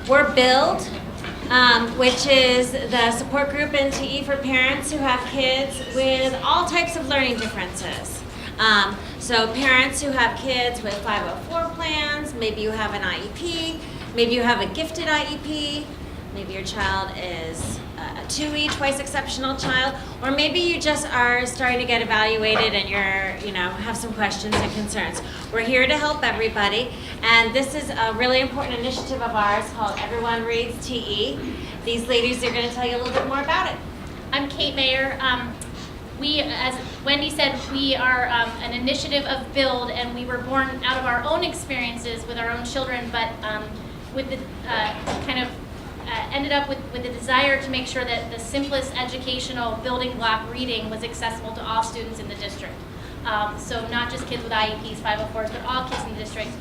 We're Build, which is the support group in TE for parents who have kids with all types of learning differences. So parents who have kids with 504 plans, maybe you have an IEP, maybe you have a gifted IEP, maybe your child is a 2E, twice exceptional child, or maybe you just are starting to get evaluated and have some questions and concerns. We're here to help everybody, and this is a really important initiative of ours called Everyone Reads TE. These ladies are going to tell you a little bit more about it. I'm Kate Mayer. We, as Wendy said, we are an initiative of Build, and we were born out of our own experiences with our own children, but with the ended up with the desire to make sure that the simplest educational building block reading was accessible to all students in the district. So not just kids with IEPs, 504s, but all kids in the district.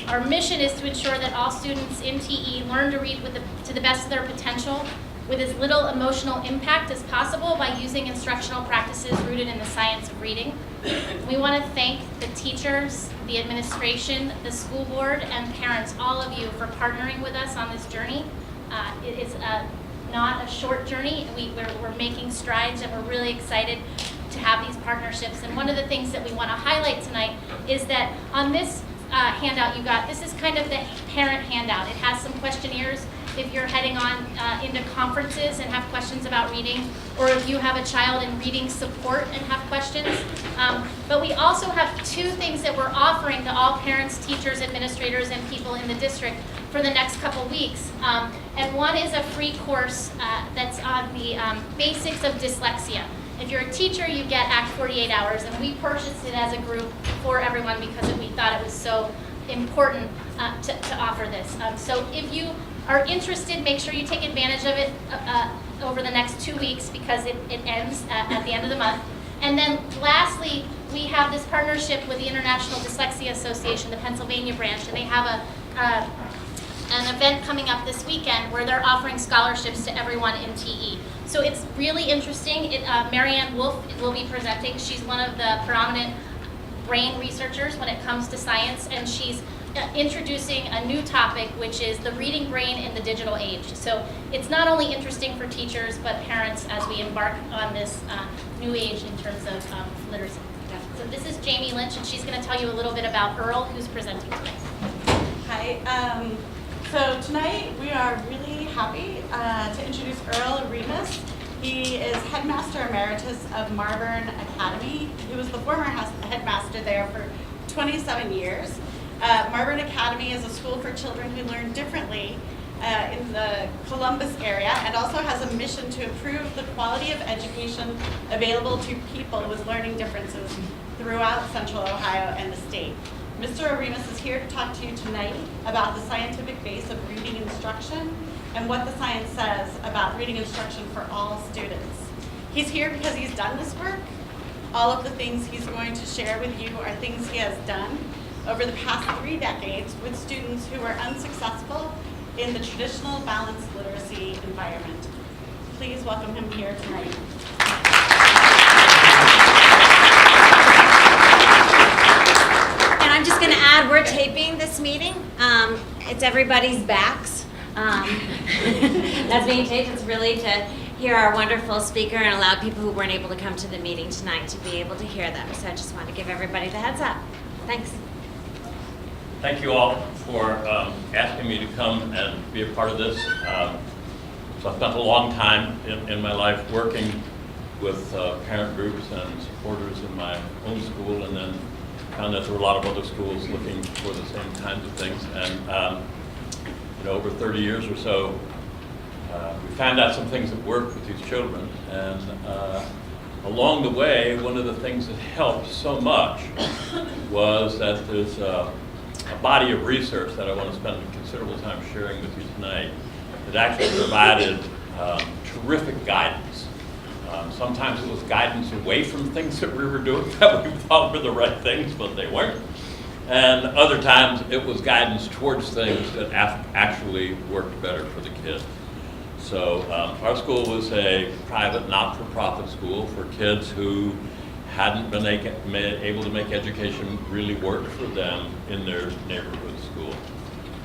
Our mission is to ensure that all students in TE learn to read to the best of their potential, with as little emotional impact as possible by using instructional practices rooted in the science of reading. We want to thank the teachers, the administration, the school board, and parents, all of you, for partnering with us on this journey. It is not a short journey. We're making strides, and we're really excited to have these partnerships. And one of the things that we want to highlight tonight is that on this handout you got, this is kind of the parent handout. It has some questionnaires if you're heading on into conferences and have questions about reading, or if you have a child in reading support and have questions. But we also have two things that we're offering to all parents, teachers, administrators, and people in the district for the next couple weeks. And one is a free course that's on the basics of dyslexia. If you're a teacher, you get Act 48 Hours, and we purchased it as a group for everyone because we thought it was so important to offer this. So if you are interested, make sure you take advantage of it over the next 2 weeks, because it ends at the end of the month. And then lastly, we have this partnership with the International Dyslexia Association, the Pennsylvania branch, and they have an event coming up this weekend where they're offering scholarships to everyone in TE. So it's really interesting. Marianne Wolf will be presenting. She's one of the prominent brain researchers when it comes to science, and she's introducing a new topic, which is the reading brain in the digital age. So it's not only interesting for teachers, but parents as we embark on this new age in terms of literacy. So this is Jamie Lynch, and she's going to tell you a little bit about Earl, who's presenting tonight. Hi. So tonight we are really happy to introduce Earl Oremus. He is Headmaster Emeritus of Marburn Academy. He was the former headmaster there for 27 years. Marburn Academy is a school for children who learn differently in the Columbus area, and also has a mission to improve the quality of education available to people with learning differences throughout Central Ohio and the state. Mr. Oremus is here to talk to you tonight about the scientific base of reading instruction and what the science says about reading instruction for all students. He's here because he's done this work. All of the things he's going to share with you are things he has done over the past 3 decades with students who were unsuccessful in the traditional balanced literacy environment. Please welcome him here tonight. And I'm just going to add, we're taping this meeting. It's everybody's backs. That's being taped. It's really to hear our wonderful speaker and allow people who weren't able to come to the meeting tonight to be able to hear them. So I just want to give everybody the heads up. Thanks. Thank you all for asking me to come and be a part of this. So I've spent a long time in my life working with parent groups and supporters in my own school, and then found that there were a lot of other schools looking for the same kinds of things. And over 30 years or so, we found out some things that work with these children. And along the way, one of the things that helped so much was that there's a body of research that I want to spend considerable time sharing with you tonight that actually provided terrific guidance. Sometimes it was guidance away from things that we were doing that we thought were the right things, but they weren't. And other times it was guidance towards things that actually worked better for the kids. So our school was a private, not-for-profit school for kids who hadn't been able to make education really work for them in their neighborhood school.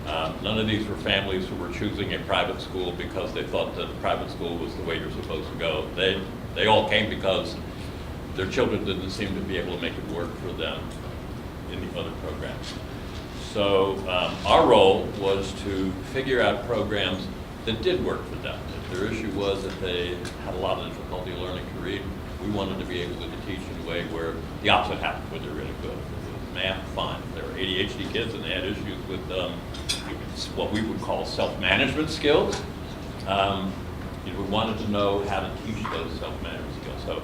None of these were families who were choosing a private school because they thought that private school was the way you're supposed to go. They all came because their children didn't seem to be able to make it work for them in the other programs. So our role was to figure out programs that did work for them. If their issue was that they had a lot of difficulty learning to read, we wanted to be able to teach in a way where the opposite happened, where they're really good. With math, fine. There were ADHD kids and they had issues with what we would call self-management skills. We wanted to know how to teach those self-management skills. So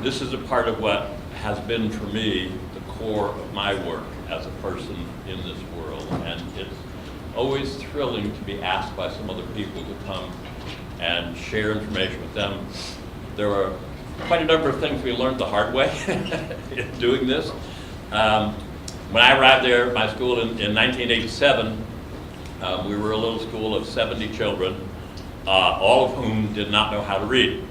this is a part of what has been for me the core of my work as a person in this world. And it's always thrilling to be asked by some other people to come and share information with them. There are quite a number of things we learned the hard way in doing this. When I arrived there at my school in 1987, we were a little school of 70 children, all of whom did not know how to read.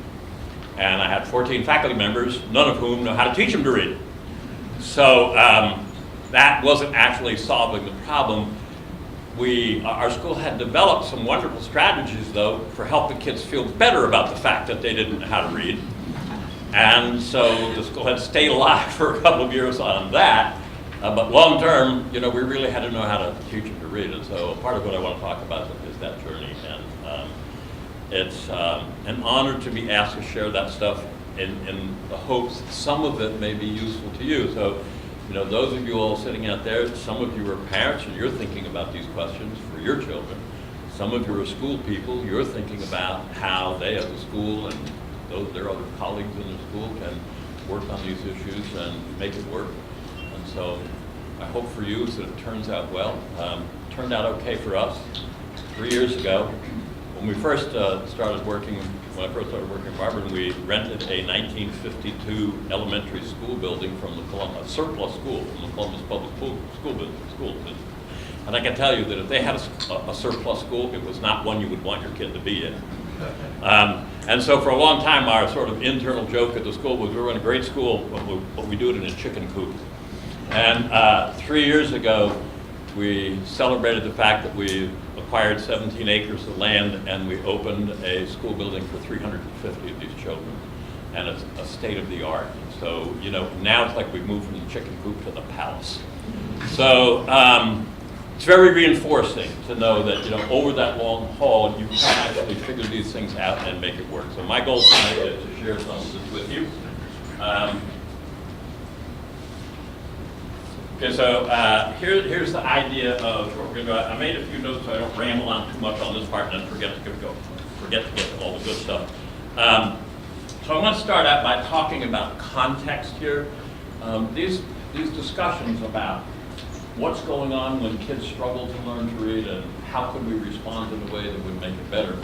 And I had 14 faculty members, none of whom know how to teach them to read. So that wasn't actually solving the problem. Our school had developed some wonderful strategies, though, for helping kids feel better about the fact that they didn't know how to read. And so the school had stayed alive for a couple of years on that. But long term, we really had to know how to teach them to read. And so part of what I want to talk about is that journey. And it's an honor to be asked to share that stuff in the hopes that some of it may be useful to you. So, those of you all sitting out there, some of you are parents and you're thinking about these questions for your children. Some of you are school people, you're thinking about how they as a school and their other colleagues in the school can work on these issues and make it work. And so I hope for you that it turns out well. Turned out okay for us 3 years ago. When I first started working in Marburn, we rented a 1952 elementary school building from a surplus school from the Columbus Public School District. And I can tell you that if they had a surplus school, it was not one you would want your kid to be in. And so for a long time, our sort of internal joke at the school was we were in a great school, but we do it in a chicken coop. And 3 years ago, we celebrated the fact that we acquired 17 acres of land and we opened a school building for 350 of these children. And it's a state of the art. So, now it's like we've moved from the chicken coop to the palace. So it's very reinforcing to know that, over that long haul, you can actually figure these things out and make it work. So my goal tonight is to share some of this with you. Okay, so here's the idea of what we're going to do. I made a few notes so I don't ramble on too much on this part and then forget to get to all the good stuff. So I want to start out by talking about context here. These discussions about what's going on when kids struggle to learn to read and how could we respond in a way that would make it better,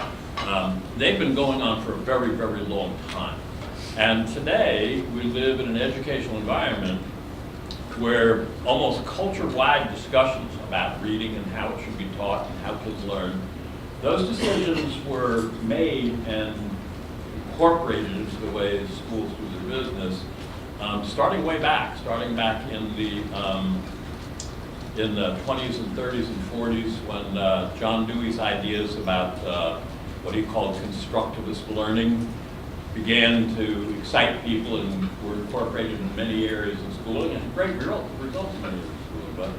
they've been going on for a very, very long time. And today we live in an educational environment where almost culture-wide discussions about reading and how it should be taught and how kids learn, those decisions were made and incorporated into the way schools do their business, starting back in the 20s and 30s and 40s when John Dewey's ideas about what he called Constructivist Learning began to excite people and were incorporated in many areas of schooling and great results in many areas of schooling. But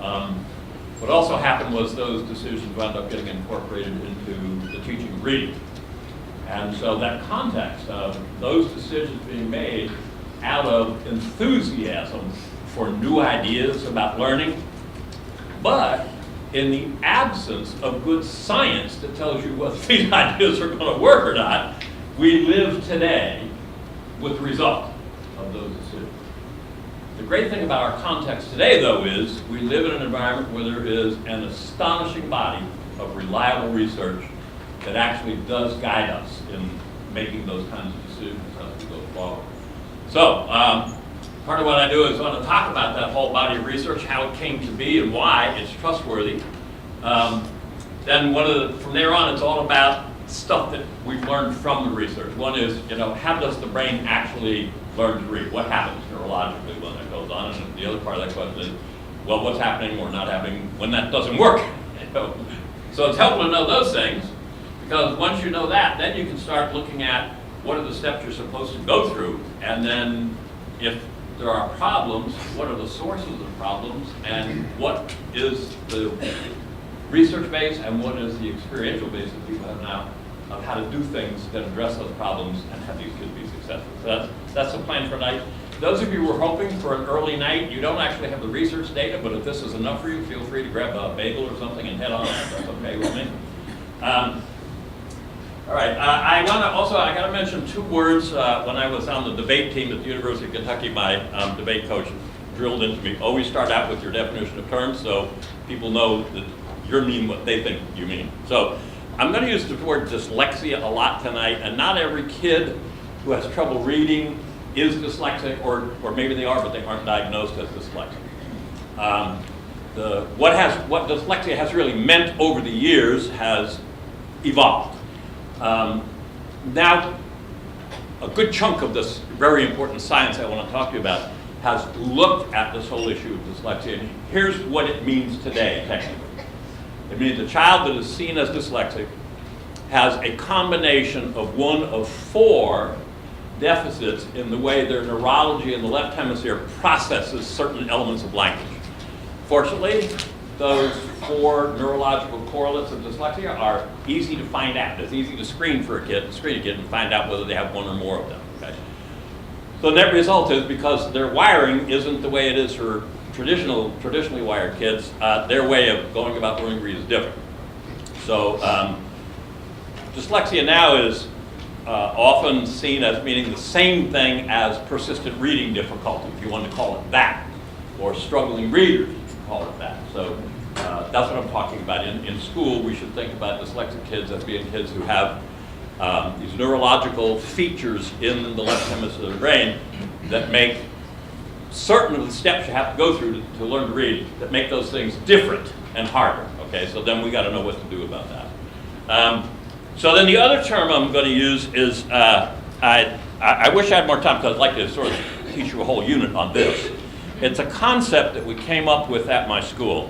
what also happened was those decisions wound up getting incorporated into the teaching of reading. And so that context of those decisions being made out of enthusiasm for new ideas about learning, but in the absence of good science that tells you whether these ideas are going to work or not, we live today with the result of those decisions. The great thing about our context today, though, is we live in an environment where there is an astonishing body of reliable research that actually does guide us in making those kinds of decisions as we go forward. So, part of what I do is I want to talk about that whole body of research, how it came to be and why it's trustworthy. Then from there on, it's all about stuff that we've learned from the research. One is, how does the brain actually learn to read? What happens neurologically when that goes on? And the other part of that question is, well, what's happening or not happening when that doesn't work. So it's helpful to know those things, because once you know that, then you can start looking at what are the steps you're supposed to go through, and then if there are problems, what are the sources of the problems, and what is the research base and what is the experiential base that people have now of how to do things that address those problems and have these kids be successful. So that's the plan for tonight. Those of you who are hoping for an early night, you don't actually have the research data, but if this is enough for you, feel free to grab a bagel or something and head on out. That's okay with me. All right, I got to mention 2 words. When I was on the debate team at the University of Kentucky, my debate coach drilled into me, always start out with your definition of terms so people know that you mean what they think you mean. So I'm going to use the word dyslexia a lot tonight, and not every kid who has trouble reading is dyslexic, or maybe they are, but they aren't diagnosed as dyslexic. What dyslexia has really meant over the years has evolved. Now, a good chunk of this very important science I want to talk to you about has looked at this whole issue of dyslexia, and here's what it means today, technically. It means a child that is seen as dyslexic has a combination of one of 4 deficits in the way their neurology in the left hemisphere processes certain elements of language. Fortunately, those 4 neurological correlates of dyslexia are easy to find out. It's easy to screen a kid and find out whether they have one or more of them. Okay? So the net result is, because their wiring isn't the way it is for traditionally wired kids, their way of going about learning to read is different. So dyslexia now is often seen as meaning the same thing as persistent reading difficulty, if you want to call it that, or struggling readers, you can call it that. So that's what I'm talking about. In school, we should think about dyslexic kids as being kids who have these neurological features in the left hemisphere of the brain that make certain of the steps you have to go through to learn to read, that make those things different and harder. Okay, so then we got to know what to do about that. So then the other term I'm going to use is, I wish I had more time because I'd like to sort of teach you a whole unit on this. It's a concept that we came up with at my school.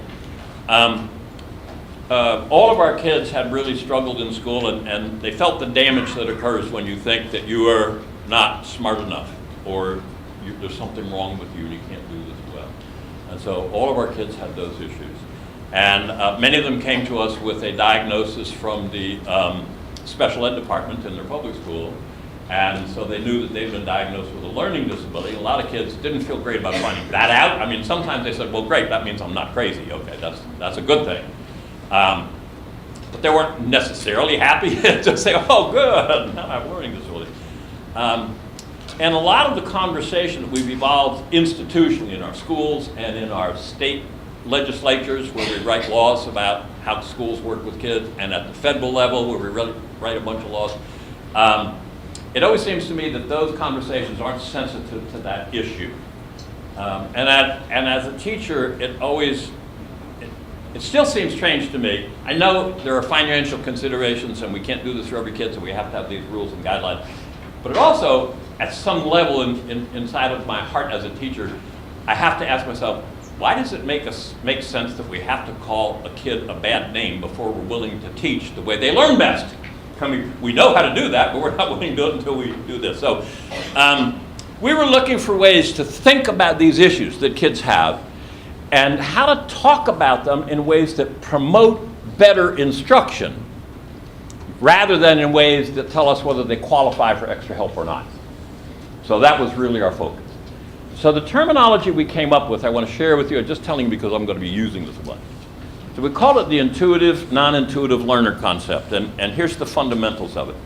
All of our kids had really struggled in school, and they felt the damage that occurs when you think that you are not smart enough, or there's something wrong with you and you can't do this well. And so all of our kids had those issues. And many of them came to us with a diagnosis from the special ed department in their public school. And so they knew that they'd been diagnosed with a learning disability. A lot of kids didn't feel great about finding that out. I mean, sometimes they said, well, great, that means I'm not crazy. Okay, that's a good thing. But they weren't necessarily happy to say, oh, good, now I have a learning disability. And a lot of the conversation that we've evolved institutionally in our schools and in our state legislatures, where we write laws about how schools work with kids, and at the federal level, where we write a bunch of laws, it always seems to me that those conversations aren't sensitive to that issue. And as a teacher, it still seems strange to me. I know there are financial considerations, and we can't do this for every kid, so we have to have these rules and guidelines. But it also, at some level inside of my heart as a teacher, I have to ask myself, why does it make sense that we have to call a kid a bad name before we're willing to teach the way they learn best? I mean, we know how to do that, but we're not willing to do it until we do this. So we were looking for ways to think about these issues that kids have and how to talk about them in ways that promote better instruction, rather than in ways that tell us whether they qualify for extra help or not. So that was really our focus. So the terminology we came up with, I want to share with you. I'm just telling you because I'm going to be using this a bunch. So we call it the intuitive, non-intuitive learner concept, and here's the fundamentals of it.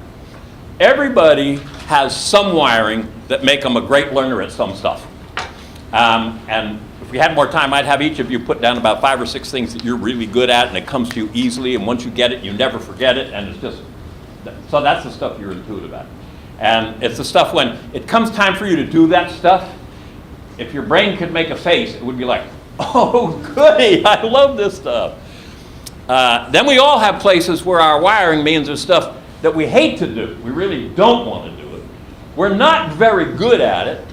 Everybody has some wiring that make them a great learner at some stuff. And if we had more time, I'd have each of you put down about 5 or 6 things that you're really good at, and it comes to you easily, and once you get it, you never forget it, and it's just, so that's the stuff you're intuitive at. And it's the stuff when it comes time for you to do that stuff, if your brain could make a face, it would be like, oh, goody, I love this stuff. Then we all have places where our wiring means there's stuff that we hate to do. We really don't want to do it. We're not very good at it,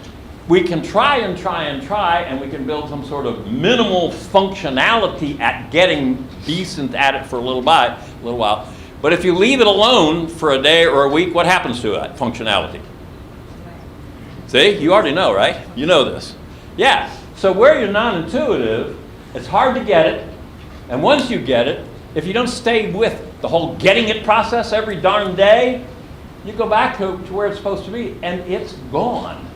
we can try, and we can build some sort of minimal functionality at getting decent at it for a little while. But if you leave it alone for a day or a week, what happens to that functionality? See, you already know, right? You know this. Yeah, so where you're non-intuitive, it's hard to get it. And once you get it, if you don't stay with the whole getting it process every darn day, you go back to where it's supposed to be, and it's gone.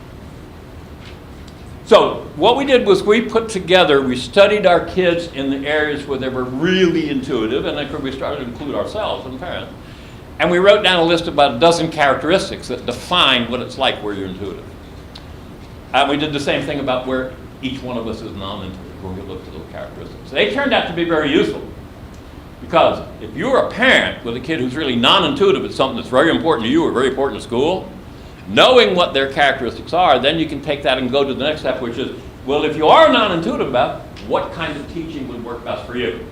So what we did was we studied our kids in the areas where they were really intuitive, and then we started to include ourselves and parents. And we wrote down a list of about a dozen characteristics that define what it's like where you're intuitive. And we did the same thing about where each one of us is non-intuitive, where we looked at those characteristics. They turned out to be very useful. Because if you're a parent with a kid who's really non-intuitive at something that's very important to you or very important to school, knowing what their characteristics are, then you can take that and go to the next step, which is, well, if you are non-intuitive about, what kind of teaching would work best for you?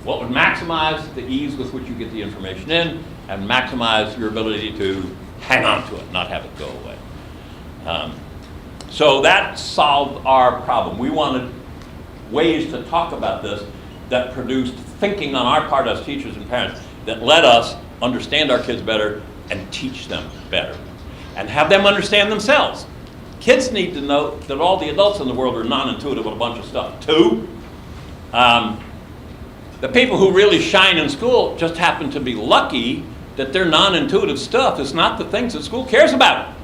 What would maximize the ease with which you get the information in and maximize your ability to hang on to it, not have it go away. So that solved our problem. We wanted ways to talk about this that produced thinking on our part as teachers and parents that let us understand our kids better and teach them better and have them understand themselves. Kids need to know that all the adults in the world are non-intuitive with a bunch of stuff too. The people who really shine in school just happen to be lucky that their non-intuitive stuff is not the things that school cares about.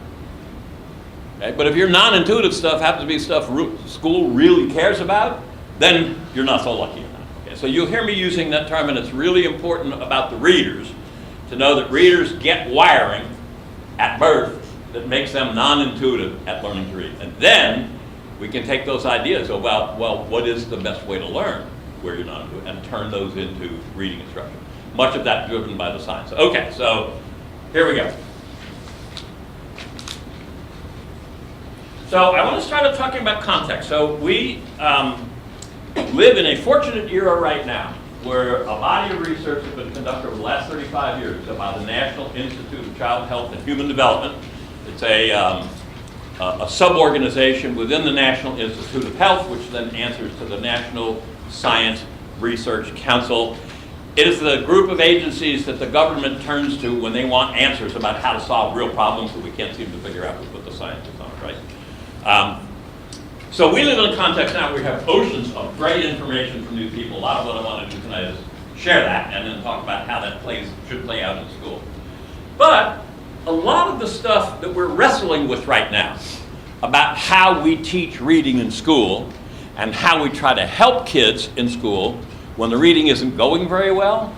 Okay? But if your non-intuitive stuff happens to be stuff school really cares about, then you're not so lucky. So you'll hear me using that term, and it's really important about the readers to know that readers get wiring at birth that makes them non-intuitive at learning to read. And then we can take those ideas about, well, what is the best way to learn where you're non-intuitive, and turn those into reading instruction. Much of that driven by the science. Okay, so here we go. So I want to start out talking about context. So we live in a fortunate era right now where a body of research has been conducted over the last 35 years about the National Institute of Child Health and Human Development. It's a sub-organization within the National Institute of Health, which then answers to the National Science Research Council. It is the group of agencies that the government turns to when they want answers about how to solve real problems that we can't seem to figure out with what the science is on, right? So we live in a context now where we have oceans of great information from these people. A lot of what I want to do tonight is share that and then talk about how that should play out in school. But a lot of the stuff that we're wrestling with right now about how we teach reading in school and how we try to help kids in school when the reading isn't going very well,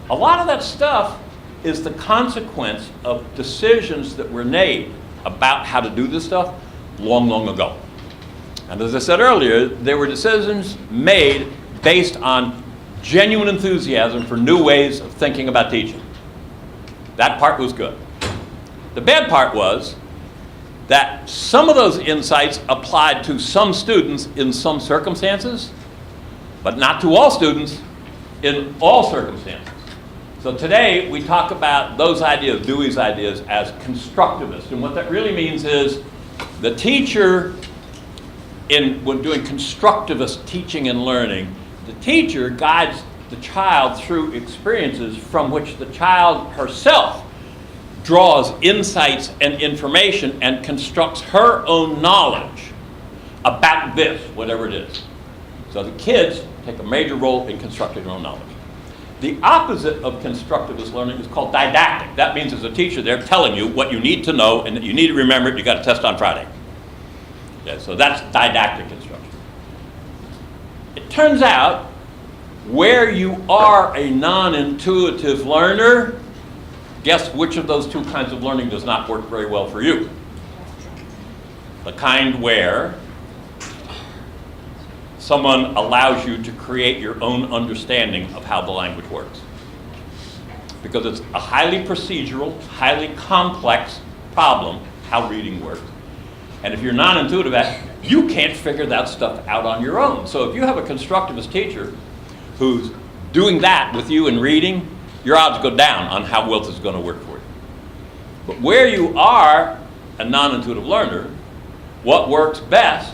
a lot of that stuff is the consequence of decisions that were made about how to do this stuff long, long ago. And as I said earlier, there were decisions made based on genuine enthusiasm for new ways of thinking about teaching. That part was good. The bad part was that some of those insights applied to some students in some circumstances, but not to all students in all circumstances. So today we talk about those ideas, Dewey's ideas, as constructivist. And what that really means is the teacher, when doing constructivist teaching and learning, the teacher guides the child through experiences from which the child herself draws insights and information and constructs her own knowledge about this, whatever it is. So the kids take a major role in constructing their own knowledge. The opposite of constructivist learning is called didactic. That means as a teacher, they're telling you what you need to know and that you need to remember it. You got a test on Friday. Yeah, so that's didactic instruction. It turns out where you are a non-intuitive learner, guess which of those two kinds of learning does not work very well for you? The kind where someone allows you to create your own understanding of how the language works. Because it's a highly procedural, highly complex problem, how reading works. And if you're non-intuitive at it, you can't figure that stuff out on your own. So if you have a constructivist teacher who's doing that with you in reading, your odds go down on how well this is going to work for you. But where you are a non-intuitive learner, What works best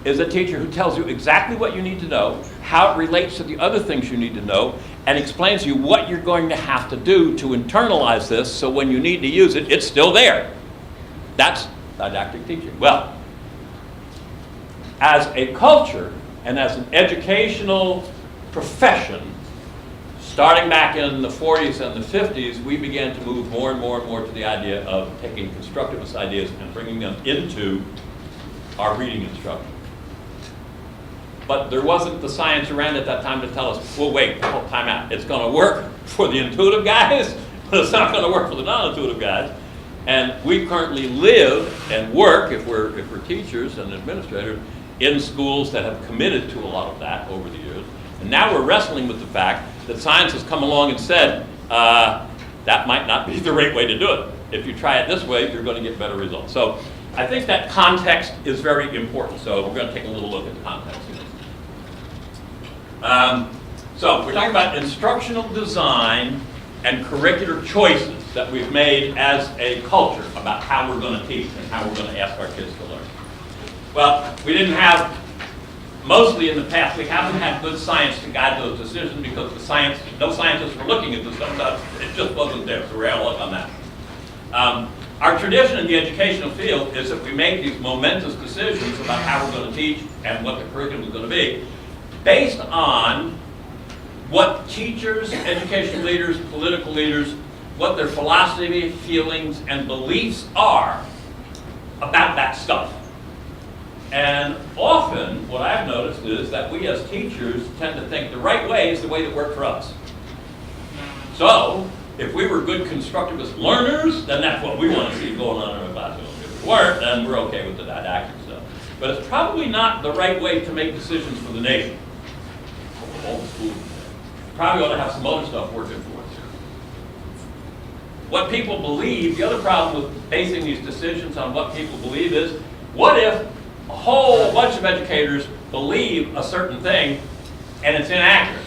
is a teacher who tells you exactly what you need to know, how it relates to the other things you need to know, and explains to you what you're going to have to do to internalize this so when you need to use it, it's still there. That's didactic teaching. Well, as a culture and as an educational profession, starting back in the 40s and the 50s, we began to move more and more and more to the idea of taking constructivist ideas and bringing them into our reading instruction. But there wasn't the science around at that time to tell us, well, wait, time out. It's going to work for the intuitive guys, but it's not going to work for the non-intuitive guys. And we currently live and work, if we're teachers and administrators, in schools that have committed to a lot of that over the years. And now we're wrestling with the fact that science has come along and said, that might not be the right way to do it. If you try it this way, you're going to get better results. So I think that context is very important. So we're going to take a little look at the context. So we're talking about instructional design and curricular choices that we've made as a culture about how we're going to teach and how we're going to ask our kids to learn. Well, we didn't have, mostly in the past, we haven't had good science to guide those decisions because no scientists were looking at this stuff. It just wasn't there, so we're out of luck on that. Our tradition in the educational field is that we make these momentous decisions about how we're going to teach and what the curriculum is going to be based on what teachers, education leaders, political leaders, what their philosophy, feelings, and beliefs are about that stuff. And often, what I've noticed is that we as teachers tend to think the right way is the way that worked for us. So, if we were good constructivist learners, then that's what we want to see going on in our classroom. If we weren't, then we're okay with the didactic stuff. But it's probably not the right way to make decisions for the nation. All the schools. Probably ought to have some other stuff working for us. What people believe, the other problem with basing these decisions on what people believe is, what if a whole bunch of educators believe a certain thing and it's inaccurate?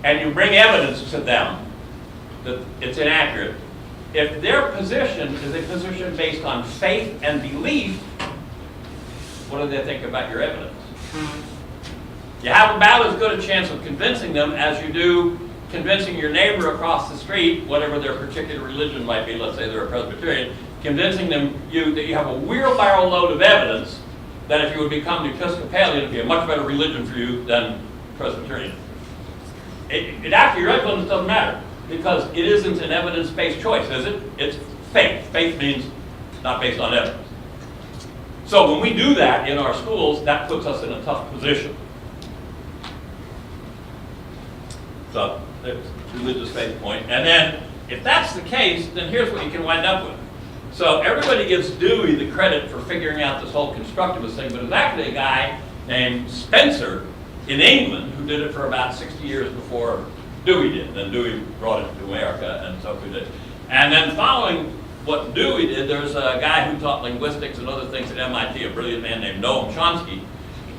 And you bring evidence to them that it's inaccurate. If their position is a position based on faith and belief, what do they think about your evidence? You have about as good a chance of convincing them as you do convincing your neighbor across the street, whatever their particular religion might be, let's say they're a Presbyterian, convincing them that you have a wheelbarrow load of evidence that if you would become the Episcopalian, it would be a much better religion for you than Presbyterian. Actually, your evidence doesn't matter because it isn't an evidence-based choice, is it? It's faith. Faith means not based on evidence. So when we do that in our schools, that puts us in a tough position. So there's religious faith point. And then if that's the case, then here's what you can wind up with. So everybody gives Dewey the credit for figuring out this whole constructivist thing, but it's actually a guy named Spencer in England who did it for about 60 years before Dewey did. Then Dewey brought it to America, and so we did. And then following what Dewey did, there's a guy who taught linguistics and other things at MIT, a brilliant man named Noam Chomsky.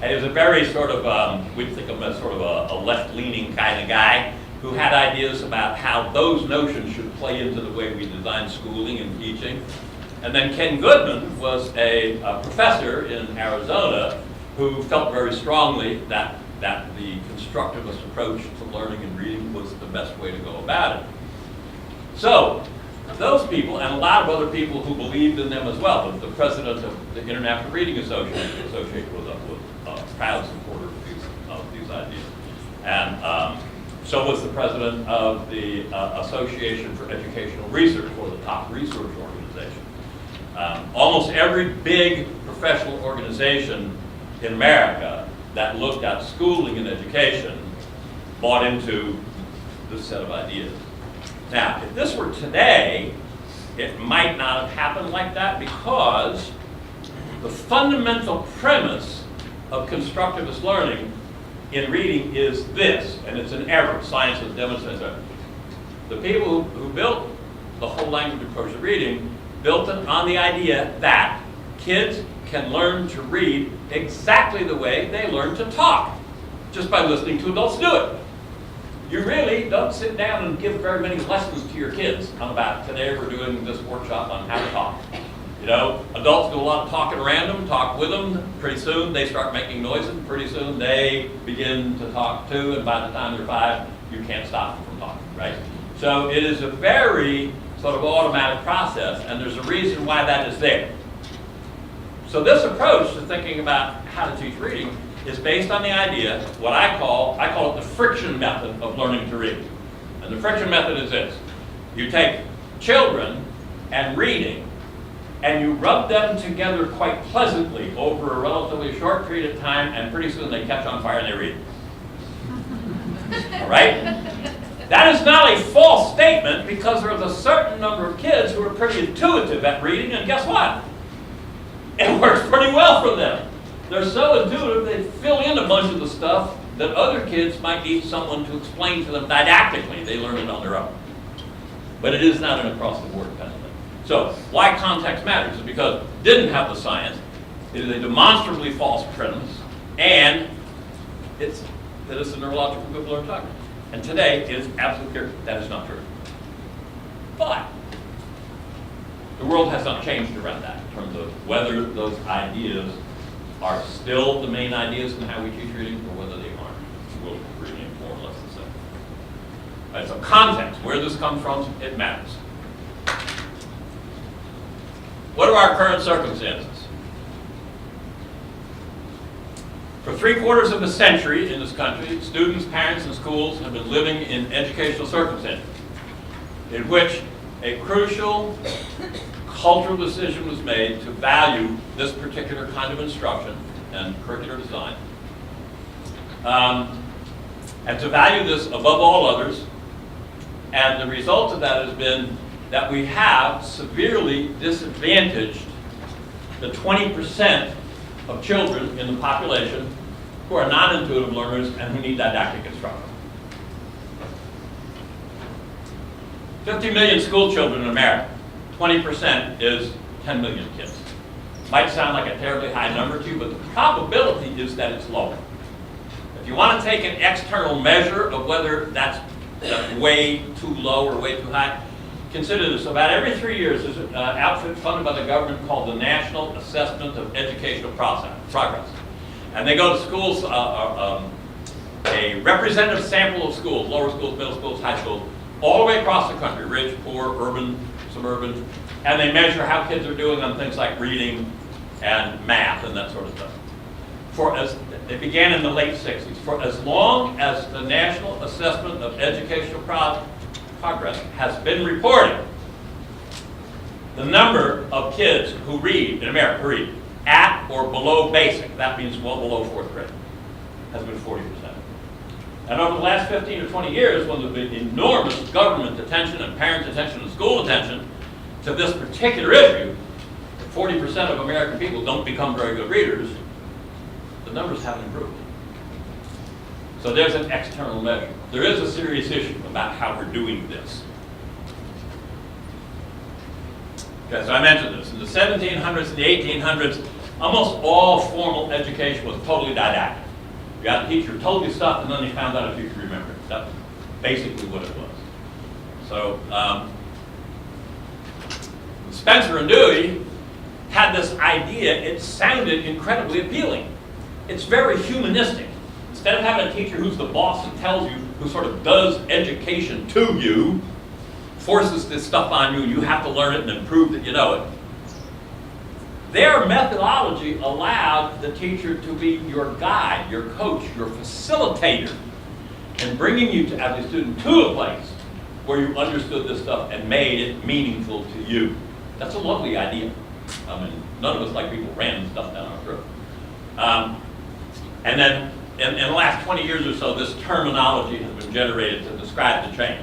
And he was a very sort of, we'd think of him as sort of a left-leaning kind of guy who had ideas about how those notions should play into the way we design schooling and teaching. And then Ken Goodman was a professor in Arizona who felt very strongly that the constructivist approach to learning and reading was the best way to go about it. So those people, and a lot of other people who believed in them as well, the president of the International Reading Association was a proud supporter of these ideas. And so was the president of the Association for Educational Research, or the top research organization. Almost every big professional organization in America that looked at schooling and education bought into this set of ideas. Now, if this were today, it might not have happened like that because the fundamental premise of constructivist learning in reading is this, and it's an error. Science has demonstrated that. The people who built the whole language approach to reading built it on the idea that kids can learn to read exactly the way they learn to talk, just by listening to adults do it. You really don't sit down and give very many lessons to your kids about today we're doing this workshop on how to talk. You know, adults do a lot of talking around them, talk with them. Pretty soon they start making noises. Pretty soon they begin to talk too, and by the time they're 5, you can't stop them from talking, right? So it is a very sort of automatic process, and there's a reason why that is there. So this approach to thinking about how to teach reading is based on the idea, what I call it the friction method of learning to read. And the friction method is this. You take children and reading, and you rub them together quite pleasantly over a relatively short period of time, and pretty soon they catch on fire and they read. All right? That is not a false statement, because there's a certain number of kids who are pretty intuitive at reading, and guess what? It works pretty well for them. They're so intuitive, they fill in a bunch of the stuff that other kids might need someone to explain to them didactically. They learn it on their own. But it is not an across-the-board kind of thing. So why context matters is because it didn't have the science. It is a demonstrably false premise, and it's a neurological good learned talker. And today, it is absolutely clear that is not true. But the world has not changed around that in terms of whether those ideas are still the main ideas in how we teach reading or whether they aren't. We'll remain more or less the same. All right, so context, where this comes from, it matters. What are our current circumstances? For 3/4 of a century in this country, students, parents, and schools have been living in educational circumstances in which a crucial cultural decision was made to value this particular kind of instruction and curricular design, and to value this above all others. And the result of that has been that we have severely disadvantaged the 20% of children in the population who are non-intuitive learners and who need didactic instruction. 50 million school children in America. 20% is 10 million kids. Might sound like a terribly high number to you, but the probability is that it's lower. If you want to take an external measure of whether that's way too low or way too high, consider this. About every 3 years, there's an outfit funded by the government called the National Assessment of Educational Progress. And they go to schools, a representative sample of schools, lower schools, middle schools, high schools, all the way across the country, rich, poor, urban, suburban, and they measure how kids are doing on things like reading and math and that sort of stuff. It began in the late 60s. For as long as the National Assessment of Educational Progress has been reporting, the number of kids who read in America, who read at or below basic, that means well below 4th grade, has been 40%. And over the last 15 or 20 years, when there's been enormous government attention and parent attention and school attention to this particular issue, 40% of American people don't become very good readers, the numbers haven't improved. So there's an external measure. There is a serious issue about how we're doing this. Okay, so I mentioned this. In the 1700s and the 1800s, almost all formal education was totally didactic. You had a teacher who told you stuff, and then they found out if you could remember it. That's basically what it was. So Spencer and Dewey had this idea. It sounded incredibly appealing. It's very humanistic. Instead of having a teacher who's the boss and tells you, who sort of does education to you, forces this stuff on you, you have to learn it and then prove that you know it. Their methodology allowed the teacher to be your guide, your coach, your facilitator, and bringing you as a student to a place where you understood this stuff and made it meaningful to you. That's a lovely idea. I mean, none of us like people ramming stuff down our throat. And then in the last 20 years or so, this terminology has been generated to describe the change.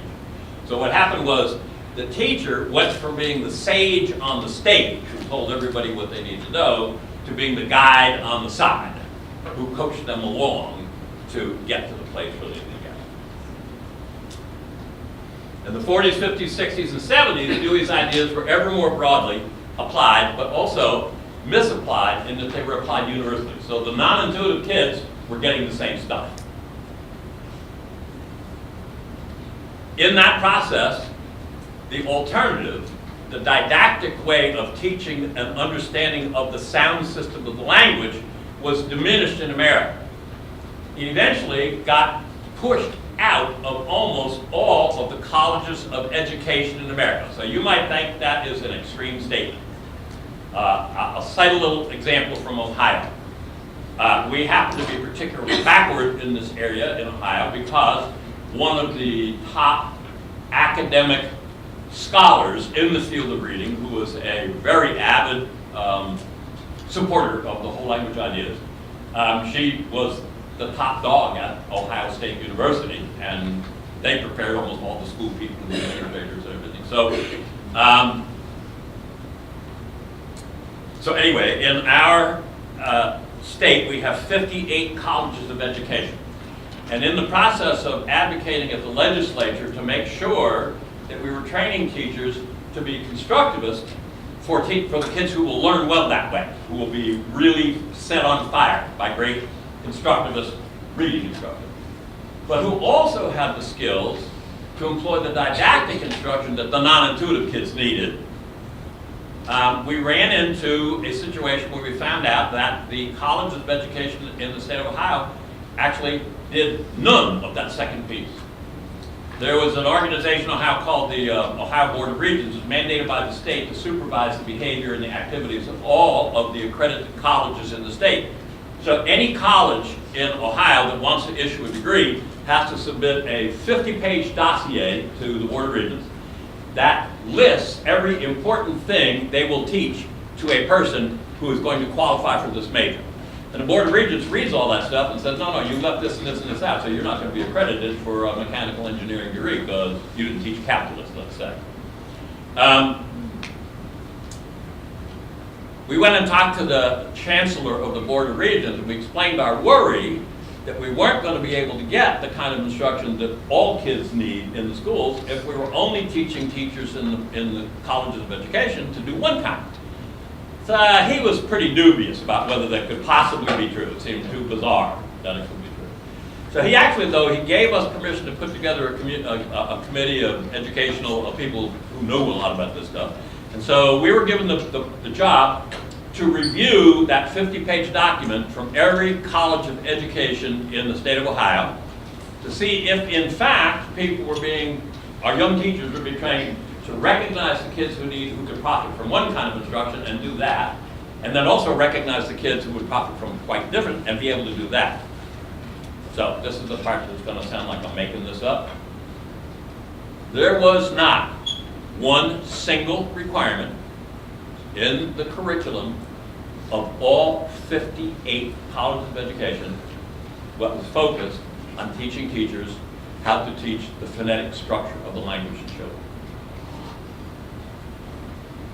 So what happened was the teacher went from being the sage on the stage who told everybody what they needed to know to being the guide on the side who coached them along to get to the place where they needed to get. In the 40s, 50s, 60s, and 70s, Dewey's ideas were ever more broadly applied, but also misapplied in that they were applied universally. So the non-intuitive kids were getting the same stuff. In that process, the alternative the didactic way of teaching and understanding of the sound system of the language was diminished in America. It eventually got pushed out of almost all of the colleges of education in America. So you might think that is an extreme statement. I'll cite a little example from Ohio. We happen to be particularly backward in this area in Ohio because one of the top academic scholars in the field of reading, who was a very avid supporter of the whole language ideas, she was the top dog at Ohio State University, and they prepared almost all the school people and the administrators and everything. So anyway, in our state, we have 58 colleges of education. And in the process of advocating at the legislature to make sure that we were training teachers to be constructivists for the kids who will learn well that way, who will be really set on fire by great constructivist reading instruction, but who also have the skills to employ the didactic instruction that the non-intuitive kids needed. We ran into a situation where we found out that the colleges of education in the state of Ohio actually did none of that second piece. There was an organization in Ohio called the Ohio Board of Regents. It was mandated by the state to supervise the behavior and the activities of all of the accredited colleges in the state. So any college in Ohio that wants to issue a degree has to submit a 50-page dossier to the Board of Regents that lists every important thing they will teach to a person who is going to qualify for this major. And the Board of Regents reads all that stuff and says, no, you left this and this and this out, so you're not going to be accredited for a mechanical engineering degree because you didn't teach calculus, let's say. We went and talked to the chancellor of the Board of Regents, and we explained our worry that we weren't going to be able to get the kind of instruction that all kids need in the schools if we were only teaching teachers in the colleges of education to do one kind. So he was pretty dubious about whether that could possibly be true. It seemed too bizarre that it could be true. So he actually, though, he gave us permission to put together a committee of educational people who knew a lot about this stuff. And so we were given the job to review that 50-page document from every college of education in the state of Ohio to see if, in fact, our young teachers were being trained to recognize the kids who could profit from one kind of instruction and do that, and then also recognize the kids who would profit from quite different and be able to do that. So this is the part that's going to sound like I'm making this up. There was not one single requirement in the curriculum of all 58 colleges of education that was focused on teaching teachers how to teach the phonetic structure of the language to children.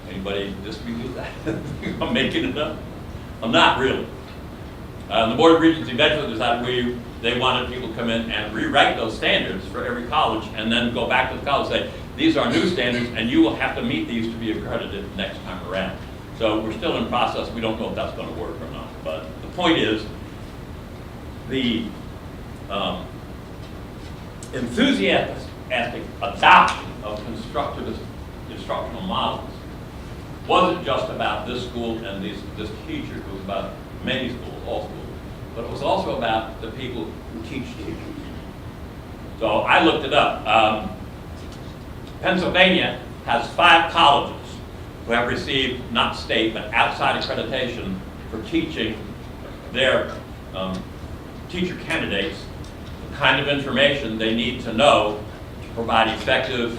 Anybody disagree with that? I'm making it up? I'm not really. The Board of Regents eventually decided they wanted people to come in and rewrite those standards for every college and then go back to the college and say, these are new standards and you will have to meet these to be accredited next time around. So we're still in process. We don't know if that's going to work or not. But the point is, the enthusiastic adoption of constructivist instructional models wasn't just about this school and this teacher. It was about many schools, all schools. But it was also about the people who teach teachers. So I looked it up. Pennsylvania has 5 colleges who have received, not state, but outside accreditation for teaching their teacher candidates the kind of information they need to know to provide effective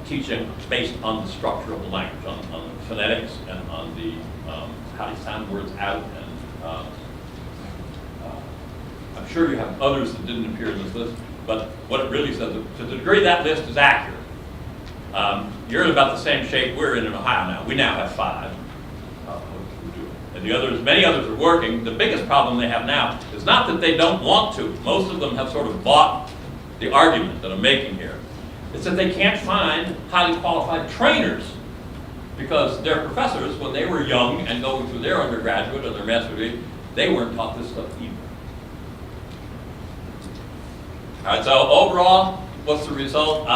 teaching based on the structure of the language, on the phonetics and on the how to sound words out. And I'm sure you have others that didn't appear in this list, but what it really says, to the degree that list is accurate, you're in about the same shape we're in Ohio now. We now have 5. And many others are working. The biggest problem they have now is not that they don't want to. Most of them have sort of bought the argument that I'm making here. It's that they can't find highly qualified trainers because their professors, when they were young and going through their undergraduate or their master's degree, they weren't taught this stuff either. All right, so overall, what's the result?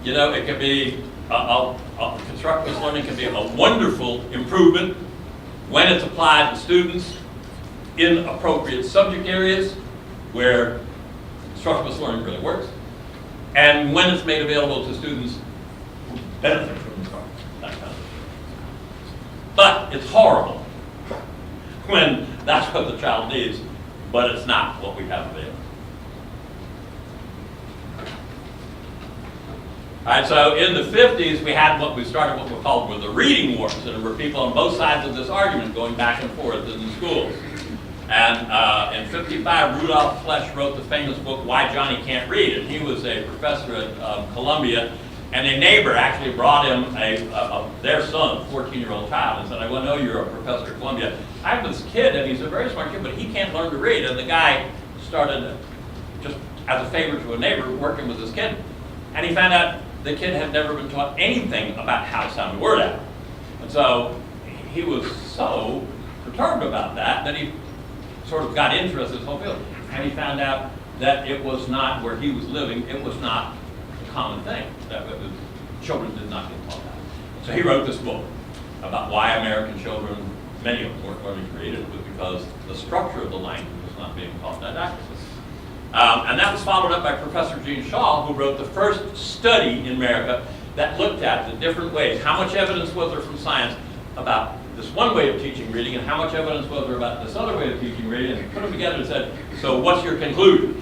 It can be constructivist learning can be a wonderful improvement when it's applied to students in appropriate subject areas where constructivist learning really works, and when it's made available to students who benefit from constructivist, that kind of thing. But it's horrible when that's what the child needs, but it's not what we have available. All right, so in the 50s, we had what we called the reading wars, and there were people on both sides of this argument going back and forth in the schools. And in 55, Rudolph Flesch wrote the famous book, Why Johnny Can't Read, and he was a professor at Columbia, and a neighbor actually brought him their son, a 14-year-old child, and said, I know you're a professor at Columbia. I have this kid, and he's a very smart kid, but he can't learn to read. And the guy started, just as a favor to a neighbor, working with this kid, and he found out the kid had never been taught anything about how to sound a word out. And so he was so perturbed about that he sort of got interested in this whole field. And he found out that it was not where he was living, it was not a common thing, that children did not get taught that. So he wrote this book about why American children, many of them weren't learning to read. It was because the structure of the language was not being taught didactically. And that was followed up by Professor Gene Shaw, who wrote the first study in America that looked at the different ways. How much evidence was there from science about this one way of teaching reading, and how much evidence was there about this other way of teaching reading, and he put them together and said, so what's your conclusion?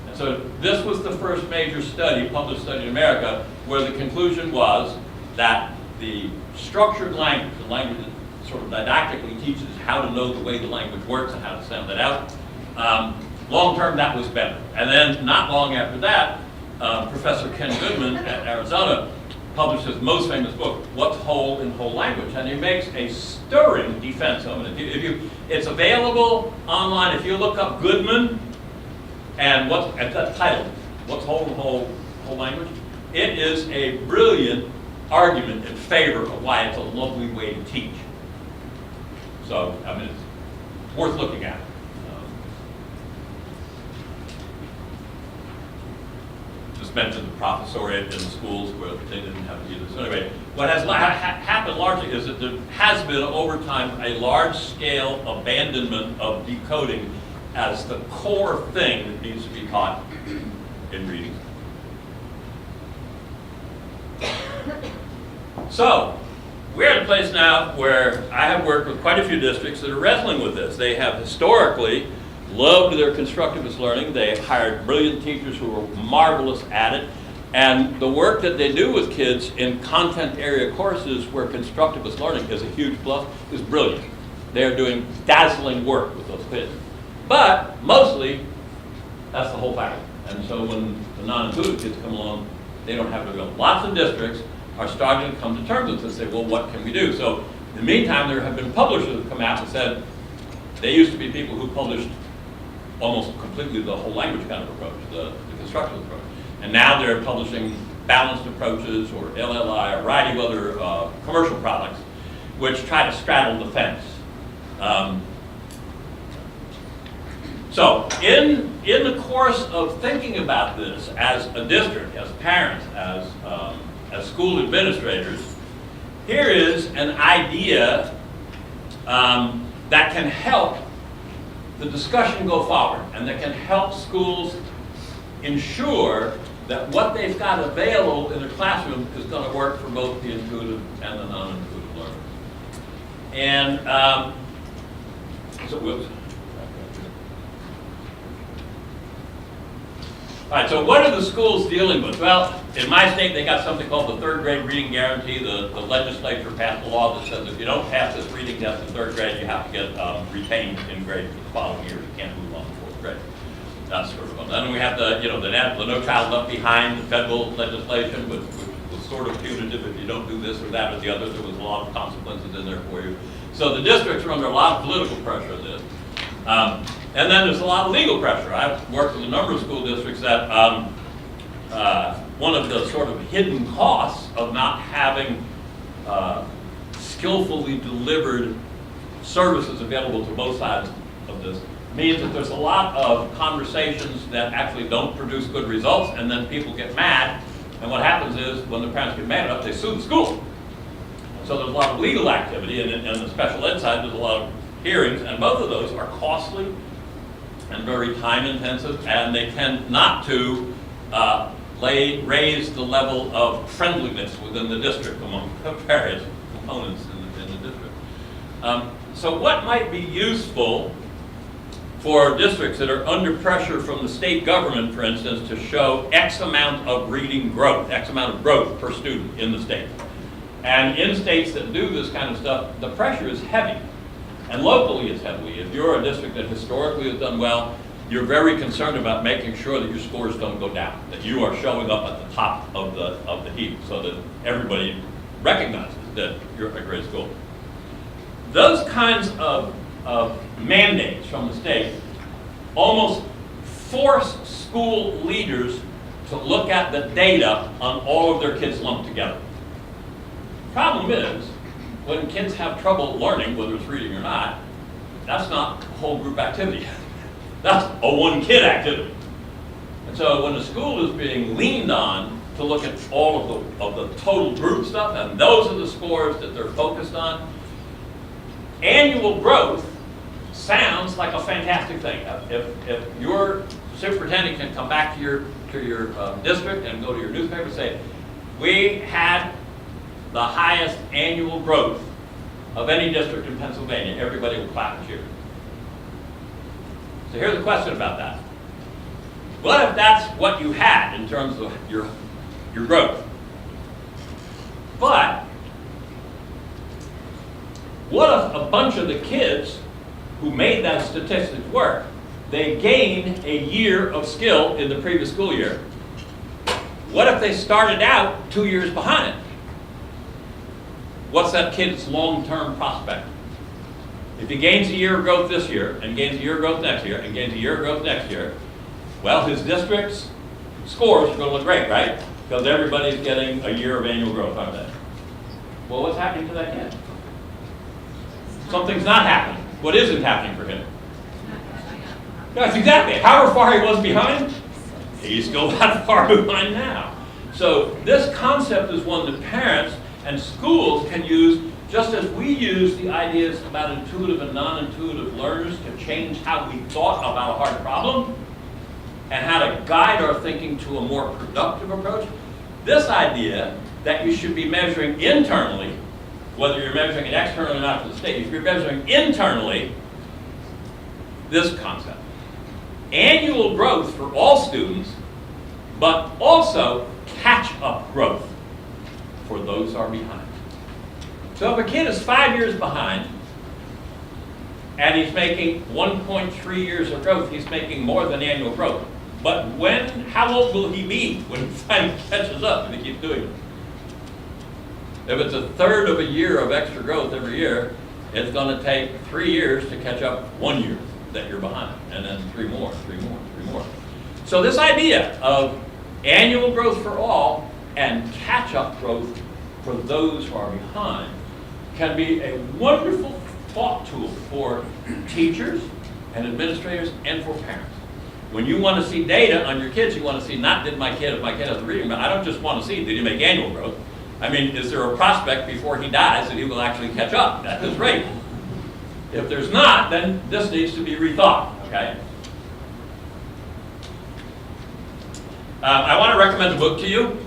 And so this was the first major study, published study in America, where the conclusion was that the structured language, the language that sort of didactically teaches how to know the way the language works and how to sound it out, long term, that was better. And then, not long after that, Professor Ken Goodman at Arizona published his most famous book, What's Whole in Whole Language? And he makes a stirring defense of it. It's available online. If you look up Goodman and that title, What's Whole in Whole Language? It is a brilliant argument in favor of why it's a lovely way to teach. So, I mean, it's worth looking at. Mentioned the professoriate in the schools where they didn't have to do this. So anyway, what has happened largely is that there has been over time a large-scale abandonment of decoding as the core thing that needs to be taught in reading. So, we're at a place now where I have worked with quite a few districts that are wrestling with this. They have historically loved their constructivist learning. They hired brilliant teachers who were marvelous at it. And the work that they do with kids in content area courses where constructivist learning is a huge plus is brilliant. They're doing dazzling work with those kids. But mostly, that's the whole fact. And so when the non-intuitive kids come along, they don't have to go. Lots of districts are starting to come to terms with this and say, well, what can we do? So in the meantime, there have been publishers who have come out and said, they used to be people who published almost completely the whole language kind of approach, the constructivist approach. And now they're publishing balanced approaches or LLI or a variety of other commercial products which try to straddle the fence. So in the course of thinking about this as a district, as parents, as school administrators, here is an idea that can help the discussion go forward, and that can help schools ensure that what they've got available in their classroom is going to work for both the intuitive and the non-intuitive learners. And whoops. All right, so what are the schools dealing with? Well, in my state, they got something called the third grade reading guarantee. The legislature passed a law that says if you don't pass this reading test in third grade, you have to get retained in grade for the following year. You can't move on to fourth grade. That's sort of one. Then we have the No Child Left Behind, the federal legislation, which was sort of punitive if you don't do this or that or the other. There was a lot of consequences in there for you. So the districts are under a lot of political pressure in this. And then there's a lot of legal pressure. I've worked with a number of school districts that one of the sort of hidden costs of not having skillfully delivered services available to both sides of this means that there's a lot of conversations that actually don't produce good results, and then people get mad And what happens is, when the parents get mad enough, they sue the school. So there's a lot of legal activity, and in the special ed side, there's a lot of hearings, and both of those are costly and very time intensive, and they tend not to raise the level of friendliness within the district among various components in the district. So what might be useful for districts that are under pressure from the state government, for instance, to show X amount of reading growth, X amount of growth per student in the state? And in states that do this kind of stuff, the pressure is heavy. And locally it's heavy. If you're a district that historically has done well, you're very concerned about making sure that your scores don't go down, that you are showing up at the top of the heap so that everybody recognizes that you're a great school. Those kinds of mandates from the state almost force school leaders to look at the data on all of their kids lumped together. Problem is, when kids have trouble learning, whether it's reading or not, that's not a whole group activity. That's a one kid activity. And so when the school is being leaned on to look at all of the total group stuff, and those are the scores that they're focused on, annual growth sounds like a fantastic thing. If your superintendent can come back to your district and go to your newspaper and say, we had the highest annual growth of any district in Pennsylvania, everybody will clap and cheer. So here's a question about that. What if that's what you had in terms of your growth? But what if a bunch of the kids who made that statistics work, they gained a year of skill in the previous school year? What if they started out 2 years behind it? What's that kid's long-term prospect? If he gains a year of growth this year, and gains a year of growth next year, and gains a year of growth next year, well, his district's scores are going to look great, right? Because everybody's getting a year of annual growth, aren't they? Well, what's happening to that kid? Something's not happening. What isn't happening for him? That's exactly. However far he was behind, he's still that far behind now. So this concept is one that parents and schools can use, just as we use the ideas about intuitive and non-intuitive learners to change how we thought about a hard problem and how to guide our thinking to a more productive approach. This idea that you should be measuring internally, whether you're measuring it externally or not to the state, if you're measuring internally, this concept. Annual growth for all students, but also catch-up growth for those who are behind. So if a kid is 5 years behind and he's making 1.3 years of growth, he's making more than annual growth. But how old will he be when he finally catches up and he keeps doing it? If it's a third of a year of extra growth every year, it's going to take 3 years to catch up 1 year that you're behind, and then 3 more, 3 more, 3 more. So this idea of annual growth for all and catch-up growth for those who are behind can be a wonderful thought tool for teachers and administrators and for parents. When you want to see data on your kids, you want to see not if my kid has a reading, but I don't just want to see did he make annual growth. I mean, is there a prospect before he dies that he will actually catch up at this rate? If there's not, then this needs to be rethought, okay? I want to recommend a book to you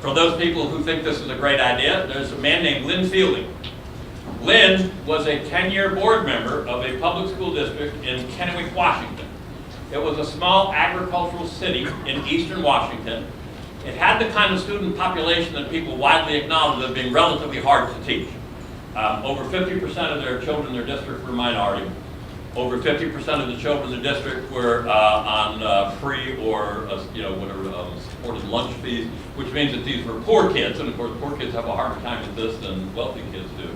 for those people who think this is a great idea. There's a man named Lynn Fielding. Lynn was a 10-year board member of a public school district in Kennewick, Washington. It was a small agricultural city in eastern Washington. It had the kind of student population that people widely acknowledge as being relatively hard to teach. Over 50% of their children in their district were minority. Over 50% of the children in the district were on free or supported lunch fees, which means that these were poor kids, and of course poor kids have a harder time with this than wealthy kids do.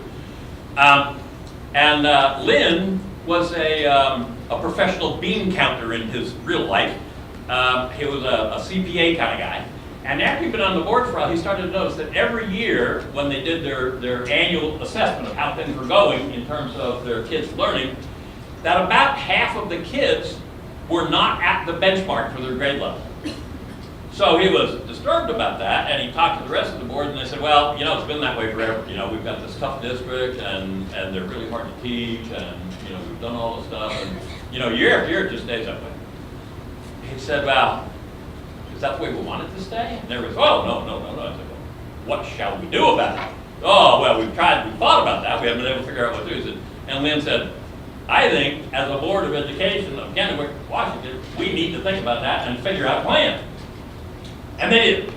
Lynn was a professional bean counter in his real life. He was a CPA kind of guy. And after he'd been on the board for a while, he started to notice that every year when they did their annual assessment of how things were going in terms of their kids' learning, that about half of the kids were not at the benchmark for their grade level. So he was disturbed about that, and he talked to the rest of the board, and they said, well, you know, it's been that way forever. You know, we've got this tough district, and they're really hard to teach, and, you know, we've done all this stuff, and, you know, year after year it just stays that way. He said, well, is that the way we want it to stay? And everybody said, oh, no. I said, well, what shall we do about it? Oh, well, we thought about that. We haven't been able to figure out what to do. He said, and Lynn said, I think, as a Board of Education of Kennewick, Washington, we need to think about that and figure out a plan. And they did.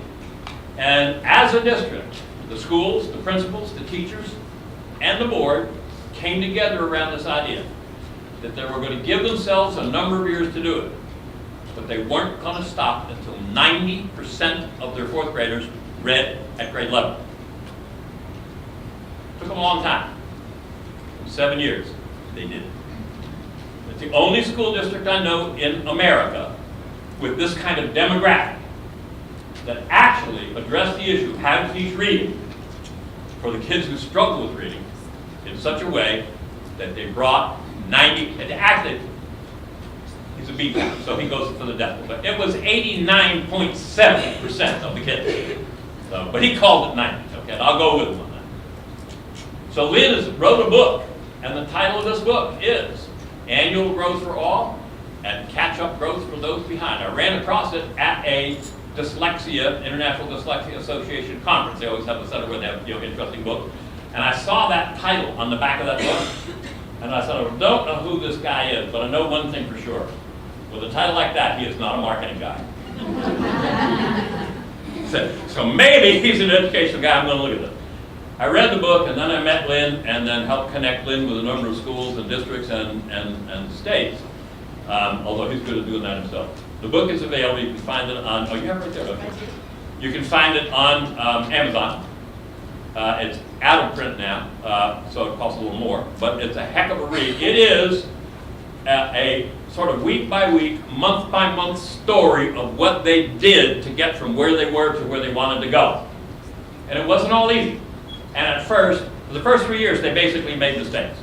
And as a district, the schools, the principals, the teachers, and the board came together around this idea that they were going to give themselves a number of years to do it, but they weren't going to stop until 90% of their fourth graders read at grade level. Took them a long time. 7 years, they did it. It's the only school district I know in America with this kind of demographic that actually addressed the issue of how to teach reading for the kids who struggle with reading in such a way that they brought 90, and actually, he's a B type, so he goes for the decimal, but it was 89.7% of the kids. So, but he called it 90, okay, and I'll go with him on that. So Lynn wrote a book, and the title of this book is Annual Growth for All and Catch-Up Growth for Those Behind. I ran across it at a Dyslexia, International Dyslexia Association conference. They always have a center where they have, you know, interesting books. And I saw that title on the back of that book. And I said, I don't know who this guy is, but I know one thing for sure. With a title like that, he is not a marketing guy. So maybe he's an educational guy. I'm going to look at it. I read the book, and then I met Lynn, and then helped connect Lynn with a number of schools and districts and states, although he's good at doing that himself. The book is available. You can find it on, oh, you have it right there, okay. You can find it on Amazon. It's out of print now, so it costs a little more, but it's a heck of a read. It is a sort of week by week, month by month story of what they did to get from where they were to where they wanted to go. And it wasn't all easy. And at first, for the first 3 years, they basically made mistakes.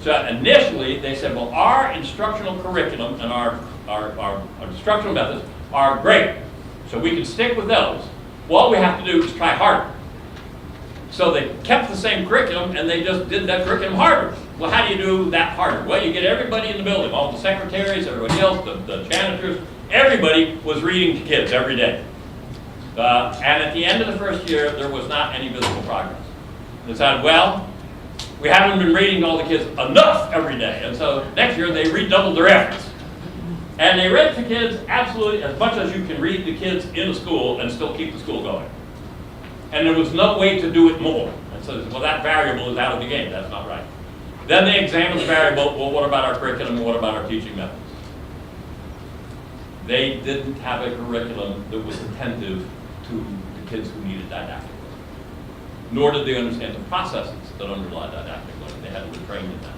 So initially, they said, well, our instructional curriculum and our instructional methods are great, so we can stick with those. Well, all we have to do is try harder. So they kept the same curriculum, and they just did that curriculum harder. Well, how do you do that harder? Well, you get everybody in the building, all the secretaries, everybody else, the janitors, everybody was reading to kids every day. And at the end of the first year, there was not any visible progress. They said, well, we haven't been reading to all the kids enough every day, and so next year they redoubled their efforts. And they read to kids absolutely as much as you can read to kids in a school and still keep the school going. And there was no way to do it more. And so, well, that variable is out of the game. That's not right. Then they examined the variable. Well, what about our curriculum? What about our teaching methods? They didn't have a curriculum that was attentive to the kids who needed didactic learning. Nor did they understand the processes that underlie didactic learning. They hadn't been trained in that.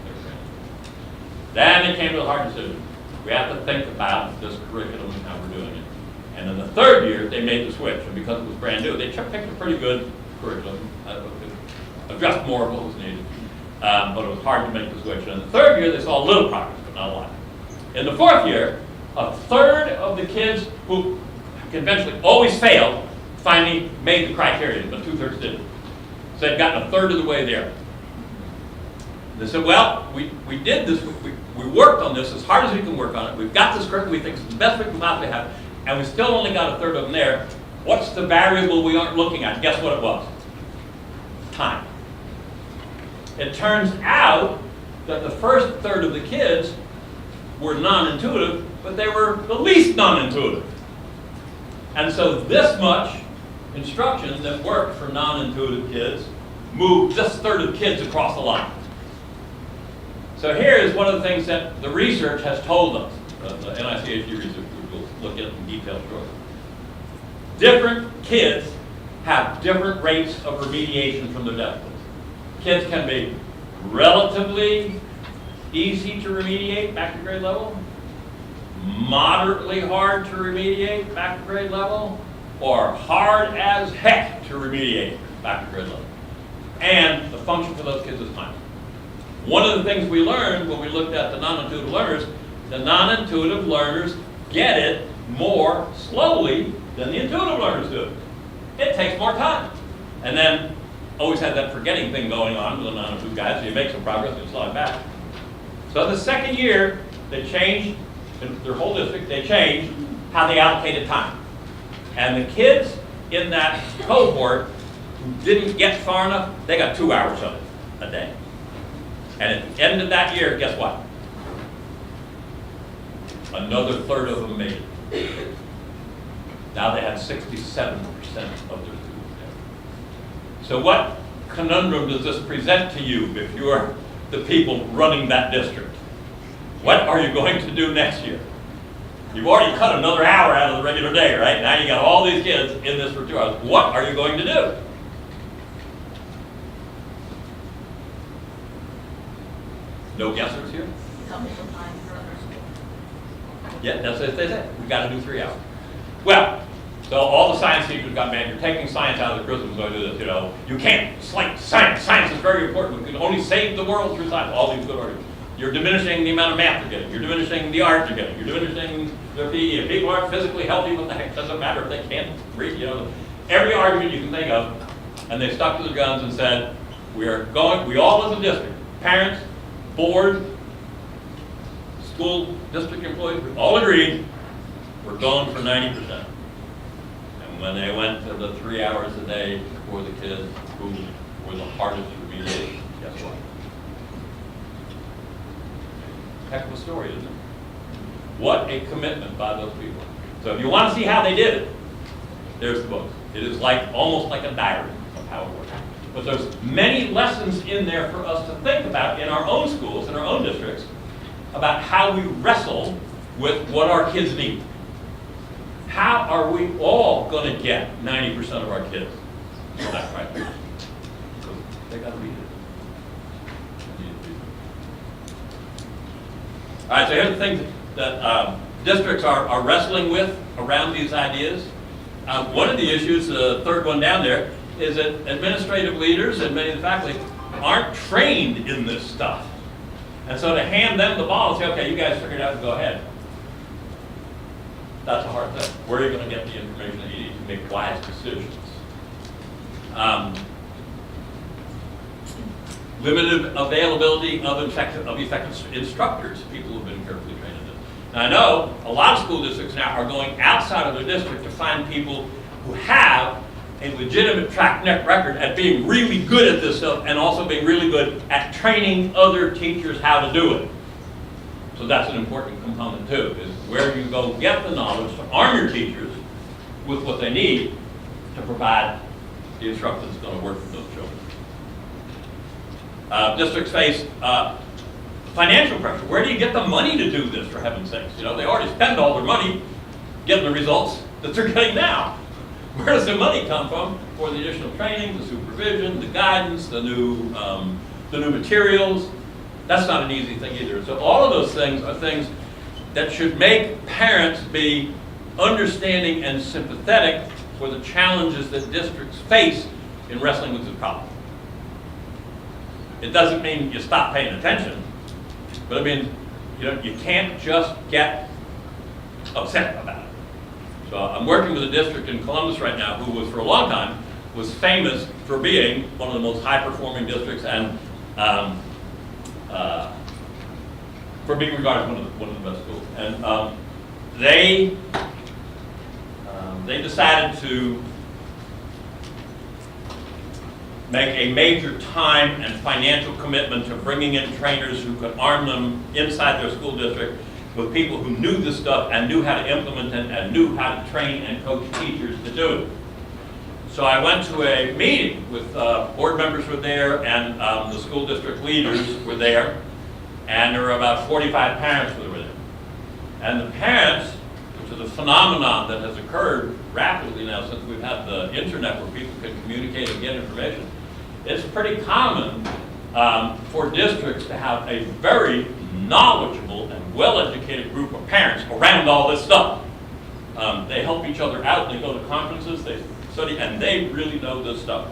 Then they came to the hard decision. We have to think about this curriculum and how we're doing it. And in the third year, they made the switch. And because it was brand new, they picked a pretty good curriculum. Addressed more of what was needed. But it was hard to make the switch. And in the third year, they saw a little progress, but not a lot. In the fourth year, a third of the kids who conventionally always failed finally made the criteria, but 2/3 didn't. So they'd gotten a third of the way there. They said, well, we did this, we worked on this as hard as we can work on it. We've got this curriculum we think is the best we can possibly have, and we still only got a third of them there. What's the variable we aren't looking at? Guess what it was? Time. It turns out that the first third of the kids were non-intuitive, but they were the least non-intuitive. And so this much instruction that worked for non-intuitive kids moved this third of kids across the line. So here is one of the things that the research has told us, the NICHD research, which we'll look at in detail shortly. Different kids have different rates of remediation from their deficits. Kids can be relatively easy to remediate back to grade level, moderately hard to remediate back to grade level, or hard as heck to remediate back to grade level. And the function for those kids is time. One of the things we learned when we looked at the non-intuitive learners get it more slowly than the intuitive learners do. It takes more time. And then always had that forgetting thing going on with the non-intuitive guys, so you make some progress and slide back. So the second year, they changed, in their whole district, they changed how they allocated time. And the kids in that cohort who didn't get far enough, they got 2 hours of it a day. And at the end of that year, guess what? Another third of them made it. Now they had 67% of their students there. So what conundrum does this present to you if you're the people running that district? What are you going to do next year? You've already cut another hour out of the regular day, right? Now you got all these kids in this for 2 hours. What are you going to do? No guessers here? Yeah, that's what they said. We've got to do 3 hours. Well, so all the science teachers got mad. You're taking science out of the curriculum, so I do this, you know. You can't slight science. Science is very important. We can only save the world through science. All these good arguments. You're diminishing the amount of math you're getting. You're diminishing the art you're getting. You're diminishing the PE. If people aren't physically healthy, what the heck does it matter if they can't read, you know. Every argument you can think of, and they stuck to their guns and said, we all as a district, parents, board, school district employees, we all agreed we're going for 90%. And when they went to the 3 hours a day for the kids who were the hardest to remediate, guess what? Heck of a story, isn't it? What a commitment by those people. So if you want to see how they did it, there's the book. It is almost like a diary of how it works. But there's many lessons in there for us to think about in our own schools, in our own districts, about how we wrestle with what our kids need. How are we all going to get 90% of our kids? That's right. They got to read it. All right, so here's the things that districts are wrestling with around these ideas. One of the issues, the third one down there, is that administrative leaders and many of the faculty aren't trained in this stuff. And so to hand them the ball and say, okay, you guys figure it out and go ahead, that's a hard thing. Where are you going to get the information that you need to make wise decisions? Limited availability of effective instructors, people who have been carefully trained in this. Now I know a lot of school districts now are going outside of their district to find people who have a legitimate track record at being really good at this stuff and also being really good at training other teachers how to do it. So that's an important component too, is where you go get the knowledge to arm your teachers with what they need to provide the instruction that's going to work for those children. Districts face financial pressure. Where do you get the money to do this, for heaven's sakes? You know, they already spend all their money getting the results that they're getting now. Where does the money come from for the additional training, the supervision, the guidance, the new materials? That's not an easy thing either. So all of those things are things that should make parents be understanding and sympathetic for the challenges that districts face in wrestling with this problem. It doesn't mean you stop paying attention, but I mean, you can't just get upset about it. So I'm working with a district in Columbus right now who was, for a long time, was famous for being one of the most high-performing districts and for being regarded as one of the best schools. And they decided to make a major time and financial commitment to bringing in trainers who could arm them inside their school district with people who knew this stuff and knew how to implement it and knew how to train and coach teachers to do it. So I went to a meeting with board members were there and the school district leaders were there, and there were about 45 parents who were there. And the parents, which is a phenomenon that has occurred rapidly now since we've had the internet where people can communicate and get information, it's pretty common for districts to have a very knowledgeable and well-educated group of parents around all this stuff. They help each other out, they go to conferences, they study, and they really know this stuff.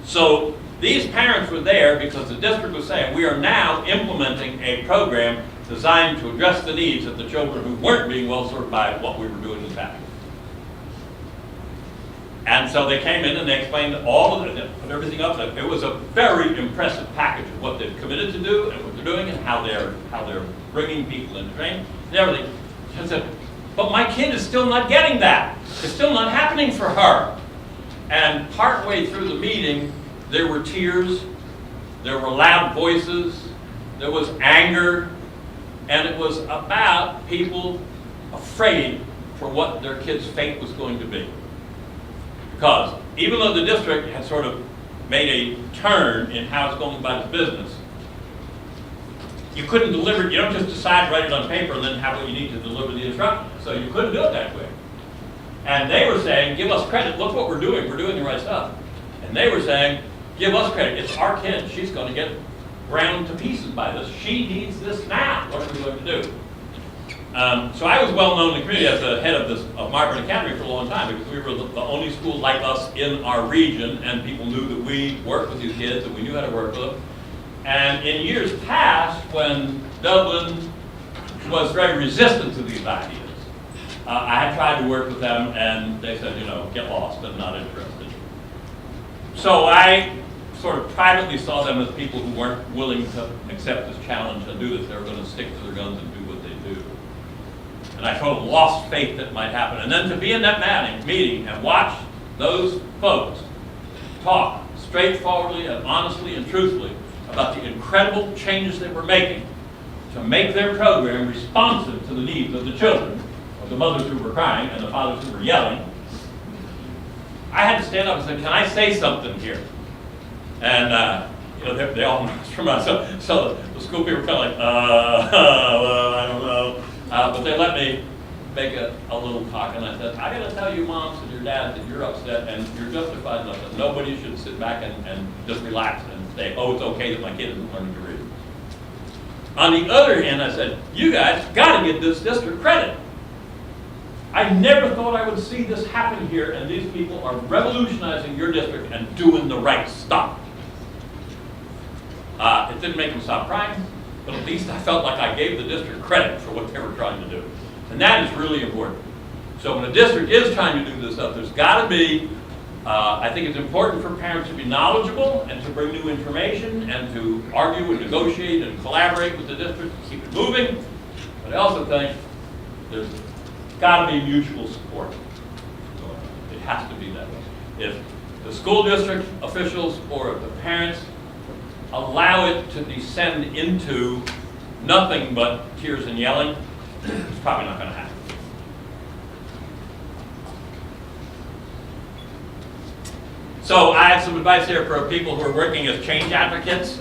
So these parents were there because the district was saying, we are now implementing a program designed to address the needs of the children who weren't being well served by what we were doing in the past. And so they came in and they explained all of it, put everything up. It was a very impressive package of what they've committed to do and what they're doing and how they're bringing people in training and everything. I said, but my kid is still not getting that. It's still not happening for her. And partway through the meeting, there were tears, there were loud voices, there was anger, and it was about people afraid for what their kid's fate was going to be. Because even though the district had sort of made a turn in how it's going about its business, you couldn't deliver, you don't just decide, write it on paper, and then have what you need to deliver the instruction. So you couldn't do it that way. And they were saying, give us credit, look what we're doing the right stuff. And they were saying, give us credit, it's our kid, she's going to get ground to pieces by this. She needs this now, what are we going to do? So I was well known in the community as the head of Marburn Academy for a long time, because we were the only school like us in our region, and people knew that we worked with these kids, that we knew how to work with them. And in years past, when Dublin was very resistant to these ideas, I had tried to work with them, and they said, get lost, I'm not interested. So I sort of privately saw them as people who weren't willing to accept this challenge and do this. They were going to stick to their guns and do what they do. And I sort of lost faith that might happen. And then to be in that meeting and watch those folks talk straightforwardly and honestly and truthfully about the incredible changes they were making to make their program responsive to the needs of the children, of the mothers who were crying and the fathers who were yelling, I had to stand up and say, can I say something here? And they all asked from us. So the school people were kind of like, well, I don't know. But they let me make a little talk, and I said, I got to tell you moms and your dads that you're upset and you're justified enough that nobody should sit back and just relax and say, oh, it's okay that my kid isn't learning to read. On the other hand, I said, you guys got to give this district credit. I never thought I would see this happen here, and these people are revolutionizing your district and doing the right stuff. It didn't make them stop crying, but at least I felt like I gave the district credit for what they were trying to do. And that is really important. So when a district is trying to do this stuff, there's got to be, I think it's important for parents to be knowledgeable and to bring new information and to argue and negotiate and collaborate with the district to keep it moving. But I also think there's got to be mutual support. It has to be that way. If the school district officials or if the parents allow it to descend into nothing but tears and yelling, it's probably not going to happen. So I have some advice here for people who are working as change advocates.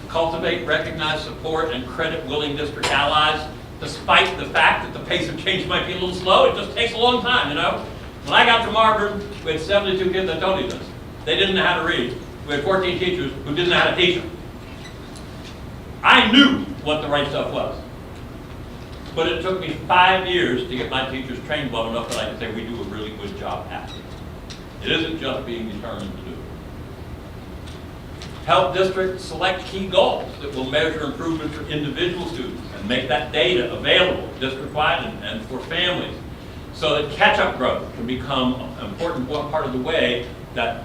Cultivate, recognize, support, and credit willing district allies, despite the fact that the pace of change might be a little slow. It just takes a long time, When I got to Marburn, we had 72 kids that told you this. They didn't know how to read. We had 14 teachers who didn't know how to teach them. I knew what the right stuff was. But it took me 5 years to get my teachers trained well enough that I could say we do a really good job at it. It isn't just being determined to do it. Help districts select key goals that will measure improvement for individual students and make that data available district-wide and for families so that catch-up growth can become an important part of the way that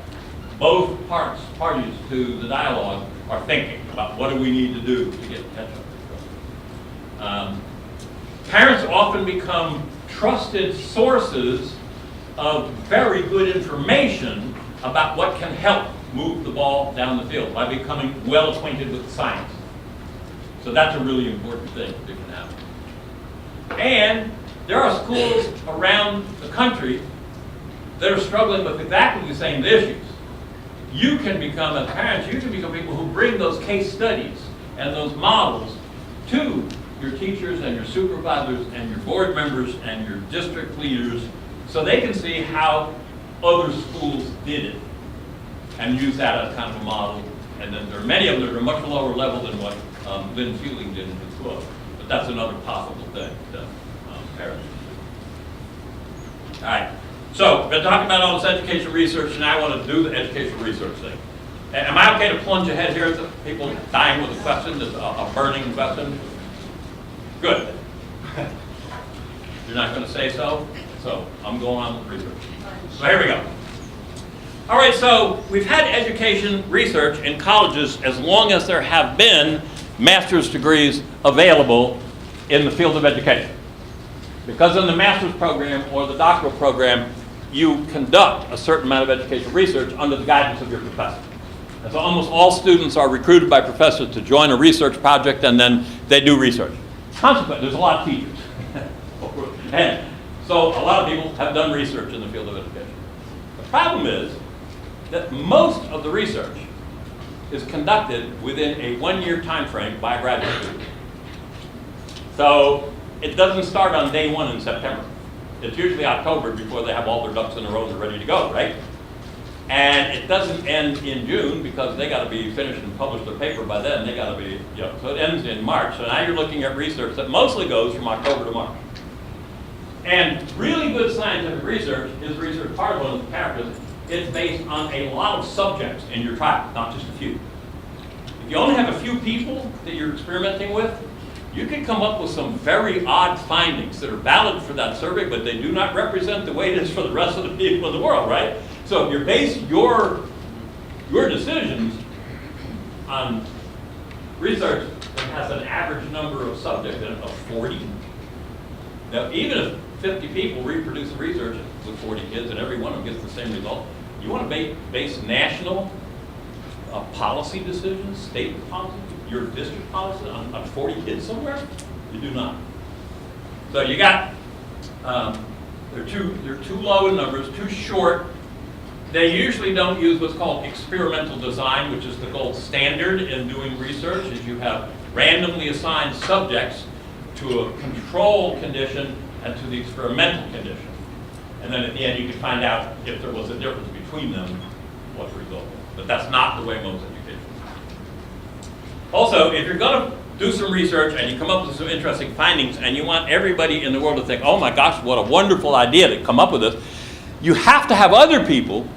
both parties to the dialogue are thinking about what do we need to do to get catch-up growth. Parents often become trusted sources of very good information about what can help move the ball down the field by becoming well acquainted with the science. So that's a really important thing that can happen. And there are schools around the country that are struggling with exactly the same issues. You can become, as parents, you can become people who bring those case studies and those models to your teachers and your supervisors and your board members and your district leaders so they can see how other schools did it and use that as kind of a model. And then there are many of them that are much lower level than what Lynn Fielding did in his book. But that's another possible thing that parents do. All right. So, we've been talking about all this education research, and I want to do the educational research thing. Am I okay to plunge ahead here to people dying with a question, a burning question? Good. You're not going to say so? So, I'm going on with research. So, here we go. All right, so we've had education research in colleges as long as there have been master's degrees available in the field of education. Because in the master's program or the doctoral program, you conduct a certain amount of educational research under the guidance of your professor. And so almost all students are recruited by professors to join a research project, and then they do research. Consequently, there's a lot of teachers. And so a lot of people have done research in the field of education. The problem is that most of the research is conducted within a one-year time frame by a graduate student. So it doesn't start on day one in September. It's usually October before they have all their ducks in a row and they're ready to go, right? And it doesn't end in June because they got to be finished and publish their paper by then. They got to be, so it ends in March. So now you're looking at research that mostly goes from October to March. And really good scientific research is research, part of one of the characters, it's based on a lot of subjects in your trial, not just a few. If you only have a few people that you're experimenting with, you can come up with some very odd findings that are valid for that survey, but they do not represent the way it is for the rest of the people in the world, right? So if you base your decisions on research that has an average number of subjects in it of 40, now even if 50 people reproduce the research with 40 kids and every one of them gets the same result, you want to base national policy decisions, state policy, your district policy on 40 kids somewhere? You do not. So you got, they're too low in numbers, too short. They usually don't use what's called experimental design, which is the gold standard in doing research, is you have randomly assigned subjects to a control condition and to the experimental condition. And then at the end you can find out if there was a difference between them, what the result was. But that's not the way most education is. Also, if you're going to do some research and you come up with some interesting findings and you want everybody in the world to think, oh my gosh, what a wonderful idea to come up with this, you have to have other people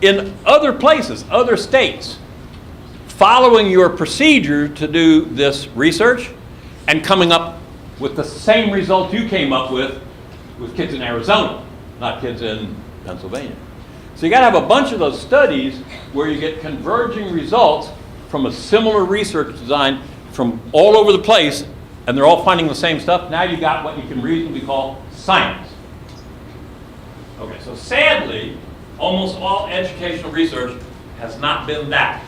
in other places, other states, following your procedure to do this research and coming up with the same result you came up with kids in Arizona, not kids in Pennsylvania. So you got to have a bunch of those studies where you get converging results from a similar research design from all over the place, and they're all finding the same stuff. Now you got what you can reasonably call science. Okay, so sadly, almost all educational research has not been that.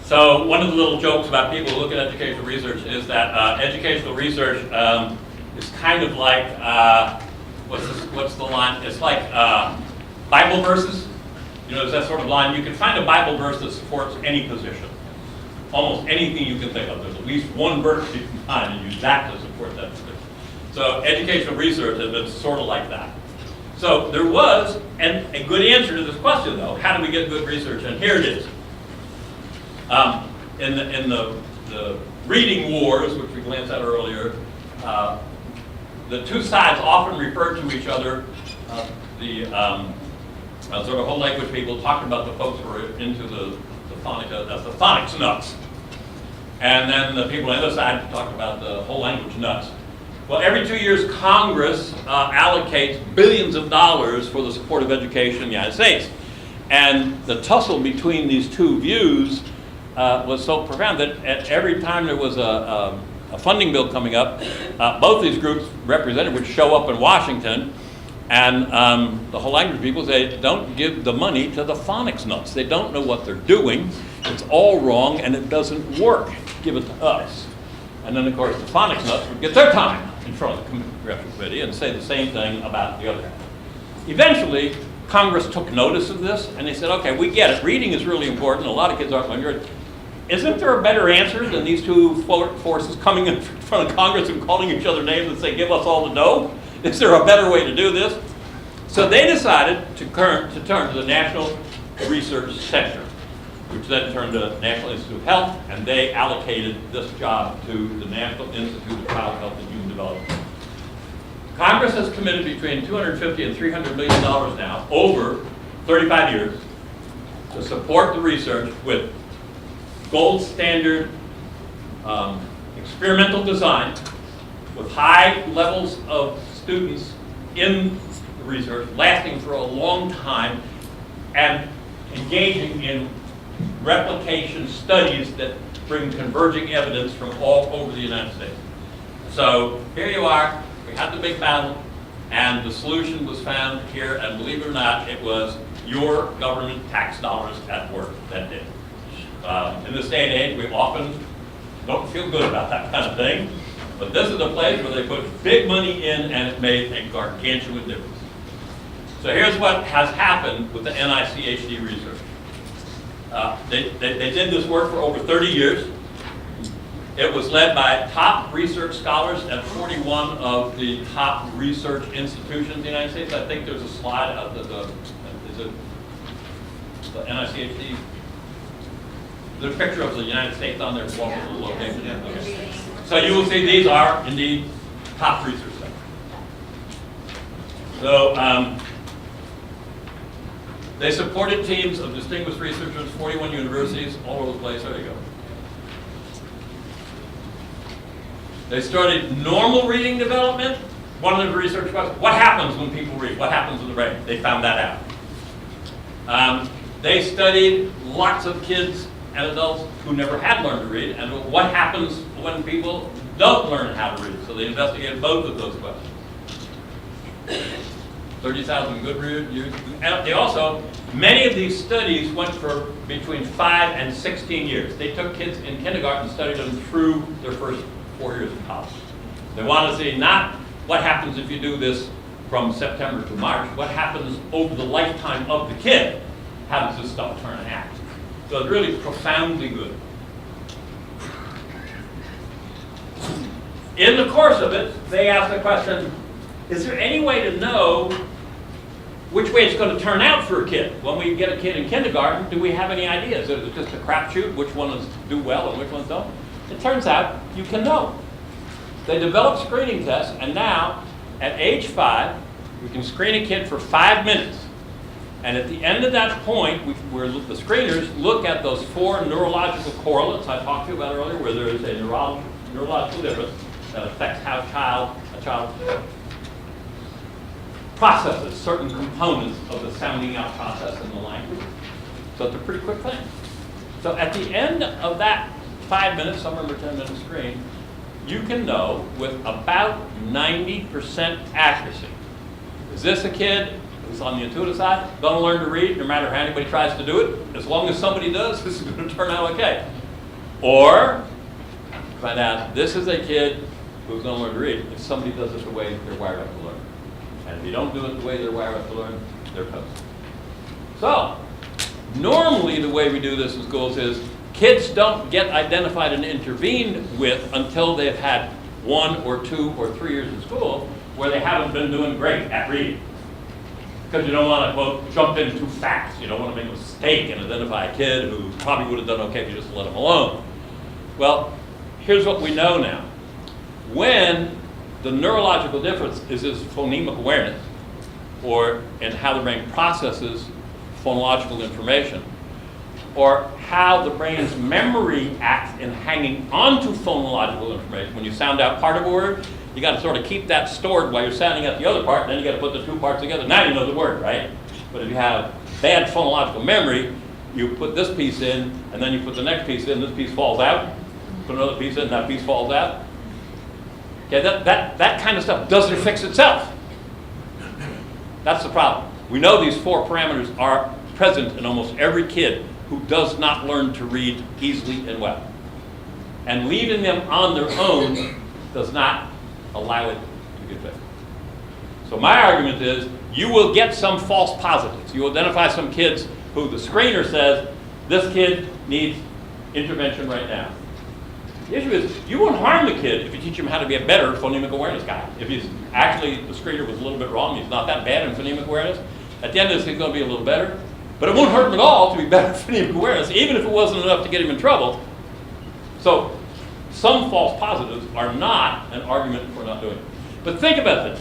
So one of the little jokes about people who look at educational research is that educational research is kind of like, what's the line? It's like Bible verses. You know, there's that sort of line. You can find a Bible verse that supports any position. Almost anything you can think of. There's at least one verse you can find and use that to support that position. So educational research has been sort of like that. So there was a good answer to this question, though. How do we get good research? And here it is. In the reading wars, which we glanced at earlier, the two sides often referred to each other. The sort of whole language people talked about the folks who were into the phonics nuts. And then the people on the other side talked about the whole language nuts. Well, every 2 years, Congress allocates billions of dollars for the support of education in the United States. And the tussle between these two views was so profound that at every time there was a funding bill coming up, both these groups represented would show up in Washington, and the whole language people say, don't give the money to the phonics nuts. They don't know what they're doing. It's all wrong and it doesn't work. Give it to us. And then of course the phonics nuts would get their time in front of the Congressional Committee and say the same thing about the other half. Eventually, Congress took notice of this and they said, okay, we get it. Reading is really important. A lot of kids aren't learning. Isn't there a better answer than these two forces coming in front of Congress and calling each other names and say, give us all the dough? Is there a better way to do this? So they decided to turn to the National Research Center, which then turned to the National Institute of Health, and they allocated this job to the National Institute of Child Health and Human Development. Congress has committed between $250 and $300 million now, over 35 years, to support the research with gold standard experimental design, with high levels of students in the research, lasting for a long time, and engaging in replication studies that bring converging evidence from all over the United States. So here you are, we had the big battle, and the solution was found here, and believe it or not, it was your government tax dollars at work that did. In this day and age, we often don't feel good about that kind of thing, but this is a place where they put big money in and it made a gargantuan difference. So here's what has happened with the NICHD research. They did this work for over 30 years. It was led by top research scholars at 41 of the top research institutions in the United States. I think there's a slide of the NICHD. There's a picture of the United States on there. What was the location? Yeah. Okay. So you will see these are indeed top research centers. So they supported teams of distinguished researchers, 41 universities, all over the place. There you go. They started normal reading development. One of the research questions, what happens when people read? What happens in the brain? They found that out. They studied lots of kids and adults who never had learned to read, and what happens when people don't learn how to read. So they investigated both of those questions. 30,000 good reviews. And they also, many of these studies went for between 5 and 16 years. They took kids in kindergarten and studied them through their first 4 years of college. They want to see not what happens if you do this from September to March, what happens over the lifetime of the kid. How does this stuff turn and act? So it's really profoundly good. In the course of it, they asked the question, is there any way to know which way it's going to turn out for a kid? When we get a kid in kindergarten, do we have any ideas? Is it just a crapshoot, which ones do well and which ones don't? It turns out you can know. They developed screening tests, and now, at age 5, we can screen a kid for 5 minutes. And at the end of that point, the screeners look at those 4 neurological correlates I talked to you about earlier, where there is a neurological difference that affects how a child processes certain components of the sounding out process in the language. So it's a pretty quick thing. So at the end of that 5 minutes, somewhere in a 10-minute screen, you can know with about 90% accuracy. Is this a kid who's on the intuitive side, going to learn to read no matter how anybody tries to do it? As long as somebody does, this is going to turn out okay. Or find out this is a kid who's going to learn to read if somebody does it the way they're wired up to learn. And if you don't do it the way they're wired up to learn, they're toast. So, normally the way we do this in schools is kids don't get identified and intervened with until they've had 1 or 2 or 3 years in school where they haven't been doing great at reading. Because you don't want to, quote, jump in too fast. You don't want to make a mistake and identify a kid who probably would have done okay if you just let them alone. Well, here's what we know now. When the neurological difference is this phonemic awareness, or in how the brain processes phonological information, or how the brain's memory acts in hanging onto phonological information. When you sound out part of a word, you got to sort of keep that stored while you're sounding out the other part, and then you got to put the 2 parts together. Now you know the word, right? But if you have bad phonological memory, you put this piece in, and then you put the next piece in, this piece falls out, put another piece in, that piece falls out. Okay, that kind of stuff doesn't fix itself. That's the problem. We know these 4 parameters are present in almost every kid who does not learn to read easily and well. And leaving them on their own does not allow it to get fixed. So my argument is you will get some false positives. You identify some kids who the screener says, this kid needs intervention right now. The issue is, you won't harm the kid if you teach him how to be a better phonemic awareness guy. If he's actually, the screener was a little bit wrong, he's not that bad in phonemic awareness, at the end of this he's going to be a little better. But it won't hurt him at all to be better at phonemic awareness, even if it wasn't enough to get him in trouble. So, some false positives are not an argument for not doing it. But think about this.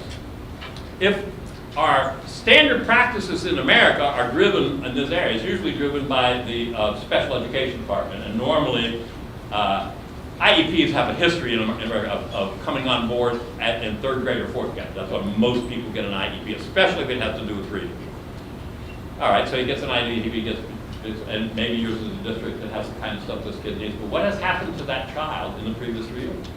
If our standard practices in America are driven in this area, it's usually driven by the special education department, and normally IEPs have a history in America of coming on board in third grade or fourth grade. That's why most people get an IEP, especially if it has to do with reading. All right, so he gets an IEP, and maybe yours is a district that has the kind of stuff this kid needs. But what has happened to that child in the previous 3 years?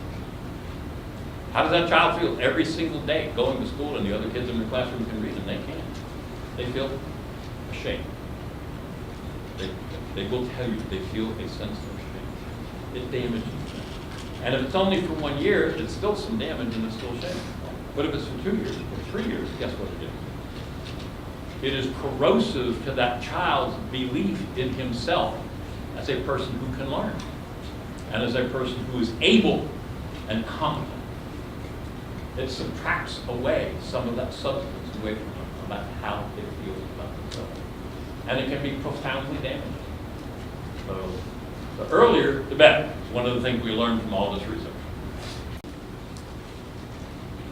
How does that child feel every single day going to school and the other kids in the classroom can read and they can't? They feel ashamed. They will tell you they feel a sense of shame. It damages them. And if it's only for 1 year, it's still some damage and it's still shame. But if it's for 2 years or 3 years, guess what it is? It is corrosive to that child's belief in himself as a person who can learn and as a person who is able and competent. It subtracts away some of that substance away from them about how they feel about themselves. And it can be profoundly damaging. So the earlier, the better. It's one of the things we learned from all this research.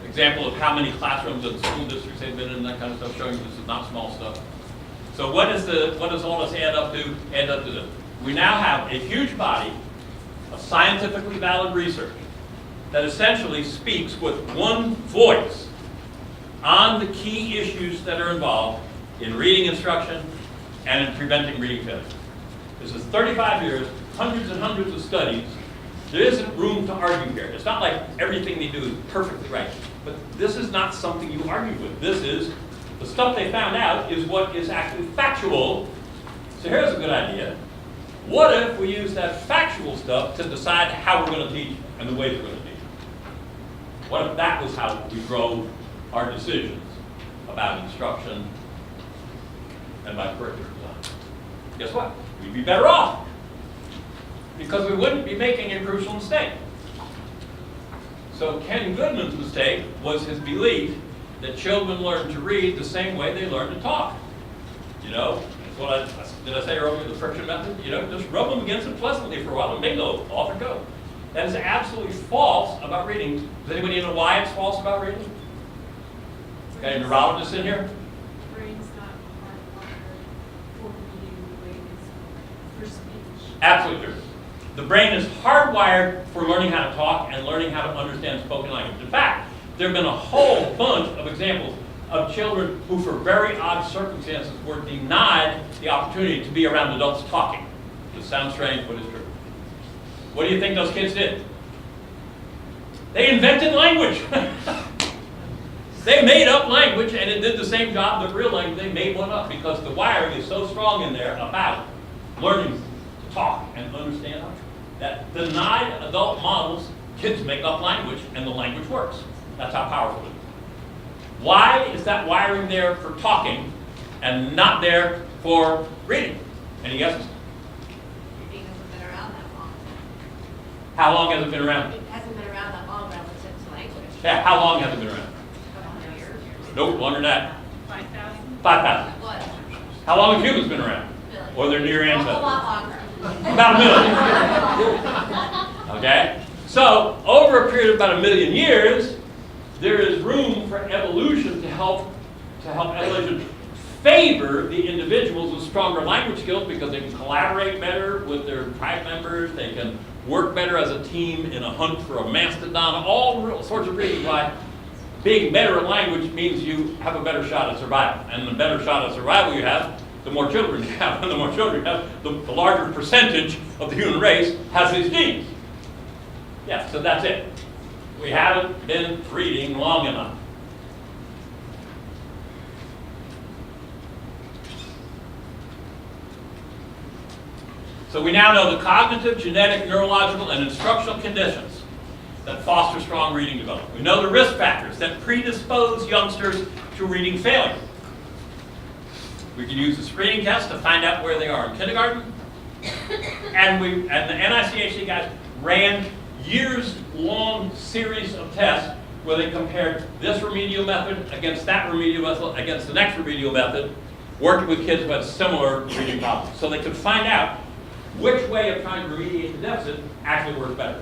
Example of how many classrooms and school districts they've been in, that kind of stuff, showing this is not small stuff. So what does all this add up to? Add up to this. We now have a huge body of scientifically valid research that essentially speaks with one voice on the key issues that are involved in reading instruction and in preventing reading failure. This is 35 years, hundreds and hundreds of studies. There isn't room to argue here. It's not like everything they do is perfectly right. But this is not something you argue with. This is, the stuff they found out is what is actually factual. So here's a good idea. What if we use that factual stuff to decide how we're going to teach and the ways we're going to teach? What if that was how we drove our decisions about instruction and about curriculum design? Guess what? We'd be better off, because we wouldn't be making a crucial mistake. So Ken Goodman's mistake was his belief that children learn to read the same way they learn to talk. You know, that's what did I say earlier, the friction method? You know, just rub them against it pleasantly for a while and bingo, off it goes. That is absolutely false about reading. Does anybody know why it's false about reading? Got any neurologists in here? Brain's not hardwired for reading the way it is for speech. Absolutely true. The brain is hardwired for learning how to talk and learning how to understand spoken language. In fact, there have been a whole bunch of examples of children who, for very odd circumstances, were denied the opportunity to be around adults talking. It sounds strange, but it's true. What do you think those kids did? They invented language. They made up language, and it did the same job that real language. They made one up because the wiring is so strong in there about learning to talk and understand that denied adult models, kids make up language, and the language works. That's how powerful it is. Why is that wiring there for talking and not there for reading? Any guesses? Reading hasn't been around that long. How long has it been around? It hasn't been around that long relative to language. Yeah, how long has it been around? 100 years. Nope, longer than that. 5,000. 5,000. What? How long have humans been around? Really? Or their near A whole ancestors? lot longer. About a million. Okay? So, over a period of about 1 million years, there is room for evolution to help evolution favor the individuals with stronger language skills because they can collaborate better with their tribe members, they can work better as a team in a hunt for a mastodon, all sorts of reasons why being better at language means you have a better shot at survival. And the better shot at survival you have, the more children you have. And the more children you have, the larger percentage of the human race has these genes. Yeah, so that's it. We haven't been reading long enough. So we now know the cognitive, genetic, neurological, and instructional conditions that foster strong reading development. We know the risk factors that predispose youngsters to reading failure. We can use the screening test to find out where they are in kindergarten. And the NICHD guys ran years-long series of tests where they compared this remedial method against that remedial method against the next remedial method, working with kids who had similar reading problems. So they could find out which way of trying to remediate the deficit actually works better.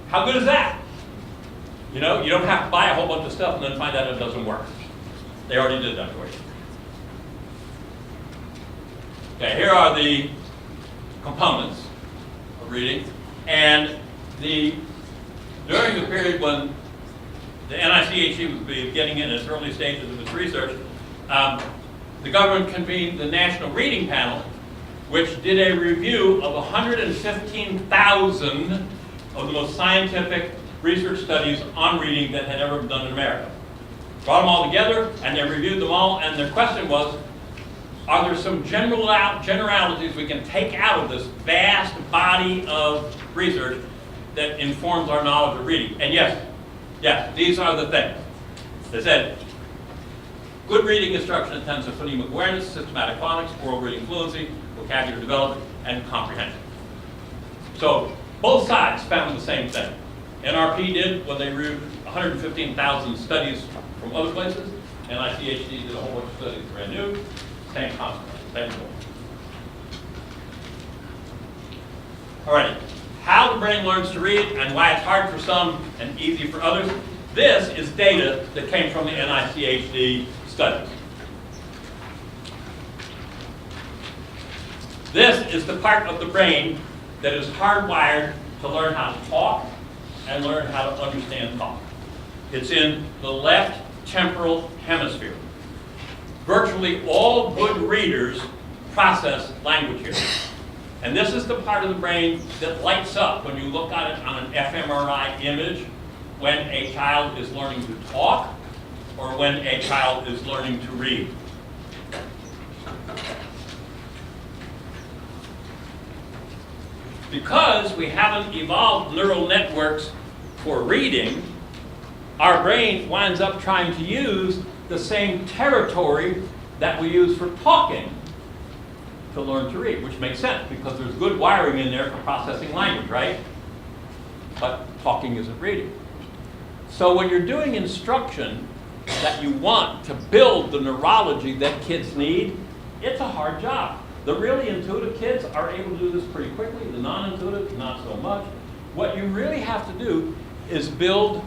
How good is that? You know, you don't have to buy a whole bunch of stuff and then find out it doesn't work. They already did that for you. Okay, here are the components of reading. And during the period when the NICHD was getting in its early stages of its research, the government convened the National Reading Panel, which did a review of 115,000 of the most scientific research studies on reading that had ever been done in America. Brought them all together, and they reviewed them all, and their question was, are there some generalities we can take out of this vast body of research that informs our knowledge of reading? And yes, these are the things. They said, good reading instruction attends to phonemic awareness, systematic phonics, oral reading fluency, vocabulary development, and comprehension. So both sides found the same thing. NRP did when they reviewed 115,000 studies from other places, and NICHD did a whole bunch of studies brand new. Same concept, same goal. Alrighty, how the brain learns to read and why it's hard for some and easy for others. This is data that came from the NICHD studies. This is the part of the brain that is hardwired to learn how to talk and learn how to understand talk. It's in the left temporal hemisphere. Virtually all good readers process language here. And this is the part of the brain that lights up when you look at it on an fMRI image when a child is learning to talk or when a child is learning to read. Because we haven't evolved neural networks for reading, our brain winds up trying to use the same territory that we use for talking to learn to read, which makes sense because there's good wiring in there for processing language, right? But talking isn't reading. So when you're doing instruction that you want to build the neurology that kids need, it's a hard job. The really intuitive kids are able to do this pretty quickly. The non-intuitive, not so much. What you really have to do is build,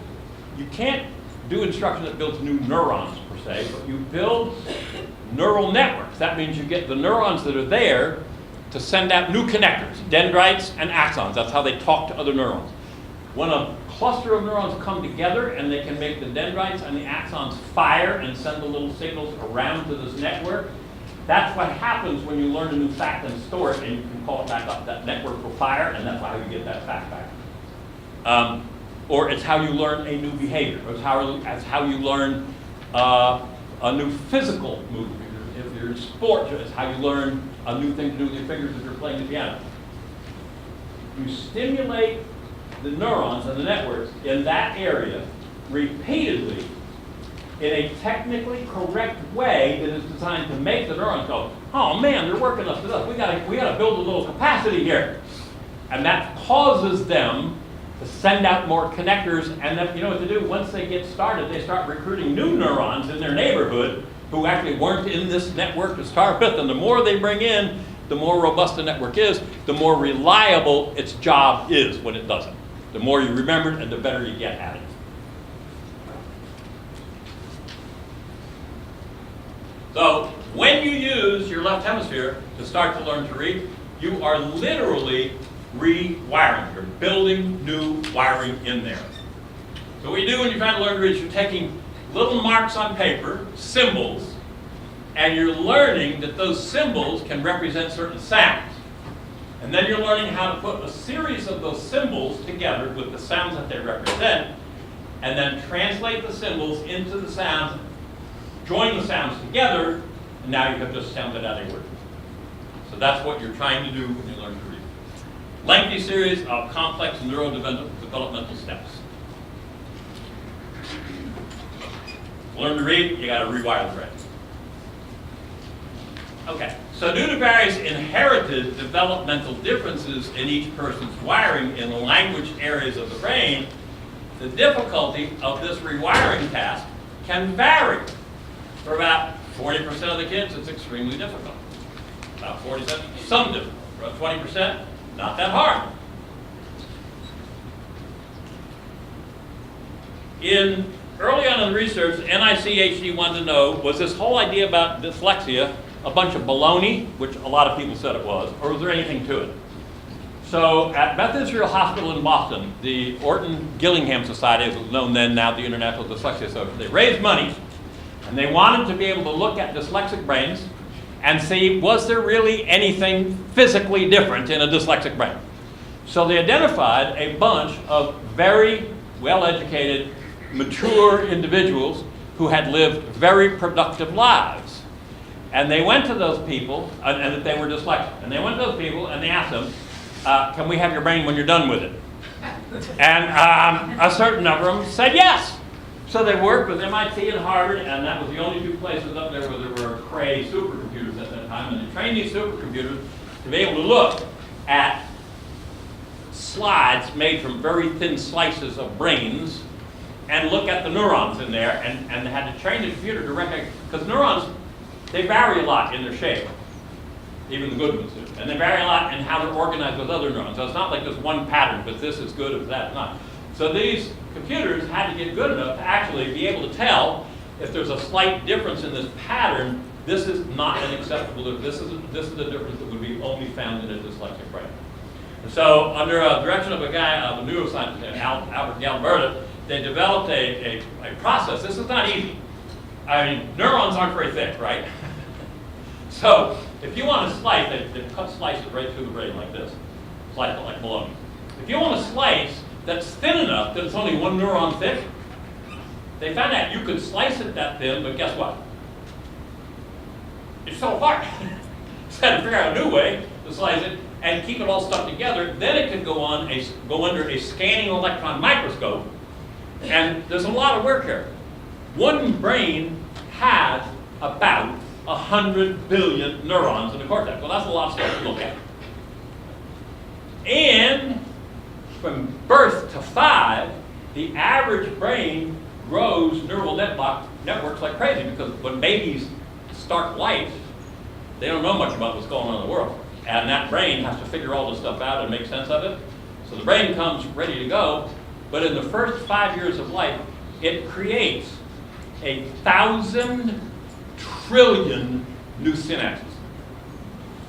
you can't do instruction that builds new neurons per se, but you build neural networks. That means you get the neurons that are there to send out new connectors, dendrites and axons. That's how they talk to other neurons. When a cluster of neurons come together and they can make the dendrites and the axons fire and send the little signals around to this network, that's what happens when you learn a new fact and store it, and you can call it back up. That network will fire, and that's how you get that fact back. Or it's how you learn a new behavior. Or it's how you learn a new physical movement. If you're in sport, it's how you learn a new thing to do with your fingers if you're playing the piano. You stimulate the neurons and the networks in that area repeatedly in a technically correct way that is designed to make the neurons go, oh man, they're working us to this. We gotta build a little capacity here. And that causes them to send out more connectors, and then you know what to do? Once they get started, they start recruiting new neurons in their neighborhood who actually weren't in this network to start with. And the more they bring in, the more robust the network is, the more reliable its job is when it does it. The more you remember it and the better you get at it. So when you use your left hemisphere to start to learn to read, you are literally rewiring. You're building new wiring in there. So what you do when you're trying to learn to read is you're taking little marks on paper, symbols, and you're learning that those symbols can represent certain sounds. And then you're learning how to put a series of those symbols together with the sounds that they represent, and then translate the symbols into the sounds, join the sounds together, and now you have just sounded out a word. So that's what you're trying to do when you learn to read. Lengthy series of complex neurodevelopmental steps. Learn to read, you got to rewire the brain. Okay, so due to various inherited developmental differences in each person's wiring in the language areas of the brain, the difficulty of this rewiring task can vary. For about 40% of the kids, it's extremely difficult. About 40%, some difficult. For about 20%, not that hard. Early on in the research, NICHD wanted to know, was this whole idea about dyslexia a bunch of baloney, which a lot of people said it was, or was there anything to it? So at Beth Israel Hospital in Boston, the Orton-Gillingham Society, as it was known then, now the International Dyslexia Association, they raised money and they wanted to be able to look at dyslexic brains and see, was there really anything physically different in a dyslexic brain? So they identified a bunch of very well-educated, mature individuals who had lived very productive lives. And they went to those people, and that they were dyslexic, and they went to those people and they asked them, can we have your brain when you're done with it? And a certain number of them said yes. So they worked with MIT and Harvard, and that was the only two places up there where there were Cray supercomputers at that time, and they trained these supercomputers to be able to look at slides made from very thin slices of brains and look at the neurons in there, and they had to train the computer to recognize, because neurons, they vary a lot in their shape, even the good ones do, and they vary a lot in how they're organized with other neurons. So it's not like there's one pattern, but this is good, if that's not. So these computers had to get good enough to actually be able to tell if there's a slight difference in this pattern, this is not an acceptable, this is a difference that would be only found in a dyslexic brain. And so under a direction of a guy, a neuroscientist named Albert Galberta, they developed a process. This is not easy. I mean, neurons aren't very thick, right? So if you want to slice, they cut slices right through the brain like this, slice it like bologna. If you want a slice that's thin enough that it's only one neuron thick, they found out you could slice it that thin, but guess what? It's so apart. So had to figure out a new way to slice it and keep it all stuck together. Then it could go under a scanning electron microscope. And there's a lot of work here. One brain has about 100 billion neurons in the cortex. Well, that's a lot of stuff to look at. And from birth to 5, the average brain grows neural networks like crazy, because when babies start life, they don't know much about what's going on in the world. And that brain has to figure all this stuff out and make sense of it. So the brain comes ready to go, but in the first 5 years of life, it creates 1,000 trillion new synapses.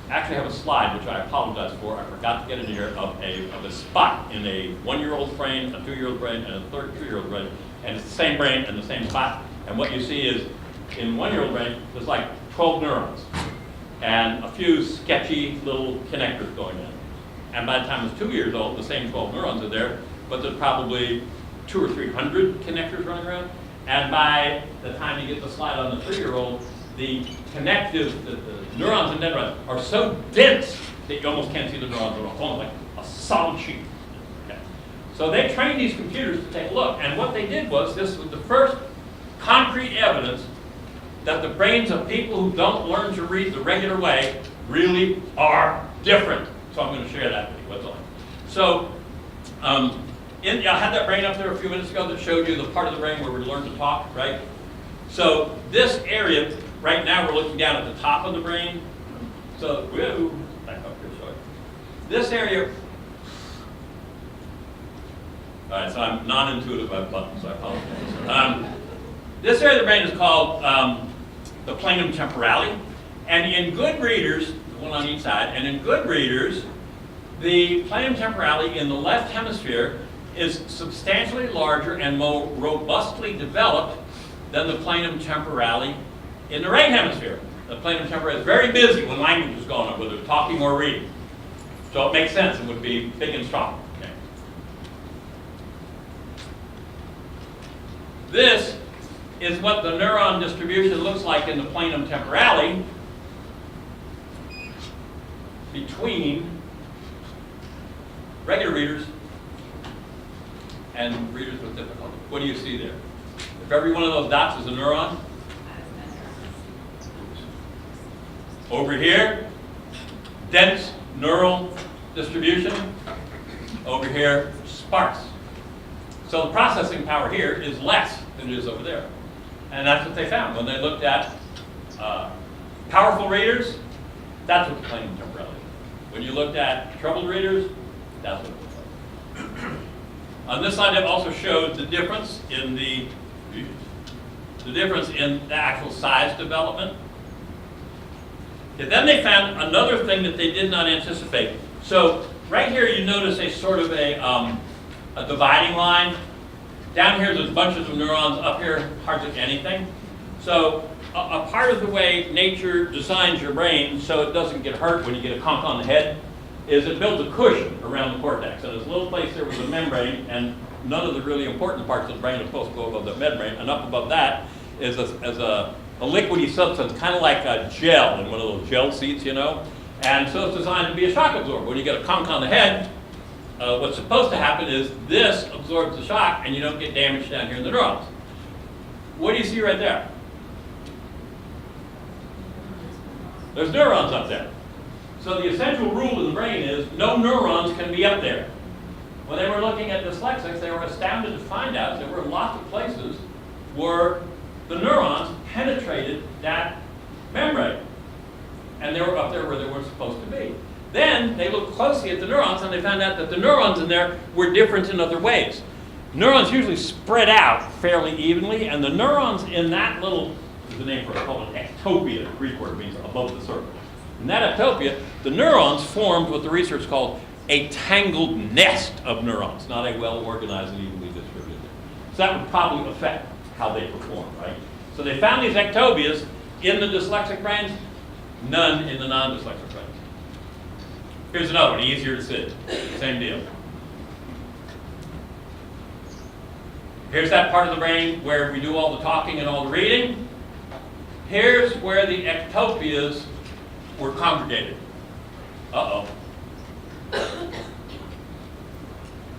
I actually have a slide, which I apologize for. I forgot to get in here, of a spot in a 1-year-old's brain, a 2-year-old brain, and a 2-year-old brain. And it's the same brain and the same spot. And what you see is, in 1-year-old brain, there's like 12 neurons and a few sketchy little connectors going in. And by the time it's 2 years old, the same 12 neurons are there, but there's probably 200 or 300 connectors running around. And by the time you get the slide on the 3-year-old, the connective, the neurons and dendrites are so dense that you almost can't see the neurons at all. It's almost like a solid sheet. Okay. So they trained these computers to take a look, and what they did was, this was the first concrete evidence that the brains of people who don't learn to read the regular way really are different. So I'm going to share that with you. What's on? So I had that brain up there a few minutes ago that showed you the part of the brain where we learn to talk, right? So this area, right now we're looking down at the top of the brain. So, back up here, sorry. This area, all right, so I'm non-intuitive by buttons, so I apologize. This area of the brain is called the Plane of Temporality. And in good readers, one on each side, and in good readers, the Plane of Temporality in the left hemisphere is substantially larger and more robustly developed than the Plane of Temporality in the right hemisphere. The Plane of Temporality is very busy when language is going on, whether talking or reading. So it makes sense, it would be big and strong. Okay. This is what the neuron distribution looks like in the Plane of Temporality between regular readers and readers with difficulty. What do you see there? If every one of those dots is a neuron, over here, dense neural distribution. Over here, sparse. So the processing power here is less than it is over there. And that's what they found when they looked at powerful readers. That's what the Plane of Temporality is. When you looked at troubled readers, that's what it was like. On this slide, I've also showed the difference in the actual size development. Okay, then they found another thing that they did not anticipate. So right here you notice a sort of a dividing line. Down here there's bunches of neurons, up here hardly anything. So a part of the way nature designs your brain so it doesn't get hurt when you get a conk on the head is it builds a cushion around the cortex. And there's a little place there with a membrane, and none of the really important parts of the brain are supposed to go above the membrane, and up above that is a liquidy substance, kind of like a gel in one of those gel seats, you know. And so it's designed to be a shock absorber. When you get a conk on the head, what's supposed to happen is this absorbs the shock and you don't get damage down here in the neurons. What do you see right there? There's neurons up there. So the essential rule in the brain is no neurons can be up there. When they were looking at dyslexics, they were astounded to find out there were lots of places where the neurons penetrated that membrane. And they were up there where they weren't supposed to be. Then they looked closely at the neurons and they found out that the neurons in there were different in other ways. Neurons usually spread out fairly evenly, and the neurons in that little, there's a name for it, called an ectopia, the Greek word means above the surface. In that ectopia, the neurons formed what the research called a tangled nest of neurons, not a well-organized and evenly distributed. So that would probably affect how they perform, right? So they found these ectopias in the dyslexic brains, none in the non-dyslexic brains. Here's another one, easier to see. Same deal. Here's that part of the brain where we do all the talking and all the reading. Here's where the ectopias were congregated. Uh-oh.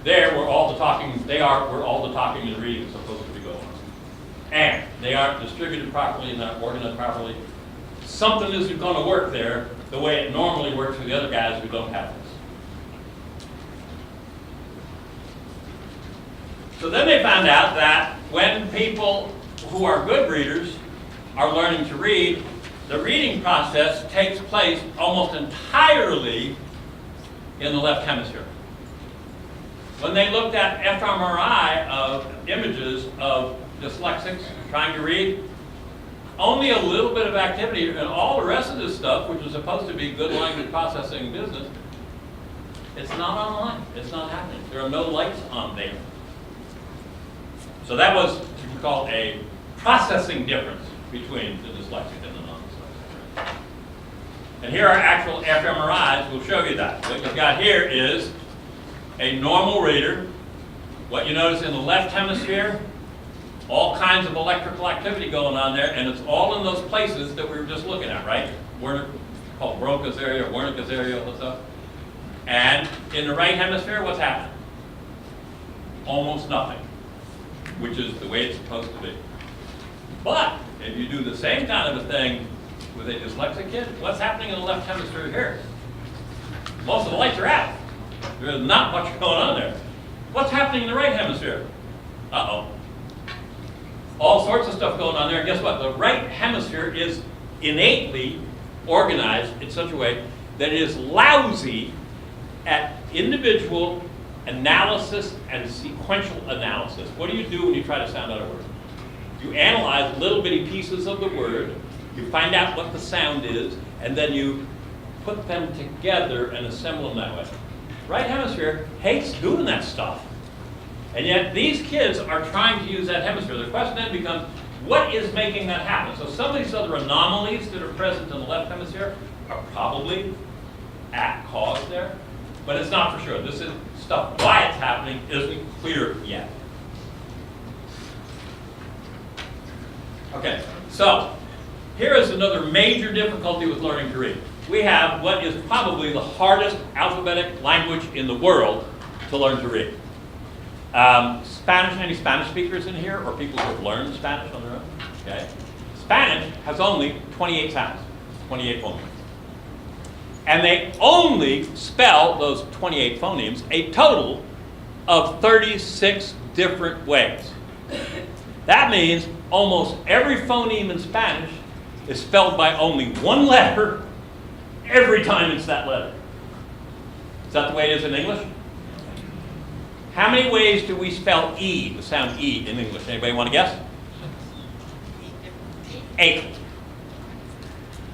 There where all the talking, where all the talking and reading is supposed to be going on. And they aren't distributed properly and not organized properly. Something isn't going to work there the way it normally works for the other guys who don't have this. So then they found out that when people who are good readers are learning to read, the reading process takes place almost entirely in the left hemisphere. When they looked at fMRI of images of dyslexics trying to read, only a little bit of activity, and all the rest of this stuff, which is supposed to be good language processing business, it's not online. It's not happening. There are no lights on there. So that was what we call a processing difference between the dyslexic and the non-dyslexic. And here are actual fMRIs. We'll show you that. What you've got here is a normal reader. What you notice in the left hemisphere, all kinds of electrical activity going on there, and it's all in those places that we were just looking at, right? Called Broca's area, Wernicke's area, all that stuff. And in the right hemisphere, what's happening? Almost nothing, which is the way it's supposed to be. But if you do the same kind of a thing with a dyslexic kid, what's happening in the left hemisphere here? Most of the lights are out. There's not much going on there. What's happening in the right hemisphere? Uh-oh. All sorts of stuff going on there. And guess what? The right hemisphere is innately organized in such a way that it is lousy at individual analysis and sequential analysis. What do you do when you try to sound out a word? You analyze little bitty pieces of the word, you find out what the sound is, and then you put them together and assemble them that way. Right hemisphere hates doing that stuff. And yet these kids are trying to use that hemisphere. The question then becomes, what is making that happen? So some of these other anomalies that are present in the left hemisphere are probably at cause there, but it's not for sure. This is stuff, why it's happening isn't clear yet. Okay, so here is another major difficulty with learning to read. We have what is probably the hardest alphabetic language in the world to learn to read. Spanish, any Spanish speakers in here, or people who have learned Spanish on their own? Okay. Spanish has only 28 sounds, 28 phonemes. And they only spell those 28 phonemes a total of 36 different ways. That means almost every phoneme in Spanish is spelled by only one letter every time it's that letter. Is that the way it is in English? How many ways do we spell E, the sound E in English? Anybody want to guess? 8.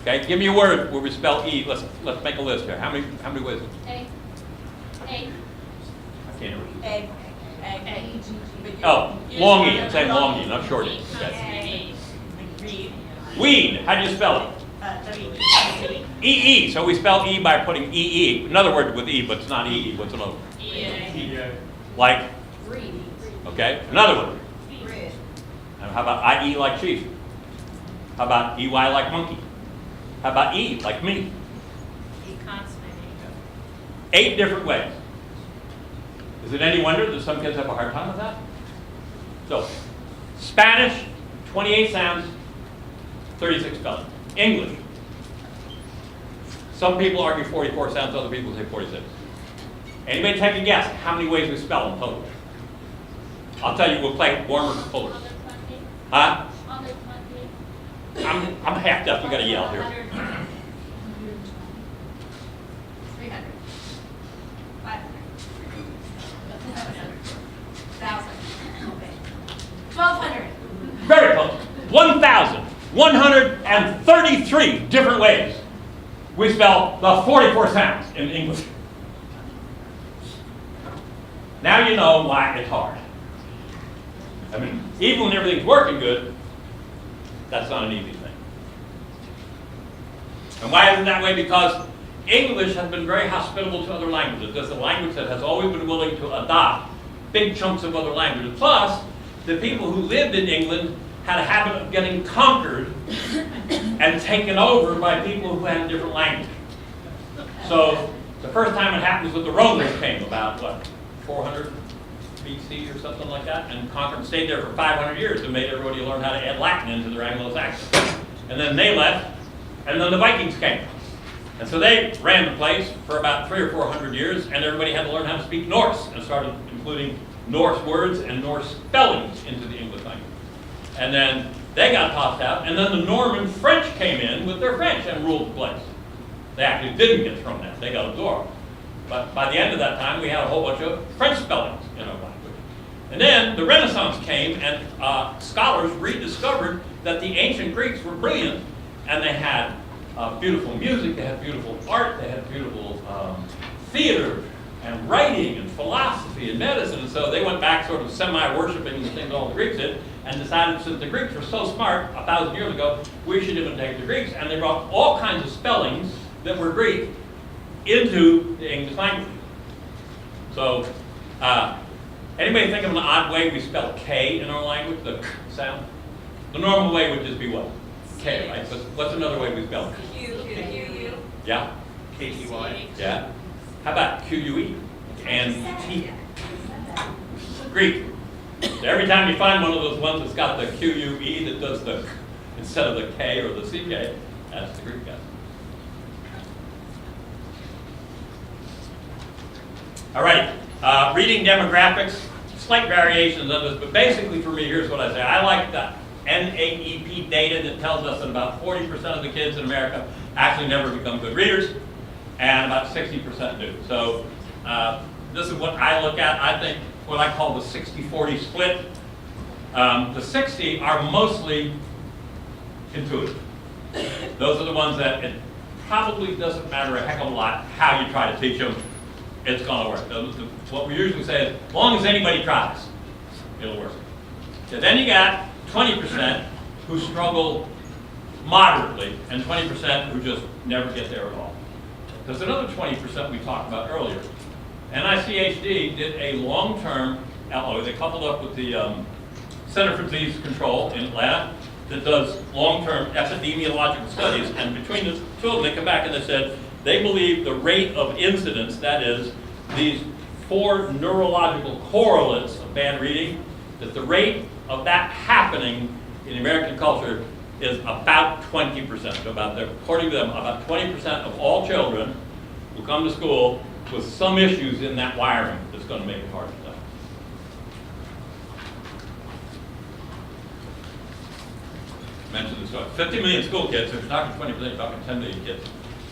Okay, give me a word where we spell E. Let's make a list here. How many ways? A. A. I can't read. Egg. Egg. But you- Oh, you long use E. I'm saying long E, not short E. Okay. Like read. Weed. How do you spell it? W. E-E. So we spell E by putting E-E. Another word with E, but it's not E-E. What's another word? Like? Okay. Another word. And how about I-E like chief? How about E-Y like monkey? How about E like me? 8 different ways. Is it any wonder that some kids have a hard time with that? So, Spanish, 28 sounds, 36 spellings. English. Some people argue 44 sounds, other people say 46. Anybody take a guess how many ways we spell in total? I'll tell you, we'll play warmer or colder. Huh? I'm half deaf, you gotta yell here. 300. 500. 1,000. 1,200. Very close. 1,133 different ways we spell the 44 sounds in English. Now you know why it's hard. I mean, even when everything's working good, that's not an easy thing. And why is it that way? Because English has been very hospitable to other languages. It's a language that has always been willing to adopt big chunks of other languages. Plus, the people who lived in England had a habit of getting conquered and taken over by people who had a different language. So the first time it happened was when the Romans came about, what, 400 BC or something like that, and conquered and stayed there for 500 years and made everybody learn how to add Latin into their Anglo-Saxon. And then they left, and then the Vikings came. And so they ran the place for about 300 or 400 years, and everybody had to learn how to speak Norse and started including Norse words and Norse spellings into the English language. And then they got tossed out, and then the Norman French came in with their French and ruled the place. They actually didn't get thrown out, they got absorbed. But by the end of that time, we had a whole bunch of French spellings in our language. And then the Renaissance came, and scholars rediscovered that the ancient Greeks were brilliant, and they had beautiful music, they had beautiful art, they had beautiful theater, and writing, and philosophy, and medicine. And so they went back sort of semi-worshipping the things all the Greeks did, and decided since the Greeks were so smart 1,000 years ago, we should imitate the Greeks. And they brought all kinds of spellings that were Greek into the English language. So, anybody think of an odd way we spell K in our language, the K sound? The normal way would just be what? K, right? But what's another way we spell K? Q-U. Yeah? K-T-Y? Yeah? How about Q-U-E? And T? Greek. So every time you find one of those ones that's got the Q-U-E that does the K instead of the K or the C-K, that's the Greek guy. All right, reading demographics, slight variations of this, but basically for me, here's what I say. I like the NAEP data that tells us that about 40% of the kids in America actually never become good readers, and about 60% do. So this is what I look at. I think what I call the 60-40 split. The 60 are mostly intuitive. Those are the ones that it probably doesn't matter a heck of a lot how you try to teach them. It's going to work. What we usually say is, as long as anybody tries, it'll work. So then you got 20% who struggle moderately, and 20% who just never get there at all. There's another 20% we talked about earlier. NICHD did a long-term, they coupled up with the Center for Disease Control in Atlanta that does long-term epidemiological studies, and between the two of them, they come back and they said, they believe the rate of incidence, that is, these 4 neurological correlates of bad reading, that the rate of that happening in American culture is about 20%. So according to them, about 20% of all children who come to school with some issues in that wiring that's going to make it hard to study. I mentioned this, 50 million school kids, so if you're talking 20%, you're talking 10 million kids.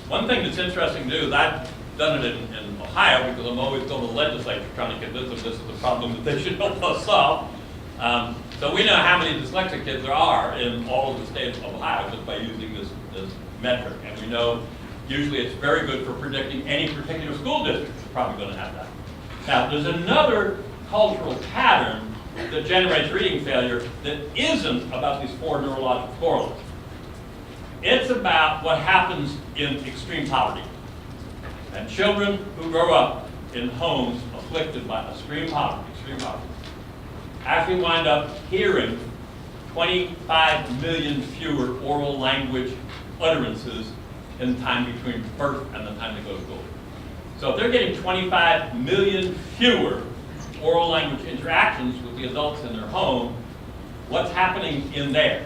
One thing that's interesting to do is I've done it in Ohio because I'm always going to the legislature trying to convince them this is the problem that they should help us solve. So we know how many dyslexic kids there are in all of the states of Ohio just by using this metric. And we know usually it's very good for predicting any particular school district is probably going to have that. Now, there's another cultural pattern that generates reading failure that isn't about these 4 neurological correlates. It's about what happens in extreme poverty. And children who grow up in homes afflicted by extreme poverty, actually wind up hearing 25 million fewer oral language utterances in the time between birth and the time they go to school. So if they're getting 25 million fewer oral language interactions with the adults in their home, what's happening in there?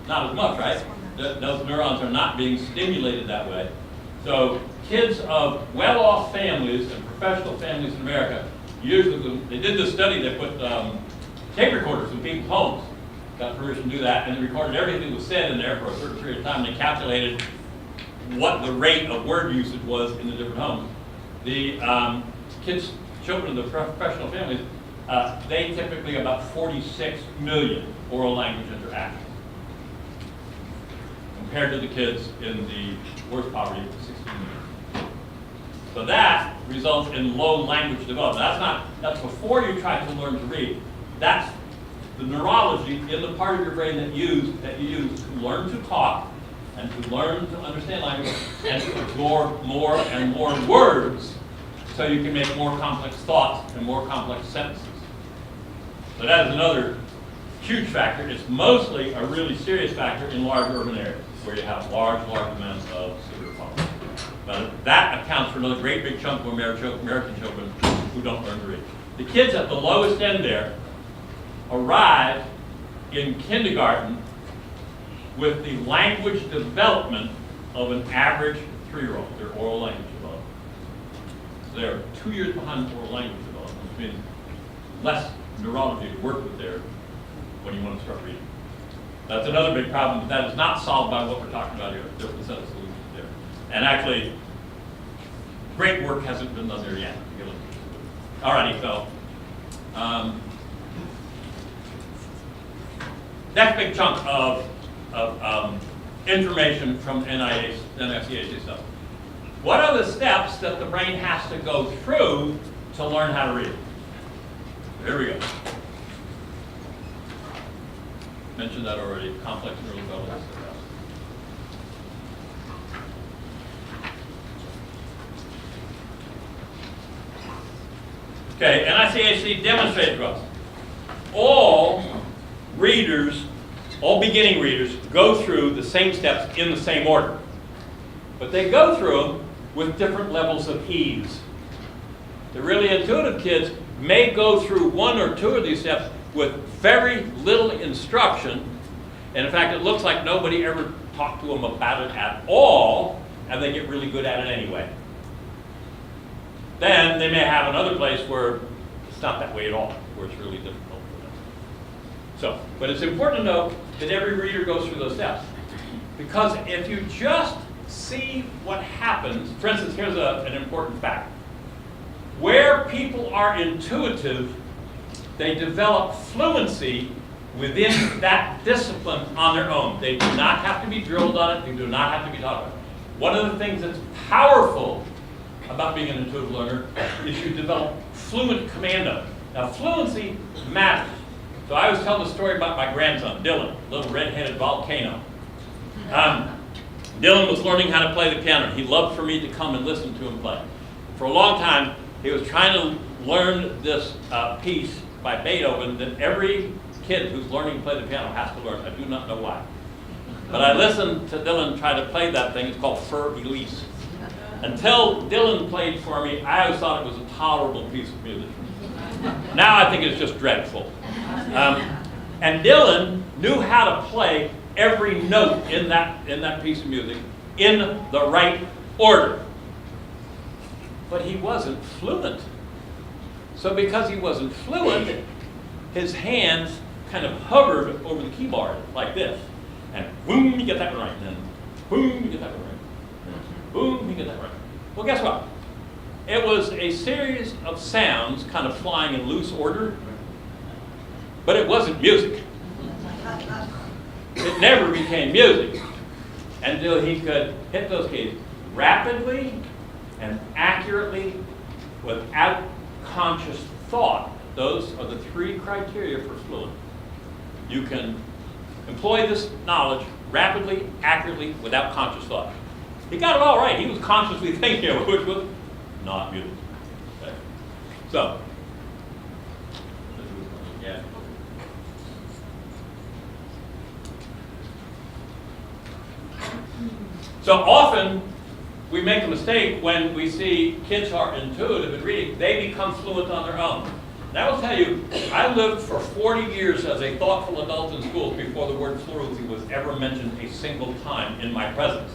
Not as much, right? Those neurons are not being stimulated that way. So kids of well-off families and professional families in America, usually, they did this study, they put tape recorders in people's homes, got permission to do that, and they recorded everything that was said in there for a certain period of time, and they calculated what the rate of word usage was in the different homes. The children of the professional families, they typically about 46 million oral language interactions, compared to the kids in the worst poverty, 16 million. So that results in low language development. That's before you try to learn to read. That's the neurology in the part of your brain that you use to learn to talk and to learn to understand language and to absorb more and more words so you can make more complex thoughts and more complex sentences. So that is another huge factor. It's mostly a really serious factor in large urban areas where you have large amounts of severe poverty. But that accounts for another great big chunk of American children who don't learn to read. The kids at the lowest end there arrive in kindergarten with the language development of an average 3-year-old, their oral language development. So they're 2 years behind oral language development, which means less neurology to work with there when you want to start reading. That's another big problem, but that is not solved by what we're talking about here. There's a set of solutions there. And actually, great work hasn't been done there yet. Alrighty, so next big chunk of information from NFCHA stuff. What are the steps that the brain has to go through to learn how to read? Here we go. Mentioned that already, complex neural development. Okay, NICHC demonstrated to us. All readers, all beginning readers, go through the same steps in the same order. But they go through them with different levels of ease. The really intuitive kids may go through 1 or 2 of these steps with very little instruction, and in fact it looks like nobody ever talked to them about it at all, and they get really good at it anyway. Then they may have another place where it's not that way at all, where it's really difficult for them. So, but it's important to know that every reader goes through those steps, because if you just see what happens, for instance, here's an important fact. Where people are intuitive, they develop fluency within that discipline on their own. They do not have to be drilled on it. They do not have to be taught about it. One of the things that's powerful about being an intuitive learner is you develop fluent command of it. Now, fluency matters. So I always tell the story about my grandson, Dylan, little red-headed volcano. Dylan was learning how to play the piano. He loved for me to come and listen to him play. For a long time, he was trying to learn this piece by Beethoven that every kid who's learning to play the piano has to learn. I do not know why. But I listened to Dylan try to play that thing. It's called Fur Elise. Until Dylan played for me, I always thought it was a tolerable piece of music. Now I think it's just dreadful. And Dylan knew how to play every note in that piece of music in the right order. But he wasn't fluent. So because he wasn't fluent, his hands kind of hovered over the keyboard like this. And boom, you get that right. And then boom, you get that right. And boom, you get that right. Well, guess what? It was a series of sounds kind of flying in loose order, but it wasn't music. It never became music. until he could hit those keys rapidly and accurately without conscious thought. Those are the three criteria for fluent. You can employ this knowledge rapidly, accurately, without conscious thought. He got it all right. He was consciously thinking of it, which was not beautiful. Okay. So, yeah. So often we make a mistake when we see kids who are intuitive in reading, they become fluent on their own. And I will tell you, I lived for 40 years as a thoughtful adult in schools before the word fluency was ever mentioned a single time in my presence.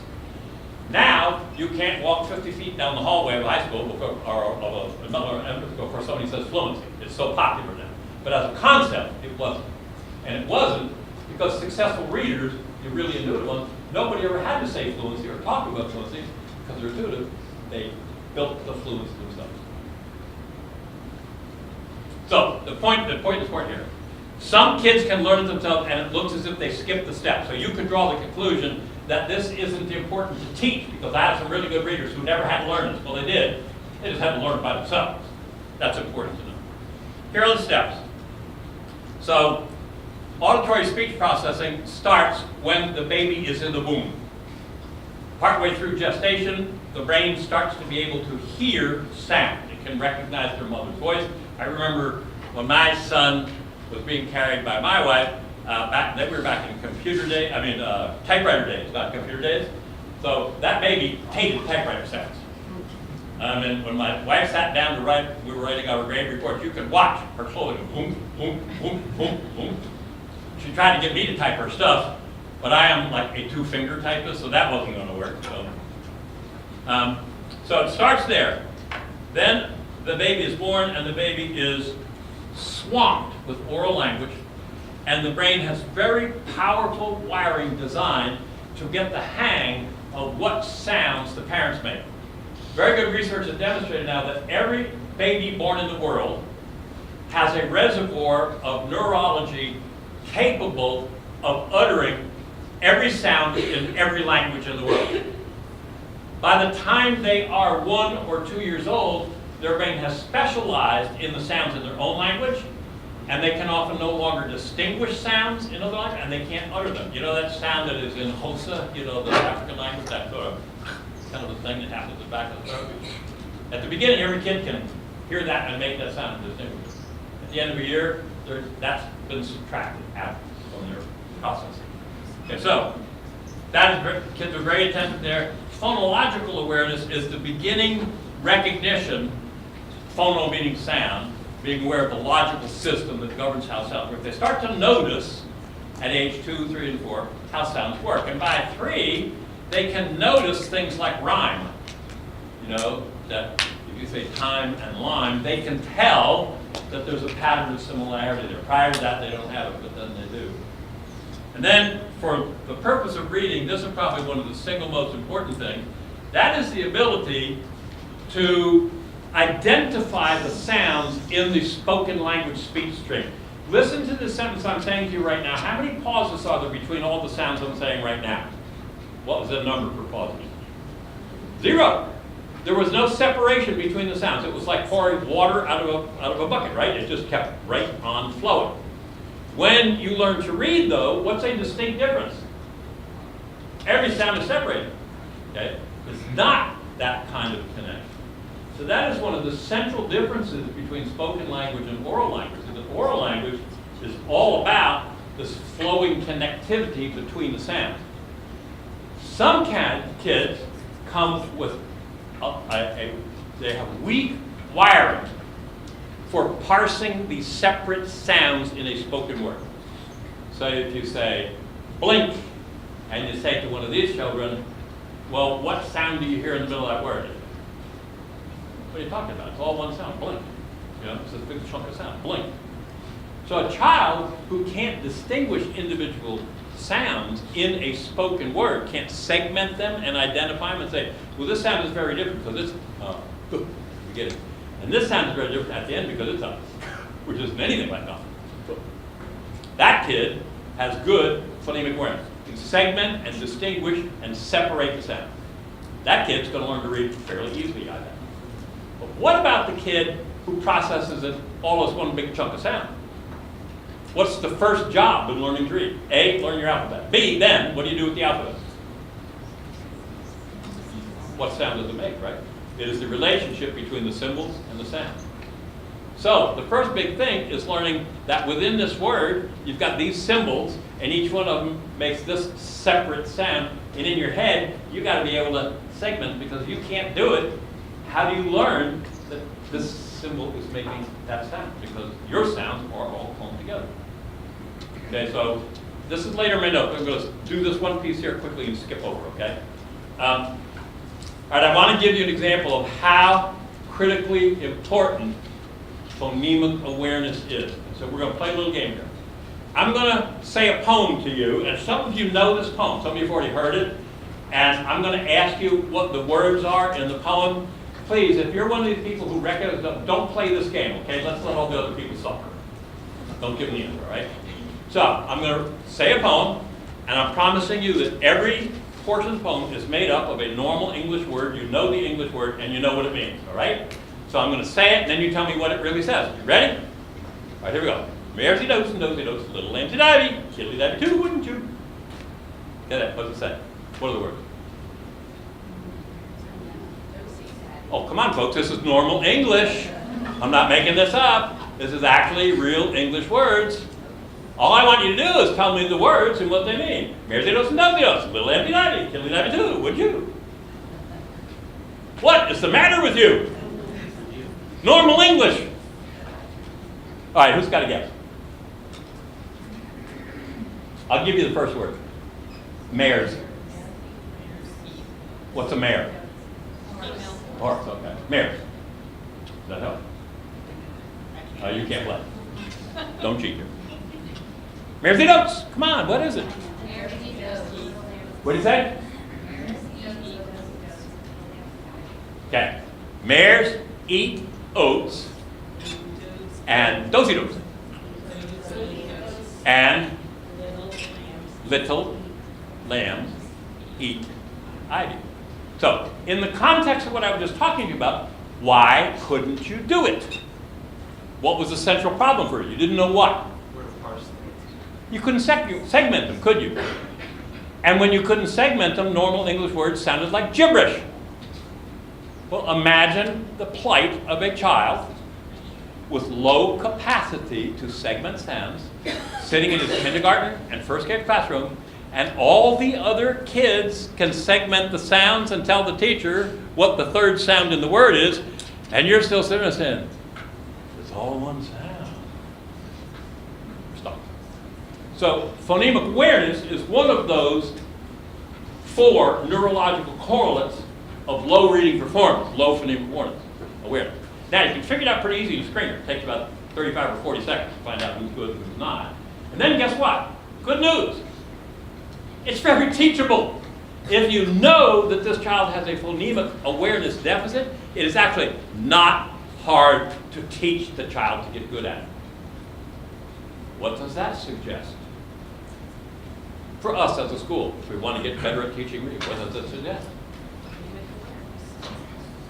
Now, you can't walk 50 feet down the hallway of a high school or of another elementary school before somebody says fluency. It's so popular now. But as a concept, it wasn't. And it wasn't because successful readers, the really intuitive ones, nobody ever had to say fluency or talk about fluency because they're intuitive. They built the fluency themselves. So, the point is important here. Some kids can learn it themselves and it looks as if they skip the step. So you could draw the conclusion that this isn't important to teach because I have some really good readers who never had to learn this. Well, they did. They just had to learn it by themselves. That's important to know. Here are the steps. So, auditory speech processing starts when the baby is in the womb. Partway through gestation, the brain starts to be able to hear sound. It can recognize their mother's voice. I remember when my son was being carried by my wife, then we were back in typewriter days, not computer days. So that baby hated typewriter sounds. And when my wife sat down to write, we were writing our grade report, you could watch her slowly go boom, boom, boom, boom, boom. She tried to get me to type her stuff, but I am like a two-finger typist, so that wasn't going to work. So it starts there. Then the baby is born and the baby is swamped with oral language, and the brain has very powerful wiring designed to get the hang of what sounds the parents make. Very good research has demonstrated now that every baby born in the world has a reservoir of neurology capable of uttering every sound in every language in the world. By the time they are 1 or 2 years old, their brain has specialized in the sounds in their own language, and they can often no longer distinguish sounds in other languages, and they can't utter them. You know that sound that is in Hausa, you know, the African language, that sort of kind of a thing that happens at the back of the throat. At the beginning, every kid can hear that and make that sound and distinguish it. At the end of a year, that's been subtracted out from their processing. Okay, so kids are very attentive there. Phonological awareness is the beginning recognition, phono meaning sound, being aware of the logical system that governs how sounds work. They start to notice at age 2, 3, and 4 how sounds work. And by 3, they can notice things like rhyme. You know, that if you say time and lime, they can tell that there's a pattern of similarity there. Prior to that, they don't have it, but then they do. And then, for the purpose of reading, this is probably one of the single most important things. That is the ability to identify the sounds in the spoken language speech stream. Listen to the sentence I'm saying to you right now. How many pauses are there between all the sounds I'm saying right now? What was the number for pauses? 0. There was no separation between the sounds. It was like pouring water out of a bucket, right? It just kept right on flowing. When you learn to read, though, what's a distinct difference? Every sound is separated. Okay? It's not that kind of connection. So that is one of the central differences between spoken language and oral language. The oral language is all about this flowing connectivity between the sounds. Some kids come with they have weak wiring for parsing these separate sounds in a spoken word. So if you say blink, and you say to one of these children, well, what sound do you hear in the middle of that word? What are you talking about? It's all one sound, blink. You know, it's a big chunk of sound, blink. So a child who can't distinguish individual sounds in a spoken word, can't segment them and identify them and say, well, this sound is very different because it's, you get it. And this sound is very different at the end because it's a, which isn't anything like nothing. That kid has good phonemic awareness. can segment and distinguish and separate the sound. That kid's going to learn to read fairly easily, I bet. But what about the kid who processes it all as one big chunk of sound? What's the first job in learning to read? A, learn your alphabet. B, then, what do you do with the alphabet? What sound does it make, right? It is the relationship between the symbols and the sound. So the first big thing is learning that within this word, you've got these symbols, and each one of them makes this separate sound. And in your head, you've got to be able to segment, because if you can't do it, how do you learn that this symbol is making that sound? Because your sounds are all clumped together. Okay, so this is later in my note. I'm going to do this one piece here quickly and skip over, okay? All right, I want to give you an example of how critically important phonemic awareness is. So we're going to play a little game here. I'm going to say a poem to you, and some of you know this poem. Some of you have already heard it. And I'm going to ask you what the words are in the poem. Please, if you're one of these people who recognize them, don't play this game, okay? Let's let all the other people suffer. Don't give me the answer, all right? So I'm going to say a poem, and I'm promising you that every portion of the poem is made up of a normal English word. You know the English word, and you know what it means, all right? So I'm going to say it, and then you tell me what it really says. You ready? All right, here we go. Maresy dose and dosey dose, little lambsy divey, chilly divey too, wouldn't you? Get that? What does it say? What are the words? Oh, come on, folks. This is normal English. I'm not making this up. This is actually real English words. All I want you to do is tell me the words and what they mean. Maresy dose and dosey dose, little lambsy divey, chilly divey too, would you? What is the matter with you? Normal English. All right, who's got a guess? I'll give you the first word. Mares. What's a mare? Horse, okay. Mares. Does that help? Oh, you can't play. Don't cheat here. Mares eat oats. Come on, what is it? What do you say? Okay. Mares eat oats and dosey dose. And little lambs eat ivy. So, in the context of what I was just talking to you about, why couldn't you do it? What was the central problem for you? You didn't know what? You couldn't segment them, could you? And when you couldn't segment them, normal English words sounded like gibberish. Well, imagine the plight of a child with low capacity to segment sounds, sitting in his kindergarten and first grade classroom, and all the other kids can segment the sounds and tell the teacher what the third sound in the word is, and you're still sitting there saying, it's all one sound. Stop. So phonemic awareness is one of those 4 neurological correlates of low reading performance, low phonemic awareness. Now, you can figure it out pretty easy in a screener. It takes about 35 or 40 seconds to find out who's good and who's not. And then guess what? Good news. It's very teachable. If you know that this child has a phonemic awareness deficit, it is actually not hard to teach the child to get good at it. What does that suggest? For us as a school, if we want to get better at teaching reading, what does it suggest?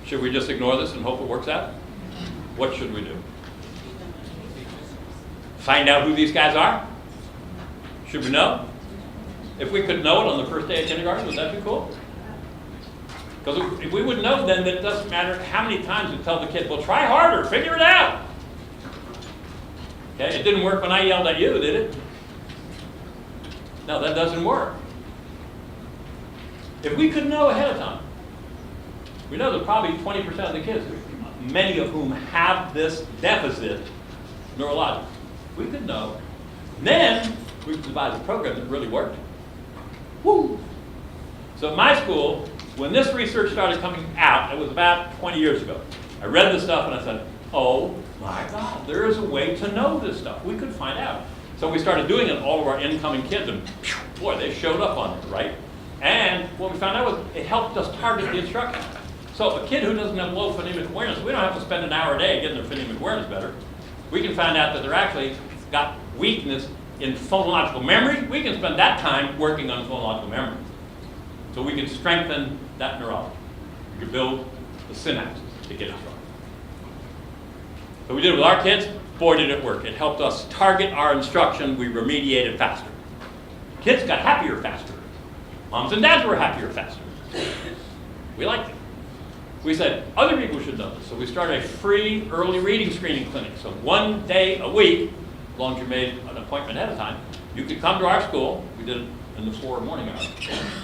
Should we just ignore this and hope it works out? What should we do? Find out who these guys are? Should we know? If we could know it on the first day of kindergarten, would that be cool? Because if we would know, then it doesn't matter how many times we tell the kid, well, try harder, figure it out. Okay, it didn't work when I yelled at you, did it? No, that doesn't work. If we could know ahead of time, we know that probably 20% of the kids, many of whom have this deficit neurologically, we could know. Then we could devise a program that really worked. Woo! So at my school, when this research started coming out, it was about 20 years ago. I read this stuff and I said, oh my God, there is a way to know this stuff. We could find out. So we started doing it on all of our incoming kids, and boy, they showed up on it, right? And what we found out was it helped us target the instruction. So a kid who doesn't have low phonemic awareness, we don't have to spend an hour a day getting their phonemic awareness better. We can find out that they're actually got weakness in phonological memory, we can spend that time working on phonological memory. So we can strengthen that neurology. We can build the synapses to get it started. So we did it with our kids. Boy, did it work. It helped us target our instruction. We remediated faster. Kids got happier faster. Moms and dads were happier faster. We liked it. We said, other people should know this. So we started a free early reading screening clinic. So 1 day a week, as long as you made an appointment ahead of time, you could come to our school. We did it in the 4 morning hours.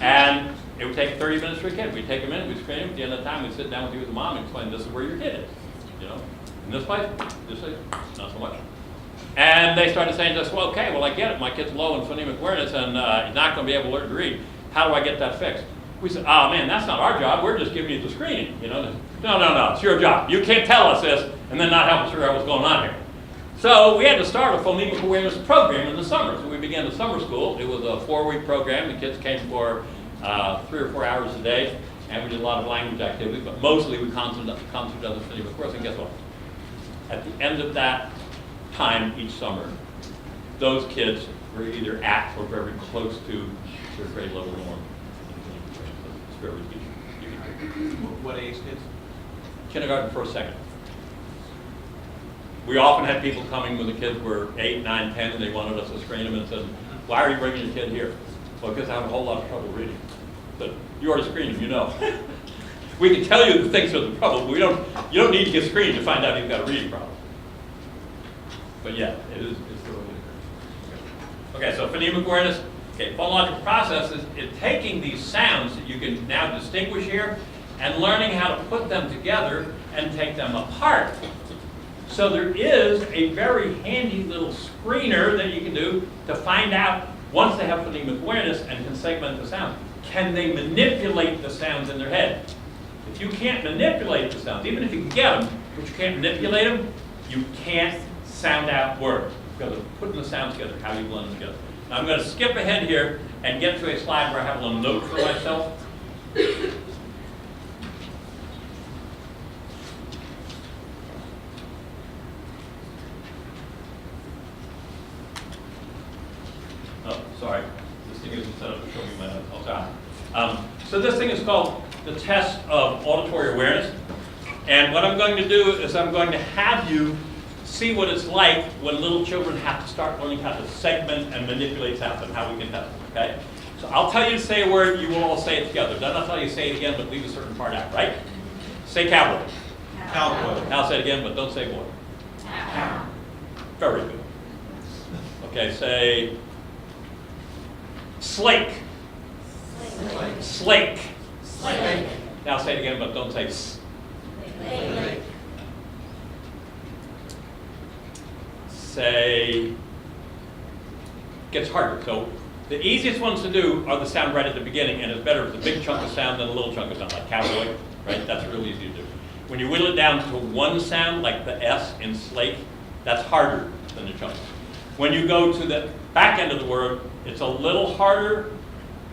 And it would take 30 minutes for a kid. We'd take them in, we'd screen them. At the end of the time, we'd sit down with you as a mom and explain, this is where your kid is. You know, in this place, this place, not so much. And they started saying to us, well, okay, well, I get it. My kid's low in phonemic awareness and he's not going to be able to learn to read. How do I get that fixed? We said, oh, man, that's not our job. We're just giving you the screening. You know, no, it's your job. You can't tell us this and then not help us figure out what's going on here. So we had to start a phonemic awareness program in the summer. So we began the summer school. It was a 4-week program. The kids came for 3 or 4 hours a day, and we did a lot of language activities, but mostly we concentrated on the phonemic course. And guess what? At the end of that time each summer, those kids were either at or very close to their grade level norm. It's very easy. What age kids? Kindergarten, first, second. We often had people coming when the kids were 8, 9, 10, and they wanted us to screen them and said, why are you bringing your kid here? Well, because I have a whole lot of trouble reading. But you already screened him, you know. We can tell you the things are the problem, but you don't need to get screened to find out you've got a reading problem. But yeah, it's really good. Okay, so phonemic awareness. Okay, phonological process is taking these sounds that you can now distinguish here and learning how to put them together and take them apart. So there is a very handy little screener that you can do to find out, once they have phonemic awareness and can segment the sounds, can they manipulate the sounds in their head? If you can't manipulate the sounds, even if you can get them, but you can't manipulate them, you can't sound out words. Because of putting the sounds together, how you blend them together. Now I'm going to skip ahead here and get to a slide where I have a little note for myself. Oh, sorry. This thing isn't set up to show me my notes. Oh, sorry. So this thing is called the test of auditory awareness. And what I'm going to do is I'm going to have you see what it's like when little children have to start learning how to segment and manipulate sounds and how we can test it, okay? So I'll tell you to say a word, you will all say it together. Then I'll tell you to say it again, but leave a certain part out, right? Say cowboy. Cowboy. I'll say it again, but don't say boy. Very good. Okay, say slake. Slake. Slake. Now say it again, but don't say s. Say, gets harder. So the easiest ones to do are the sound right at the beginning, and it's better if it's a big chunk of sound than a little chunk of sound, like cowboy, right? That's really easy to do. When you whittle it down to one sound, like the S in slake, that's harder than the chunks. When you go to the back end of the word, it's a little harder.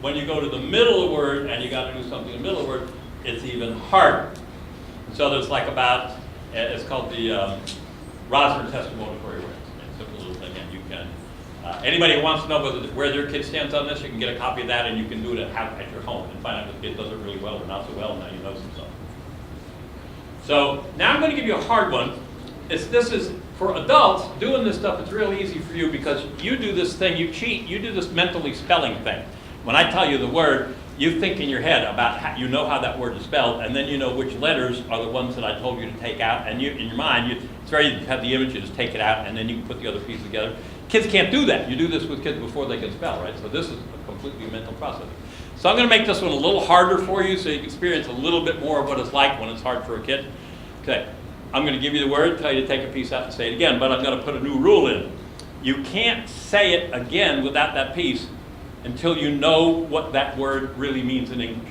When you go to the middle of the word and you got to do something in the middle of the word, it's even harder. So there's like about, it's called the Rosner test of auditory awareness. It's a simple little thing, and you can, anybody who wants to know where their kid stands on this, you can get a copy of that and you can do it at your home and find out if the kid does it really well or not so well, and now you know some stuff. So now I'm going to give you a hard one. This is, for adults, doing this stuff, it's real easy for you because you do this thing, you cheat, you do this mentally spelling thing. When I tell you the word, you think in your head about how, you know how that word is spelled, and then you know which letters are the ones that I told you to take out, and you, in your mind, it's very easy to have the image, you just take it out, and then you can put the other pieces together. Kids can't do that. You do this with kids before they can spell, right? So this is a completely mental process. So I'm going to make this one a little harder for you so you can experience a little bit more of what it's like when it's hard for a kid. Okay, I'm going to give you the word, tell you to take a piece out and say it again, but I'm going to put a new rule in. You can't say it again without that piece until you know what that word really means in English.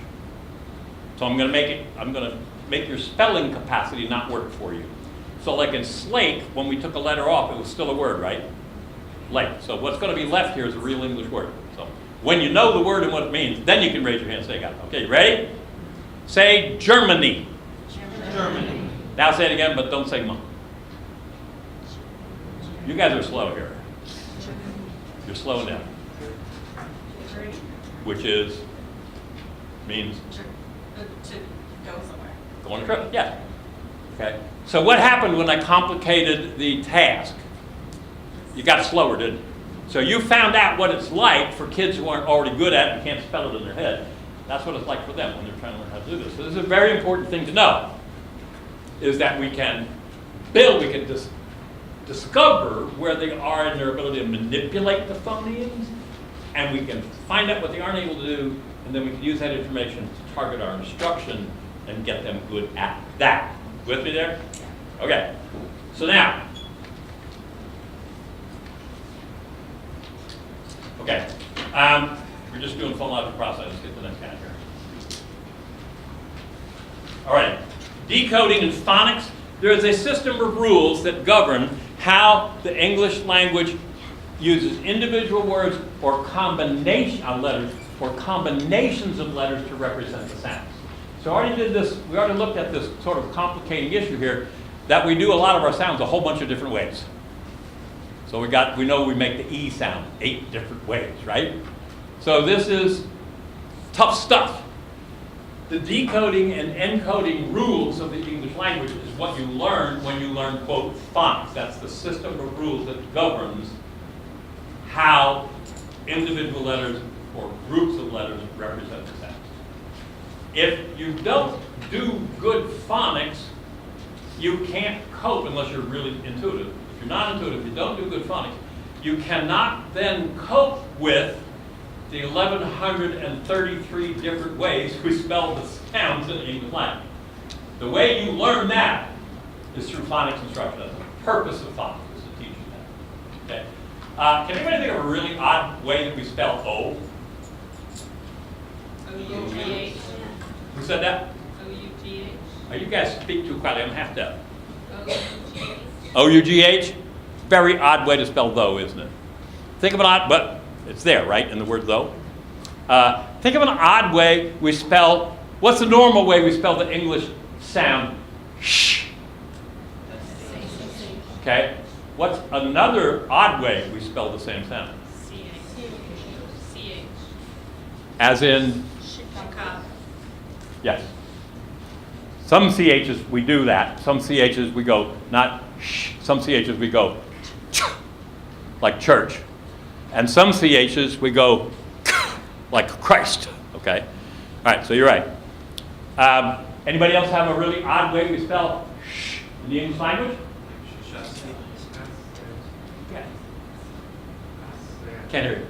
So I'm going to make your spelling capacity not work for you. So like in slake, when we took a letter off, it was still a word, right? Lake. So what's going to be left here is a real English word. So when you know the word and what it means, then you can raise your hand and say, got it. Okay, you ready? Say Germany. Germany. Now say it again, but don't say mom. You guys are slow here. You're slowing down. Which means To go somewhere. go on a trip. Yeah. Okay. So what happened when I complicated the task? You got slower, didn't you? So you found out what it's like for kids who aren't already good at it and can't spell it in their head. That's what it's like for them when they're trying to learn how to do this. So this is a very important thing to know, is that we can discover where they are in their ability to manipulate the phonemes, and we can find out what they aren't able to do, and then we can use that information to target our instruction and get them good at that. With me there? Okay. So now, okay, we're just doing phonological process. Let's get to the next guy here. All right, decoding and phonics. There is a system of rules that govern how the English language uses individual words or combination of letters or combinations of letters to represent the sounds. So I already did this. We already looked at this sort of complicating issue here, that we do a lot of our sounds a whole bunch of different ways. So we know we make the E sound 8 different ways, right? So this is tough stuff. The decoding and encoding rules of the English language is what you learn when you learn, quote, phonics. That's the system of rules that governs how individual letters or groups of letters represent the sounds. If you don't do good phonics, you can't cope unless you're really intuitive. If you're not intuitive, you don't do good phonics, you cannot then cope with the 1,133 different ways we spell the sounds in the English language. The way you learn that is through phonics instruction. That's the purpose of phonics, is to teach you that. Okay. Can anybody think of a really odd way that we spell O? O-U-G-H. Who said that? O-U-G-H. Oh, you guys speak too quietly. I'm half deaf. O-U-G-H. O-U-G-H? Very odd way to spell though, isn't it? Think of an odd, but it's there, right, in the word though. Think of an odd way we spell, what's the normal way we spell the English sound sh? Okay. What's another odd way we spell the same sound? C-H. As in? Yes. Some CHs we do that. Some CHs we go not sh. Some CHs we go ch, like church. And some CHs we go like Christ. Okay? All right, so you're right. Anybody else have a really odd way we spell sh in the English language? Yeah. Can't hear you.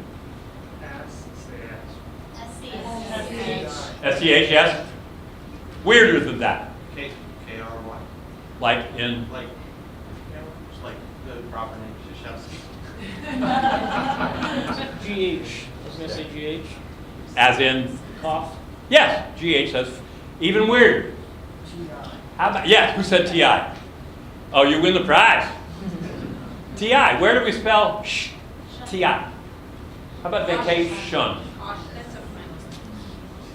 S-C-H, yes? Weirder than that. K-R-Y. Like in? Like, just like the proper name, Shashevsky. GH. I was going to say GH. As in? Cough. Yes, GH says even weirder. How about, yeah, who said TI? Oh, you win the prize. TI, where do we spell sh? TI. How about vacation?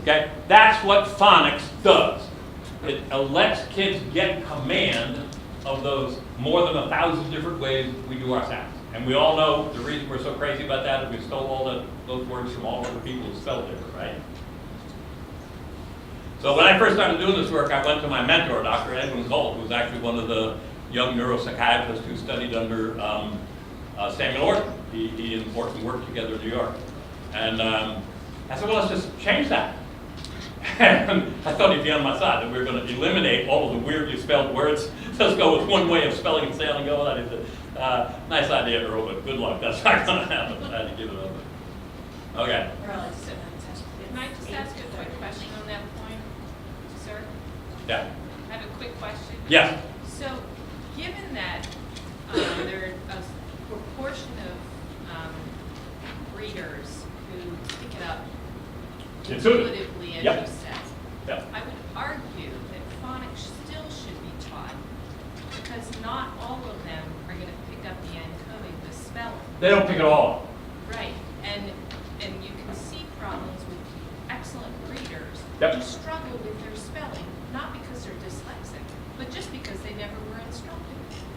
Okay, that's what phonics does. It lets kids get command of those more than 1,000 different ways we do our sounds. And we all know the reason we're so crazy about that is we stole all those words from all other people who spelled different, right? So when I first started doing this work, I went to my mentor, Dr. Edwin Gold, who was actually one of the young neuropsychiatrists who studied under Samuel Orton. He and Orton worked together in New York. And I said, well, let's just change that. And I thought he'd be on my side, that we were going to eliminate all of the weirdly spelled words. Let's go with one way of spelling and sounding going. I said, nice idea, Earl, but good luck. That's not going to happen. I had to give it up. Okay. Can I just ask a quick question on that point, sir? Yeah. I have a quick question. Yes. So, given that there are a proportion of readers who pick it up intuitively as Yep. you said, Yep. I would argue that phonics still should be taught because not all of them are going to pick up the encoding, the spelling. They don't pick it all up. Right, and you can see problems with excellent readers Yep. who struggle with their spelling, not because they're dyslexic, but just because they never were instructed.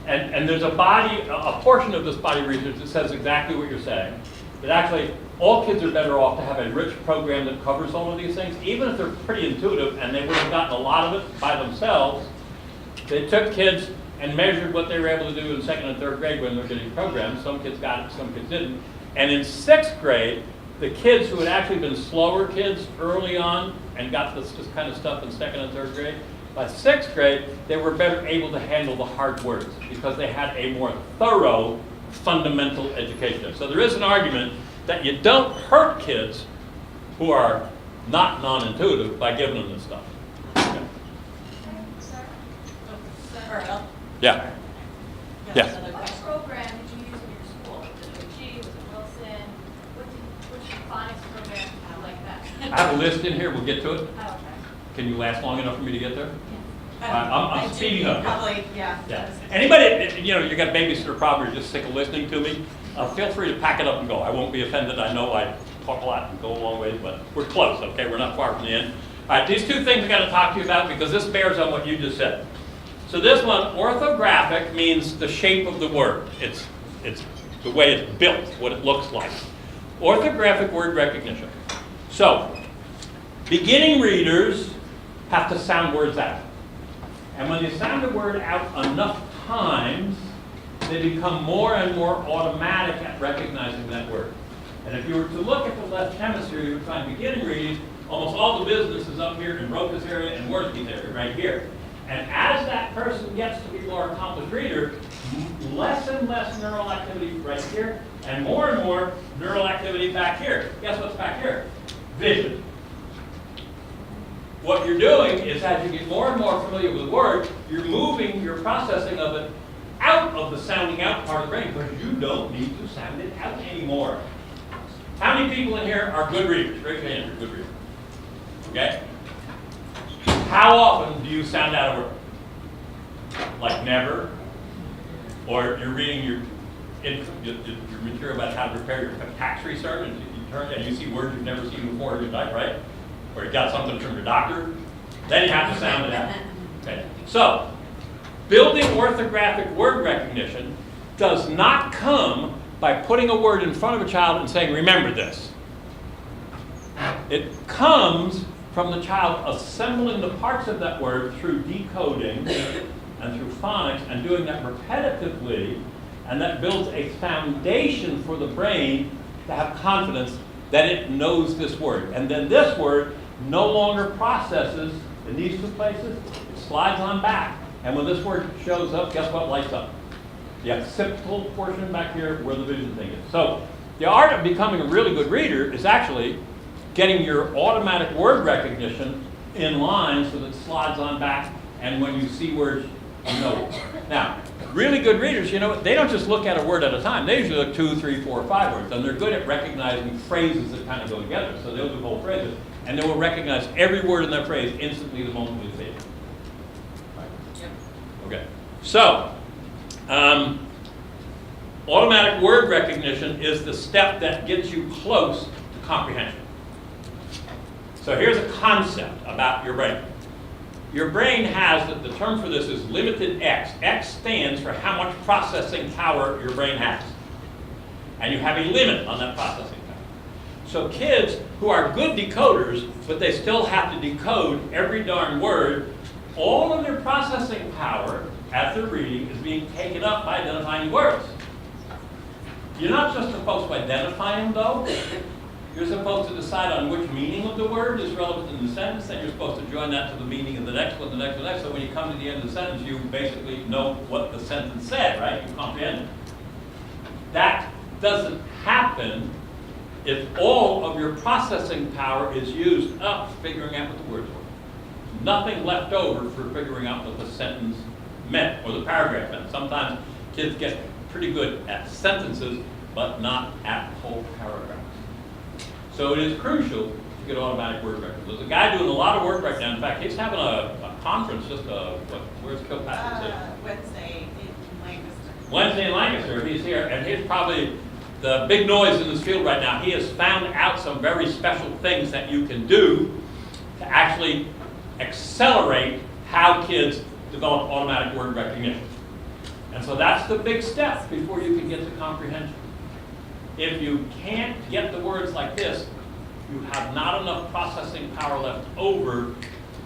And there's a portion of this body research that says exactly what you're saying. that actually all kids are better off to have a rich program that covers all of these things, even if they're pretty intuitive and they would have gotten a lot of it by themselves. They took kids and measured what they were able to do in 2nd and 3rd grade when they were getting programmed. Some kids got it, some kids didn't. And in 6th grade, the kids who had actually been slower kids early on and got this kind of stuff in 2nd and 3rd grade, by 6th grade, they were better able to handle the hard words because they had a more thorough fundamental education. So there is an argument that you don't hurt kids who are not non-intuitive by giving them this stuff. Okay. Earl? Yeah. Yeah. What program did you use in your school? Was it G, was it Wilson? Which phonics program like that? I have a list in here, we'll get to it. Oh, okay. Can you last long enough for me to get there? I I'm do speeding up. Probably, yeah. Yeah. Anybody, you know, you got babysitter problem, you're just sick of listening to me, feel free to pack it up and go. I won't be offended. I know I talk a lot and go a long way, but we're close, okay? We're not far from the end. All right, these two things I got to talk to you about because this bears on what you just said. So this one, orthographic, means the shape of the word. It's the way it's built, what it looks like. Orthographic word recognition. So, beginning readers have to sound words out. And when you sound a word out enough times, they become more and more automatic at recognizing that word. And if you were to look at the left hemisphere, you would find beginning reading, almost all the business is up here in Roca's area and Worthy's area, right here. And as that person gets to be a more accomplished reader, less and less neural activity right here, and more neural activity back here. Guess what's back here? Vision. What you're doing is as you get more and more familiar with the word, you're moving your processing of it out of the sounding out part of the brain because you don't need to sound it out anymore. How many people in here are good readers? Raise your hand if you're a good reader. Okay? How often do you sound out a word? Like never? Or you're reading your material about how to prepare your tax return and you turn and you see words you've never seen before in your life, right? Or you got something from your doctor, then you have to sound it out. Okay. So, building orthographic word recognition does not come by putting a word in front of a child and saying, remember this. It comes from the child assembling the parts of that word through decoding and through phonics and doing that repetitively, and that builds a foundation for the brain to have confidence that it knows this word. And then this word no longer processes in these two places, it slides on back. And when this word shows up, guess what lights up? The occipital portion back here where the vision thing is. So the art of becoming a really good reader is actually getting your automatic word recognition in line so that it slides on back, and when you see words, you know it. Now, really good readers, you know, they don't just look at a word at a time. They usually look 2, 3, 4, 5 words, and they're good at recognizing phrases that kind of go together. So they'll do whole phrases, and they will recognize every word in that phrase instantly the moment we say it. Right. Yep. Okay. So, automatic word recognition is the step that gets you close to comprehension. So here's a concept about your brain. Your brain has, the term for this is limited X. X stands for how much processing power your brain has. And you have a limit on that processing power. So kids who are good decoders, but they still have to decode every darn word, all of their processing power as they're reading is being taken up by identifying words. You're not just supposed to identify them, though. You're supposed to decide on which meaning of the word is relevant in the sentence, and you're supposed to join that to the meaning of the next one, the next one, the next. So when you come to the end of the sentence, you basically know what the sentence said, right? You comprehend it. That doesn't happen if all of your processing power is used up figuring out what the words were. Nothing left over for figuring out what the sentence meant or the paragraph meant. Sometimes kids get pretty good at sentences, but not at whole paragraphs. So it is crucial to get automatic word recognition. There's a guy doing a lot of work right now. In fact, he's having a conference, where's Kilpatrick? Wednesday in Lancaster. Wednesday in Lancaster, he's here, and he's probably the big noise in this field right now. He has found out some very special things that you can do to actually accelerate how kids develop automatic word recognition. And so that's the big step before you can get to comprehension. If you can't get the words like this, you have not enough processing power left over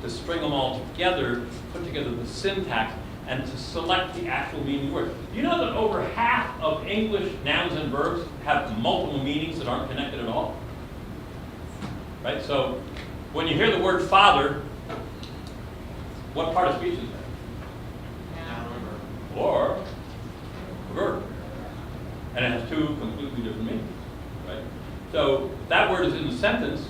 to string them all together, put together the syntax, and to select the actual meaning of the word. You know that over half of English nouns and verbs have multiple meanings that aren't connected at all? Right? So when you hear the word father, what part of speech is that? Noun or verb. Or a verb. And it has two completely different meanings. Right? So that word is in the sentence,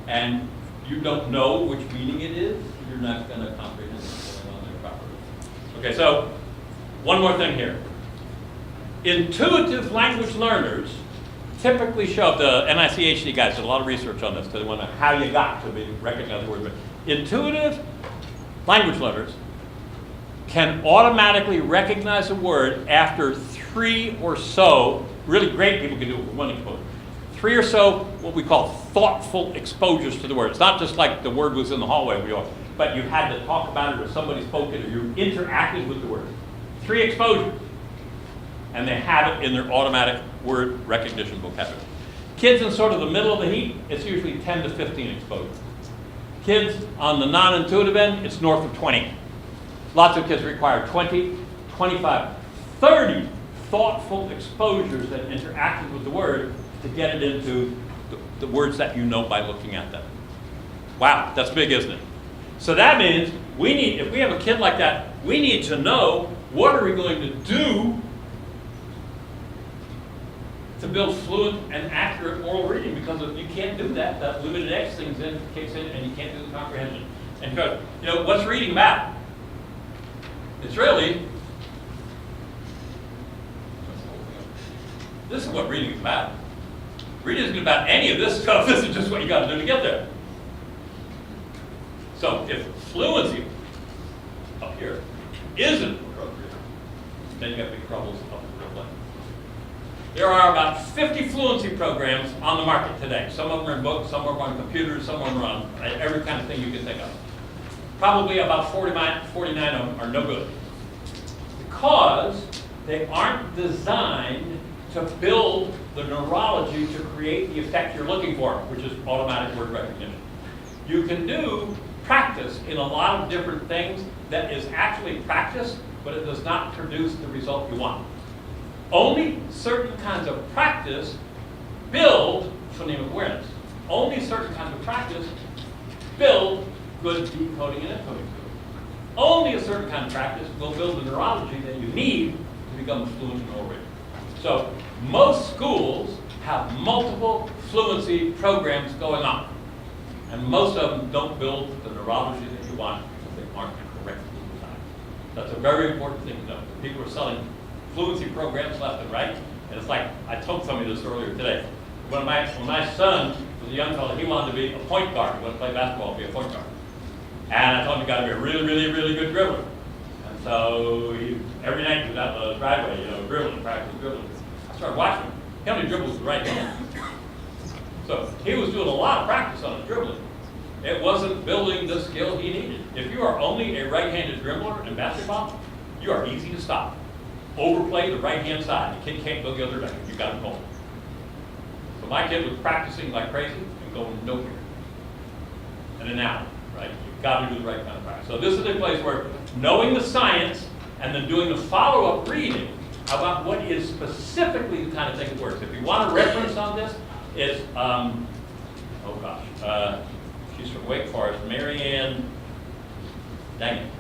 and you don't know which meaning it is, you're not going to comprehend what's going on there properly. Okay, so one more thing here. Intuitive language learners typically show, the NICHD guys did a lot of research on this because they want to know how you got to be recognize the word. But intuitive language learners can automatically recognize a word after 3 or so, really great people can do it with 1 exposure. 3 or so what we call thoughtful exposures to the word. It's not just like the word was in the hallway, but you had to talk about it or somebody spoke it or you interacted with the word. 3 exposures. And they have it in their automatic word recognition vocabulary. Kids in sort of the middle of the heap, it's usually 10 to 15 exposures. Kids on the non-intuitive end, it's north of 20. Lots of kids require 20, 25, 30 thoughtful exposures and interacted with the word to get it into the words that you know by looking at them. Wow, that's big, isn't it? So that means we need, if we have a kid like that, we need to know what are we going to do to build fluent and accurate oral reading, because if you can't do that, that limited X things in, kicks in, and you can't do the comprehension. And because, you know, what's reading about? It's really, this is what reading is about. Reading isn't about any of this stuff. This is just what you got to do to get there. So if fluency up here isn't appropriate, then you got big troubles up the real level. There are about 50 fluency programs on the market today. Some of them are in books, some of them are on computers, some of them are on every kind of thing you can think of. Probably about 49 of them are no good, because they aren't designed to build the neurology to create the effect you're looking for, which is automatic word recognition. You can do practice in a lot of different things that is actually practice, but it does not produce the result you want. Only certain kinds of practice build phonemic awareness. Only certain kinds of practice build good decoding and encoding skills. Only a certain kind of practice will build the neurology that you need to become fluent in oral reading. So most schools have multiple fluency programs going on, and most of them don't build the neurology that you want because they aren't correctly designed. That's a very important thing to know. People are selling fluency programs left and right, and it's like, I told somebody this earlier today. When my son was a young fellow, he wanted to be a point guard. He wanted to play basketball and be a point guard. And I told him you got to be a really, really, really good dribbler. And so every night he was out the driveway, dribbling, practicing dribbling. I started watching him. He only dribbles with the right hand. So he was doing a lot of practice on his dribbling. It wasn't building the skill he needed. If you are only a right-handed dribbler in basketball, you are easy to stop. Overplay the right-hand side. The kid can't go the other direction. You got him home. So my kid was practicing like crazy and going nowhere. And an hour, right? You've got to do the right kind of practice. So this is a place where knowing the science and then doing the follow-up reading about what is specifically the kind of thing that works. If you want a reference on this, it's, she's from Wake Forest, Marianne, dang it.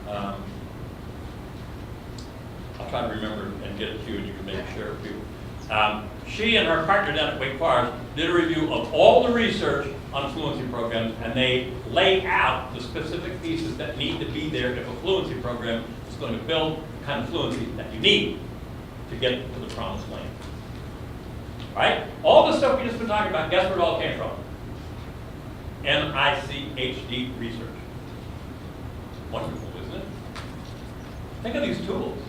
I'll try to remember and get it to you, and you can maybe share it with people. She and her partner down at Wake Forest did a review of all the research on fluency programs, and they lay out the specific pieces that need to be there if a fluency program is going to build the kind of fluency that you need to get to the promised land. All right? All the stuff we just been talking about, guess where it all came from? NICHD research. Wonderful, isn't it? Think of these tools.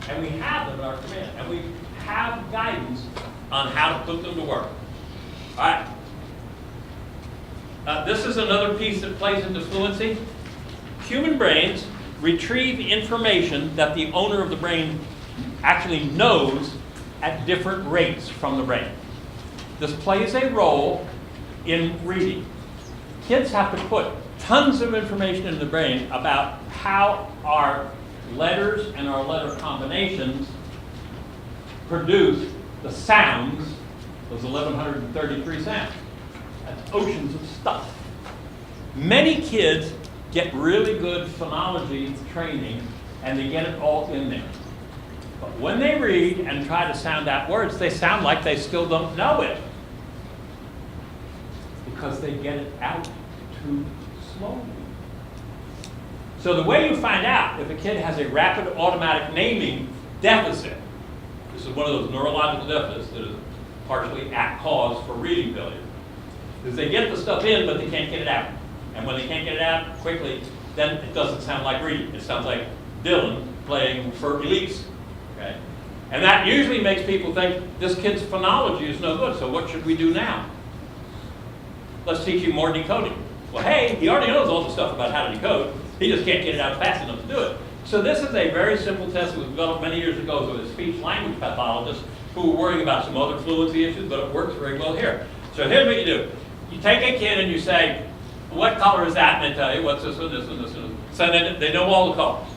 And we have them at our command. And we have guidance on how to put them to work. All right. This is another piece that plays into fluency. Human brains retrieve information that the owner of the brain actually knows at different rates from the brain. This plays a role in reading. Kids have to put tons of information in the brain about how our letters and our letter combinations produce the sounds, those 1,133 sounds. That's oceans of stuff. Many kids get really good phonology training and they get it all in there. But when they read and try to sound out words, they sound like they still don't know it. Because they get it out too slowly. So the way you find out if a kid has a rapid automatic naming deficit, this is one of those neurological deficits that is partially at cause for reading failure, is they get the stuff in but they can't get it out. And when they can't get it out quickly, then it doesn't sound like reading. It sounds like Dylan playing for Elise. Okay? And that usually makes people think this kid's phonology is no good, so what should we do now? Let's teach you more decoding. Well, hey, he already knows all the stuff about how to decode. He just can't get it out fast enough to do it. So this is a very simple test that was developed many years ago with a speech-language pathologist who were worrying about some other fluency issues, but it works very well here. So here's what you do. You take a kid and you say, what color is that? And they tell you, what's this one, this one, this one. So then they know all the colors.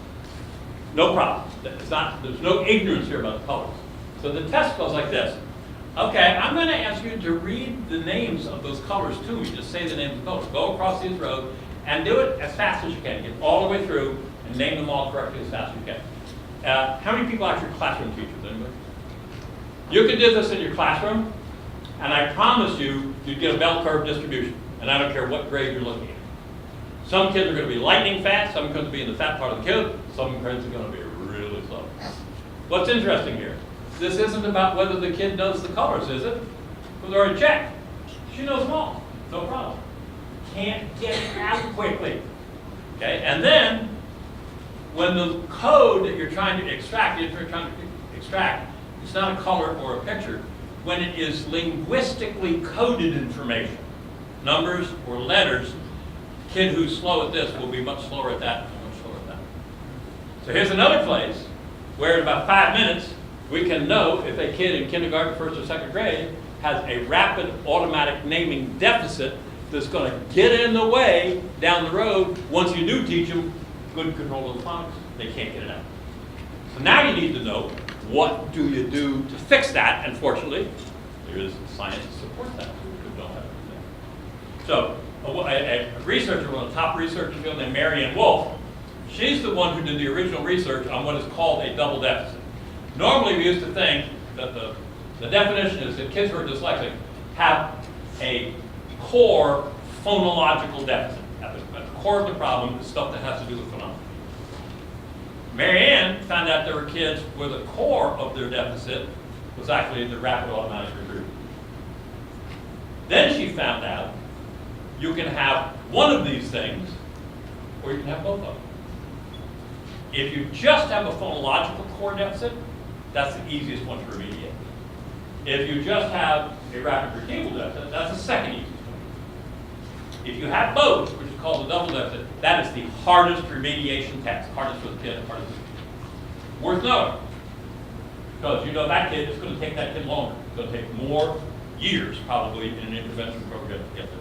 No problem. There's no ignorance here about the colors. So the test goes like this. Okay, I'm going to ask you to read the names of those colors to me. Just say the names of the colors. Go across these rows and do it as fast as you can. Get all the way through and name them all correctly as fast as you can. How many people are actually classroom teachers? Anybody? You could do this in your classroom, and I promise you, you'd get a bell curve distribution. And I don't care what grade you're looking at. Some kids are going to be lightning fast. Some are going to be in the fat part of the kid. Some kids are going to be really slow. What's interesting here? This isn't about whether the kid knows the colors, is it? Because they're already checked. She knows them all. No problem. Can't get it out quickly. Okay? And then, when the code that you're trying to extract, it's not a color or a picture. When it is linguistically coded information, numbers or letters, kid who's slow at this will be much slower at that and much slower at that. So here's another place where in about 5 minutes, we can know if a kid in kindergarten, first or second grade, has a rapid automatic naming deficit that's going to get in the way down the road. Once you do teach them good control of the phonics, they can't get it out. So now you need to know, what do you do to fix that? And fortunately, there is science to support that. So a researcher, one of the top researchers named Marianne Wolf, she's the one who did the original research on what is called a double deficit. Normally we used to think that the definition is that kids who are dyslexic have a core phonological deficit. At the core of the problem is stuff that has to do with phonology. Marianne found out there were kids where the core of their deficit was actually the rapid automatic retrieval. Then she found out you can have one of these things, or you can have both of them. If you just have a phonological core deficit, that's the easiest one to remediate. If you just have a rapid retrieval deficit, that's the second easiest one. If you have both, which is called a double deficit, that is the hardest remediation test, hardest for the kid, hardest for the kid. Worth knowing, because you know that kid, it's going to take that kid longer. It's going to take more years, probably, in an intervention program to get there.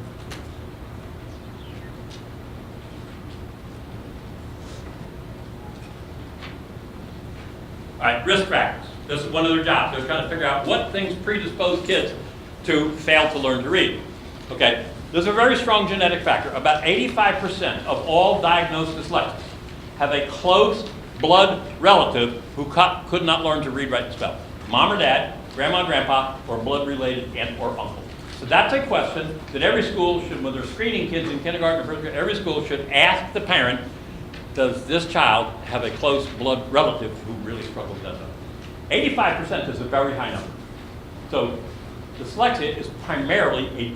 All right, risk factors. This is one of their jobs. They're trying to figure out what things predispose kids to fail to learn to read. Okay, there's a very strong genetic factor. About 85% of all diagnosed dyslexics have a close blood relative who could not learn to read, write, and spell. Mom or dad, grandma and grandpa, or blood-related aunt or uncle. So that's a question that every school should, when they're screening kids in kindergarten or first grade, every school should ask the parent, does this child have a close blood relative who really struggles with that stuff? 85% is a very high number. So dyslexia is primarily a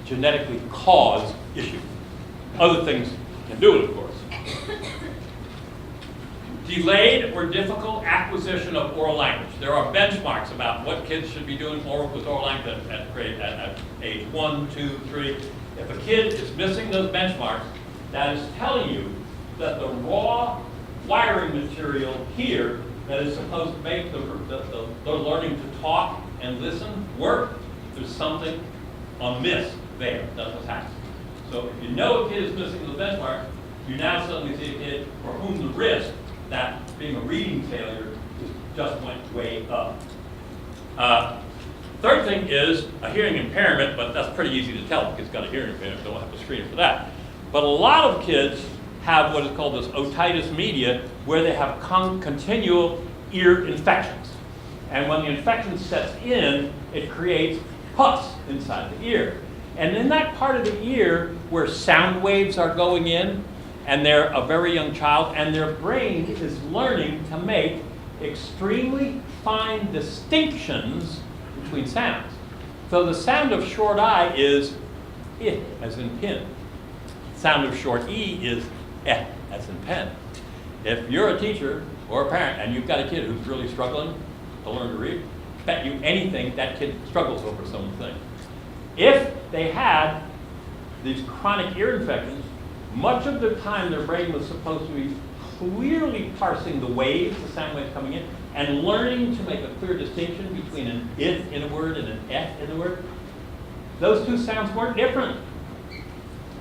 genetically caused issue. Other things can do it, of course. Delayed or difficult acquisition of oral language. There are benchmarks about what kids should be doing with oral language at age 1, 2, 3. If a kid is missing those benchmarks, that is telling you that the raw wiring material here that is supposed to make the learning to talk and listen work, there's something amiss there. That's what's happening. So if you know a kid is missing the benchmark, you now suddenly see a kid for whom the risk that being a reading failure just went way up. Third thing is a hearing impairment, but that's pretty easy to tell because it's got a hearing impairment, so don't have to screen for that. But a lot of kids have what is called this otitis media, where they have continual ear infections. And when the infection sets in, it creates pus inside the ear. And in that part of the ear where sound waves are going in, and they're a very young child, and their brain is learning to make extremely fine distinctions between sounds. So the sound of short I is I, as in pin. Sound of short E is as in pen. If you're a teacher or a parent and you've got a kid who's really struggling to learn to read, bet you anything that kid struggles over something. If they had these chronic ear infections, much of the time their brain was supposed to be clearly parsing the waves, the sound waves coming in, and learning to make a clear distinction between an if in a word and an f in a word. Those two sounds weren't different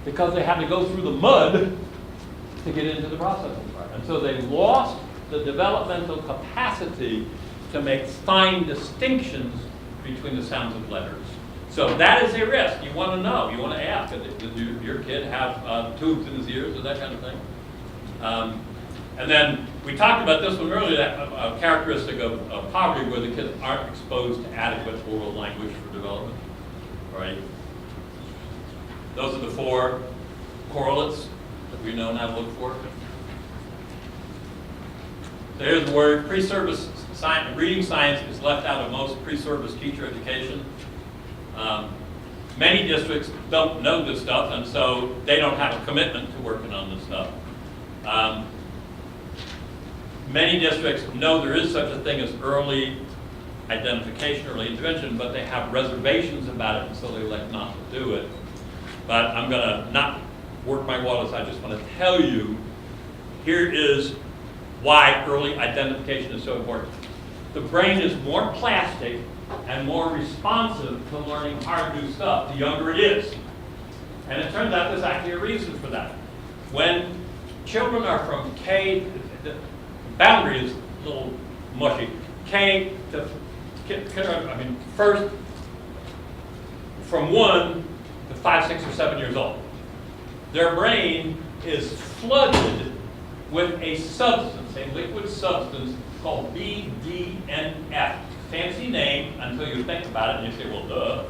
because they had to go through the mud to get into the processing part. And so they lost the developmental capacity to make fine distinctions between the sounds of letters. So that is a risk. You want to know. You want to ask, does your kid have tubes in his ears or that kind of thing? And then we talked about this one earlier, that a characteristic of poverty where the kids aren't exposed to adequate oral language for development. All right? Those are the 4 correlates that we know now to look for. So here's the word. Pre-service science, reading science is left out of most pre-service teacher education. Many districts don't know this stuff, and so they don't have a commitment to working on this stuff. Many districts know there is such a thing as early identification, early intervention, but they have reservations about it, and so they elect not to do it. But I'm going to not work my waters. I just want to tell you, here is why early identification is so important. The brain is more plastic and more responsive to learning hard new stuff the younger it is. And it turns out there's actually a reason for that. When children are from K, the boundary is a little mushy. K to first from 1 to 5, 6, or 7 years old. Their brain is flooded with a substance, a liquid substance called BDNF. Fancy name until you think about it and you say, well, duh.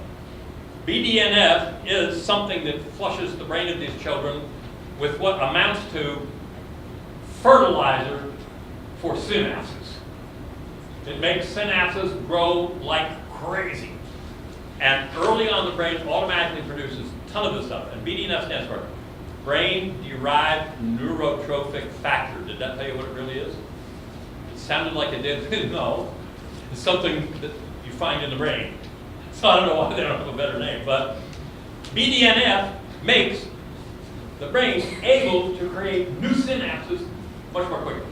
BDNF is something that flushes the brain of these children with what amounts to fertilizer for synapses. It makes synapses grow like crazy. And early on, the brain automatically produces a ton of this stuff. And BDNF stands for brain-derived neurotrophic factor. Did that tell you what it really is? It sounded like it did. No. It's something that you find in the brain. So I don't know why they don't have a better name. But BDNF makes the brain able to create new synapses much more quickly.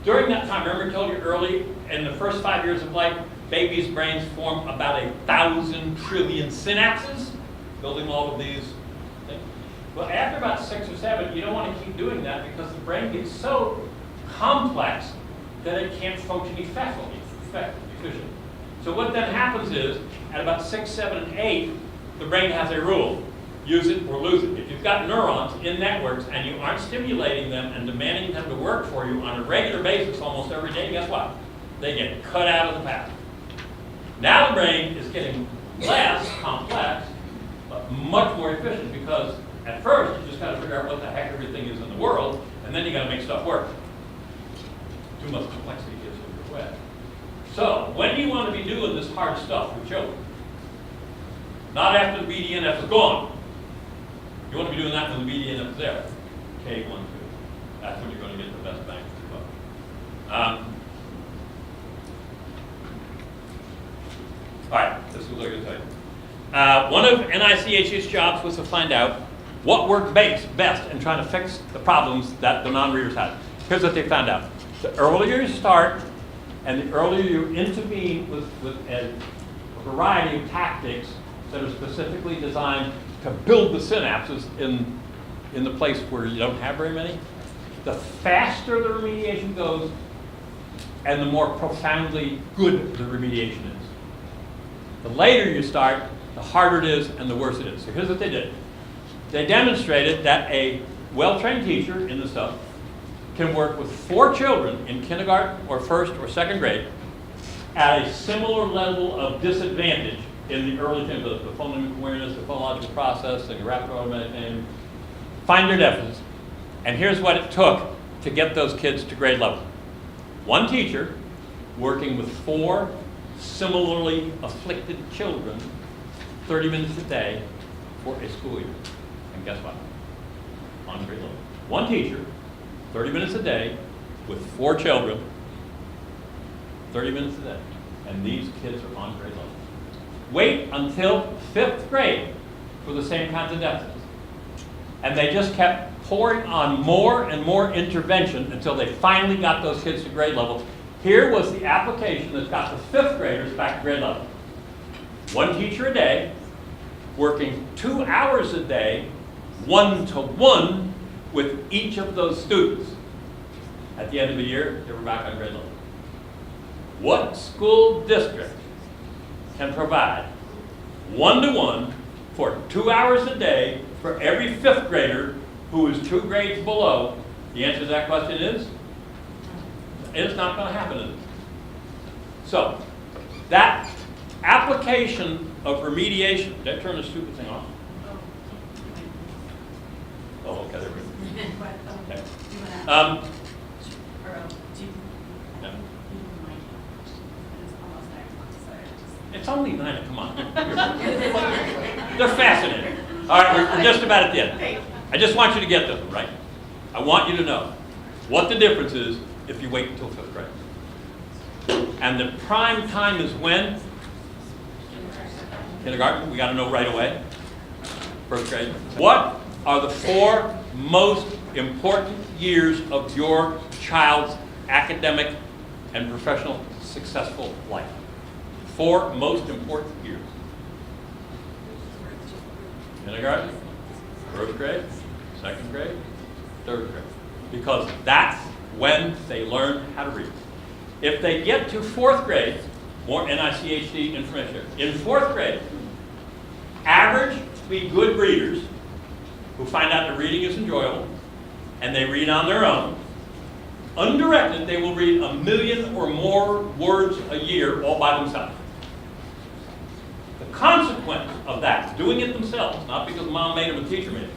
During that time, remember I told you early, in the first 5 years of life, babies' brains form about 1,000 trillion synapses, building all of these things. Well, after about 6 or 7, you don't want to keep doing that because the brain gets so complex that it can't function efficiently. So what then happens is, at about 6, 7, and 8, the brain has a rule. Use it or lose it. If you've got neurons in networks and you aren't stimulating them and demanding them to work for you on a regular basis almost every day, guess what? They get cut out of the path. Now the brain is getting less complex, but much more efficient because at first you just got to figure out what the heck everything is in the world, and then you got to make stuff work. Too much complexity gets in your way. So when do you want to be doing this hard stuff with children? Not after the BDNF is gone. You want to be doing that when the BDNF is there. K1, 2. That's when you're going to get the best bang for your buck. All right, this is what I'm going to tell you. One of NICH's jobs was to find out what worked best in trying to fix the problems that the non-readers had. Here's what they found out. The earlier you start, and the earlier you intervene with a variety of tactics that are specifically designed to build the synapses in the place where you don't have very many, the faster the remediation goes, and the more profoundly good the remediation is. The later you start, the harder it is and the worse it is. So here's what they did. They demonstrated that a well-trained teacher in this stuff can work with 4 children in kindergarten or first or second grade at a similar level of disadvantage in the early things, the phonemic awareness, the phonological process, the rapid automatic name, find their deficits. And here's what it took to get those kids to grade level. One teacher working with 4 similarly afflicted children, 30 minutes a day for a school year. And guess what? On grade level. One teacher, 30 minutes a day with 4 children, 30 minutes a day. And these kids are on grade level. Wait until 5th grade for the same kinds of deficits. And they just kept pouring on more and more intervention until they finally got those kids to grade level. Here was the application that got the 5th graders back to grade level. One teacher a day, working 2 hours a day, 1-to-1 with each of those students. At the end of the year, they were back on grade level. What school district can provide 1-to-1 for 2 hours a day for every 5th grader who is 2 grades below? The answer to that question is, it's not going to happen, is it? So, that application of remediation, did I turn the stupid thing off? Oh, okay, there we go. Okay. Yeah. It's only 9, come on. They're fascinating. All right, we're just about at the end. I just want you to get this, right? I want you to know what the difference is if you wait until 5th grade. And the prime time is when? Kindergarten, we got to know right away. 1st grade. What are the 4 most important years of your child's academic and professional successful life? 4 most important years. Kindergarten, 1st grade, 2nd grade, 3rd grade. Because that's when they learn how to read. If they get to 4th grade, more NICHD information here. In 4th grade, average to be good readers who find out that reading is enjoyable and they read on their own. Undirected, they will read 1 million or more words a year all by themselves. The consequence of that, doing it themselves, not because mom made them, a teacher made them,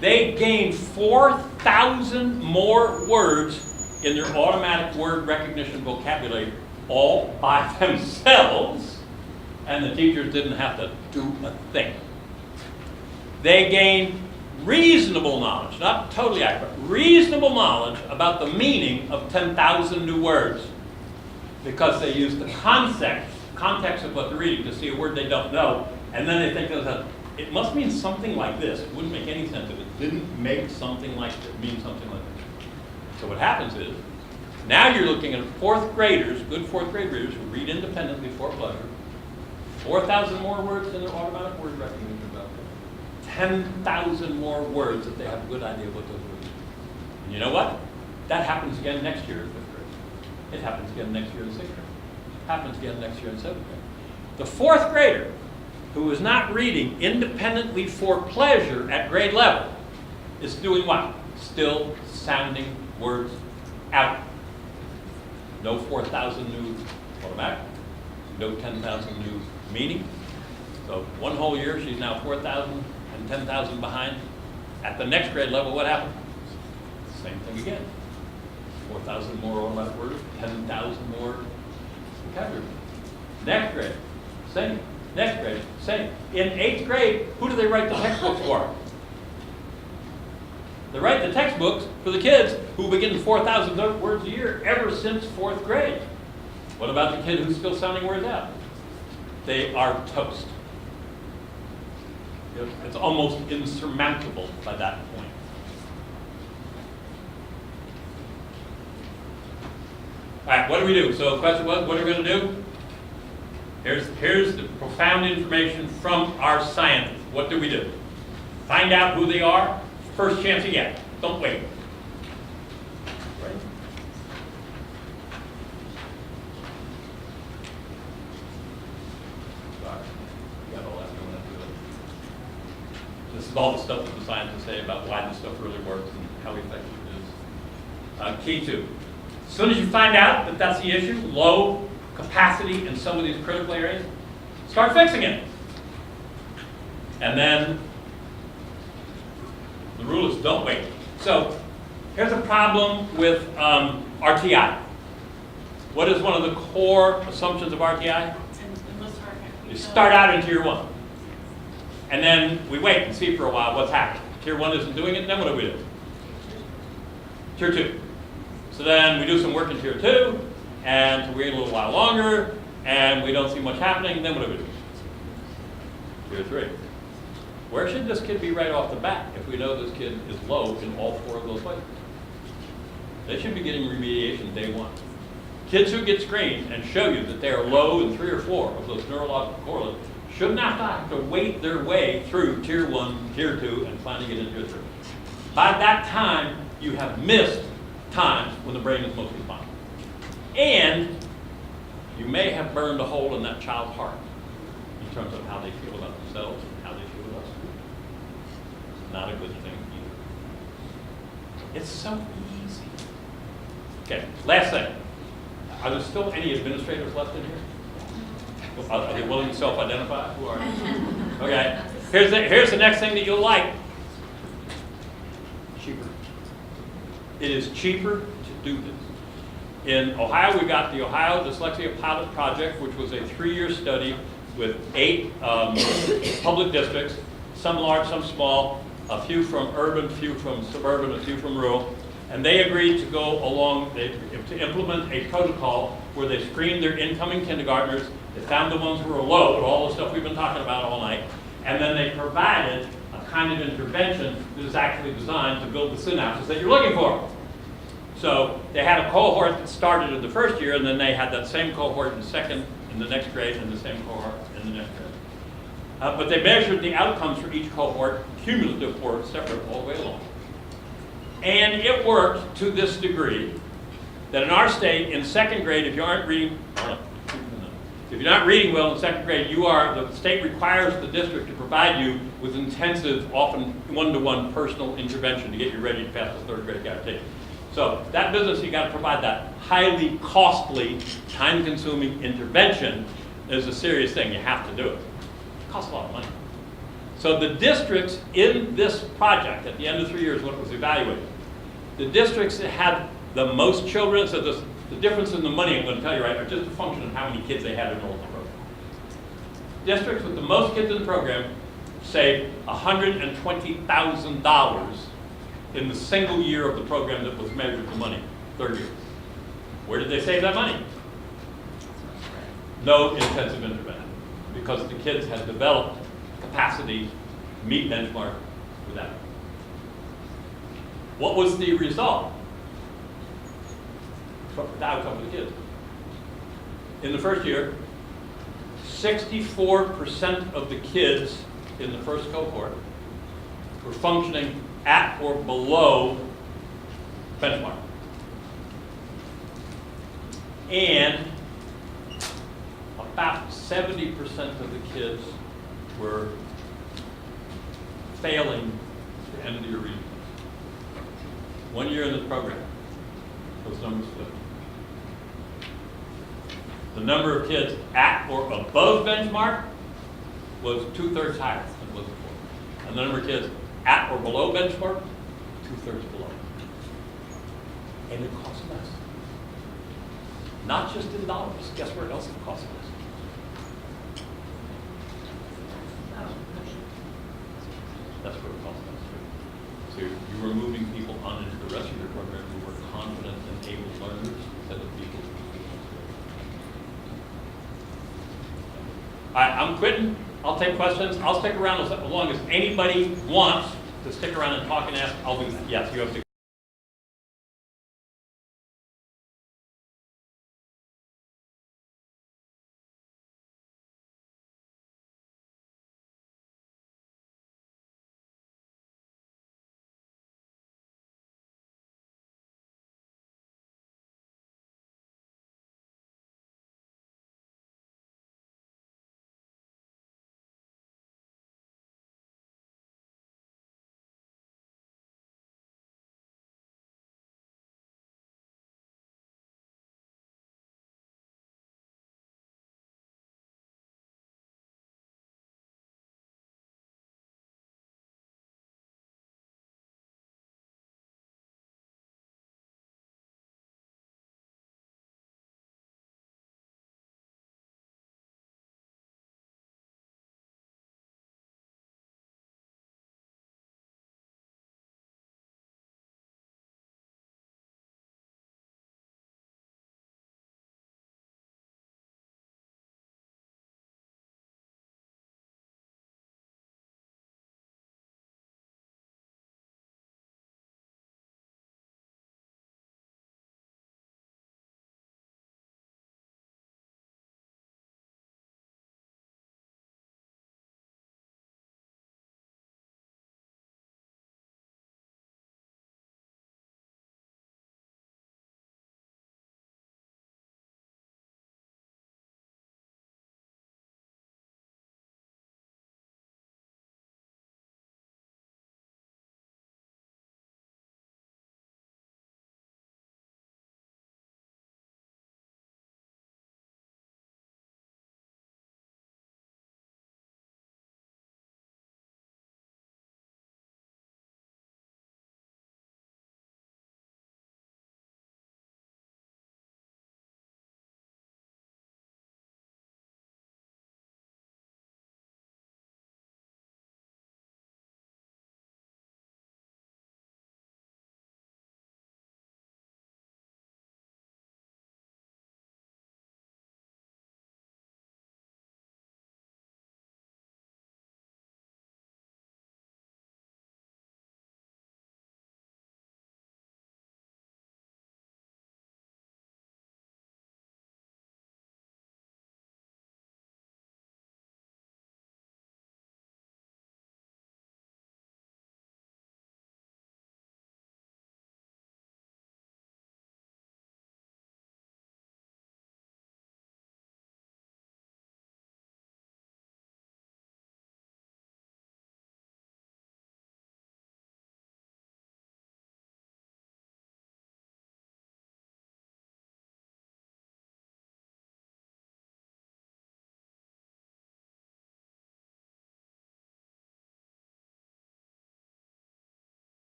they gain 4,000 more words in their automatic word recognition vocabulary all by themselves, and the teachers didn't have to do a thing. They gain reasonable knowledge, not totally accurate, reasonable knowledge about the meaning of 10,000 new words because they use the context of what they're reading to see a word they don't know, and then they think it must mean something like this. It wouldn't make any sense if it didn't make something like it mean something like this. So what happens is, now you're looking at 4th graders, good 4th grade readers who read independently for pleasure, 4,000 more words in their automatic word recognition about 10,000 more words that they have a good idea of what those words are. And you know what? That happens again next year in 5th grade. It happens again next year in 6th grade. It happens again next year in 7th grade. The 4th grader who is not reading independently for pleasure at grade level is doing what? Still sounding words out. No 4,000 new automatic, no 10,000 new meaning. So 1 whole year, she's now 4,000 and 10,000 behind. At the next grade level, what happened? Same thing again. 4,000 more automatic words, 10,000 more vocabulary. Next grade, same. Next grade, same. In 8th grade, who do they write the textbooks for? They write the textbooks for the kids who begin 4,000 words a year ever since 4th grade. What about the kid who's still sounding words out? They are toast. It's almost insurmountable by that point. All right, what do we do? So the question was, what are we going to do? Here's the profound information from our scientists. What do we do? Find out who they are, first chance you get. Don't wait. Right? Sorry, you got all that going into it. This is all the stuff that the scientists say about why this stuff really works and how effective it is. Key two. As soon as you find out that that's the issue, low capacity in some of these critical areas, start fixing it. And then the rule is don't wait. So here's a problem with RTI. What is one of the core assumptions of RTI? You start out in Tier 1. And then we wait and see for a while what's happening. Tier 1 isn't doing it, then what do we do? Tier 2. So then we do some work in Tier 2, and we wait a little while longer, and we don't see much happening, then what do we do? Tier 3. Where should this kid be right off the bat if we know this kid is low in all 4 of those places? They should be getting remediation day 1. Kids who get screened and show you that they are low in 3 or 4 of those neurological correlates should not have to wait their way through Tier 1, Tier 2, and finally get into Tier 3. By that time, you have missed times when the brain is most responsive. And you may have burned a hole in that child's heart in terms of how they feel about themselves and how they feel about school. Not a good thing either. It's so easy. Okay, last thing. Are there still any administrators left in here? Are they willing to self-identify? Who are you? Okay. Here's the next thing that you'll like. Cheaper. It is cheaper to do this. In Ohio, we got the Ohio Dyslexia Pilot Project, which was a 3-year study with 8 public districts, some large, some small, a few from urban, a few from suburban, a few from rural. And they agreed to go along, to implement a protocol where they screened their incoming kindergartners. They found the ones who were low, with all the stuff we've been talking about all night. And then they provided a kind of intervention that is actually designed to build the synapses that you're looking for. So they had a cohort that started in the first year, and then they had that same cohort in the next grade, and the same cohort in the next grade. But they measured the outcomes for each cohort, cumulative or separate, all the way along. And it worked to this degree that in our state, in 2nd grade, if you aren't reading, if you're not reading well in 2nd grade, the state requires the district to provide you with intensive, often one-to-one personal intervention to get you ready to pass the 3rd grade guarantee. So that business, you got to provide that highly costly, time-consuming intervention is a serious thing. You have to do it. It costs a lot of money. So the districts in this project, at the end of 3 years, when it was evaluated, the districts that had the most children, so the difference in the money I'm going to tell you right, are just a function of how many kids they had enrolled in the program. Districts with the most kids in the program saved $120,000 in the single year of the program that was measured the money, 3rd year. Where did they save that money? No intensive intervention, because the kids had developed capacity to meet benchmark without it. What was the result? The outcome of the kids. In the first year, 64% of the kids in the first cohort were functioning at or below benchmark. And about 70% of the kids were failing the end of the year reading. 1 year in this program, those numbers flipped. The number of kids at or above benchmark was 2/3 higher than it was before. And the number of kids at or below benchmark, 2/3 below. And it costs less. Not just in dollars. Guess where else it costs less? That's where it costs less. So you were moving people on into the rest of your program who were confident and able learners instead of people who All right, I'm quitting. I'll take questions. I'll stick around as long as anybody wants to stick around and talk and ask. I'll do that. Yes, you have to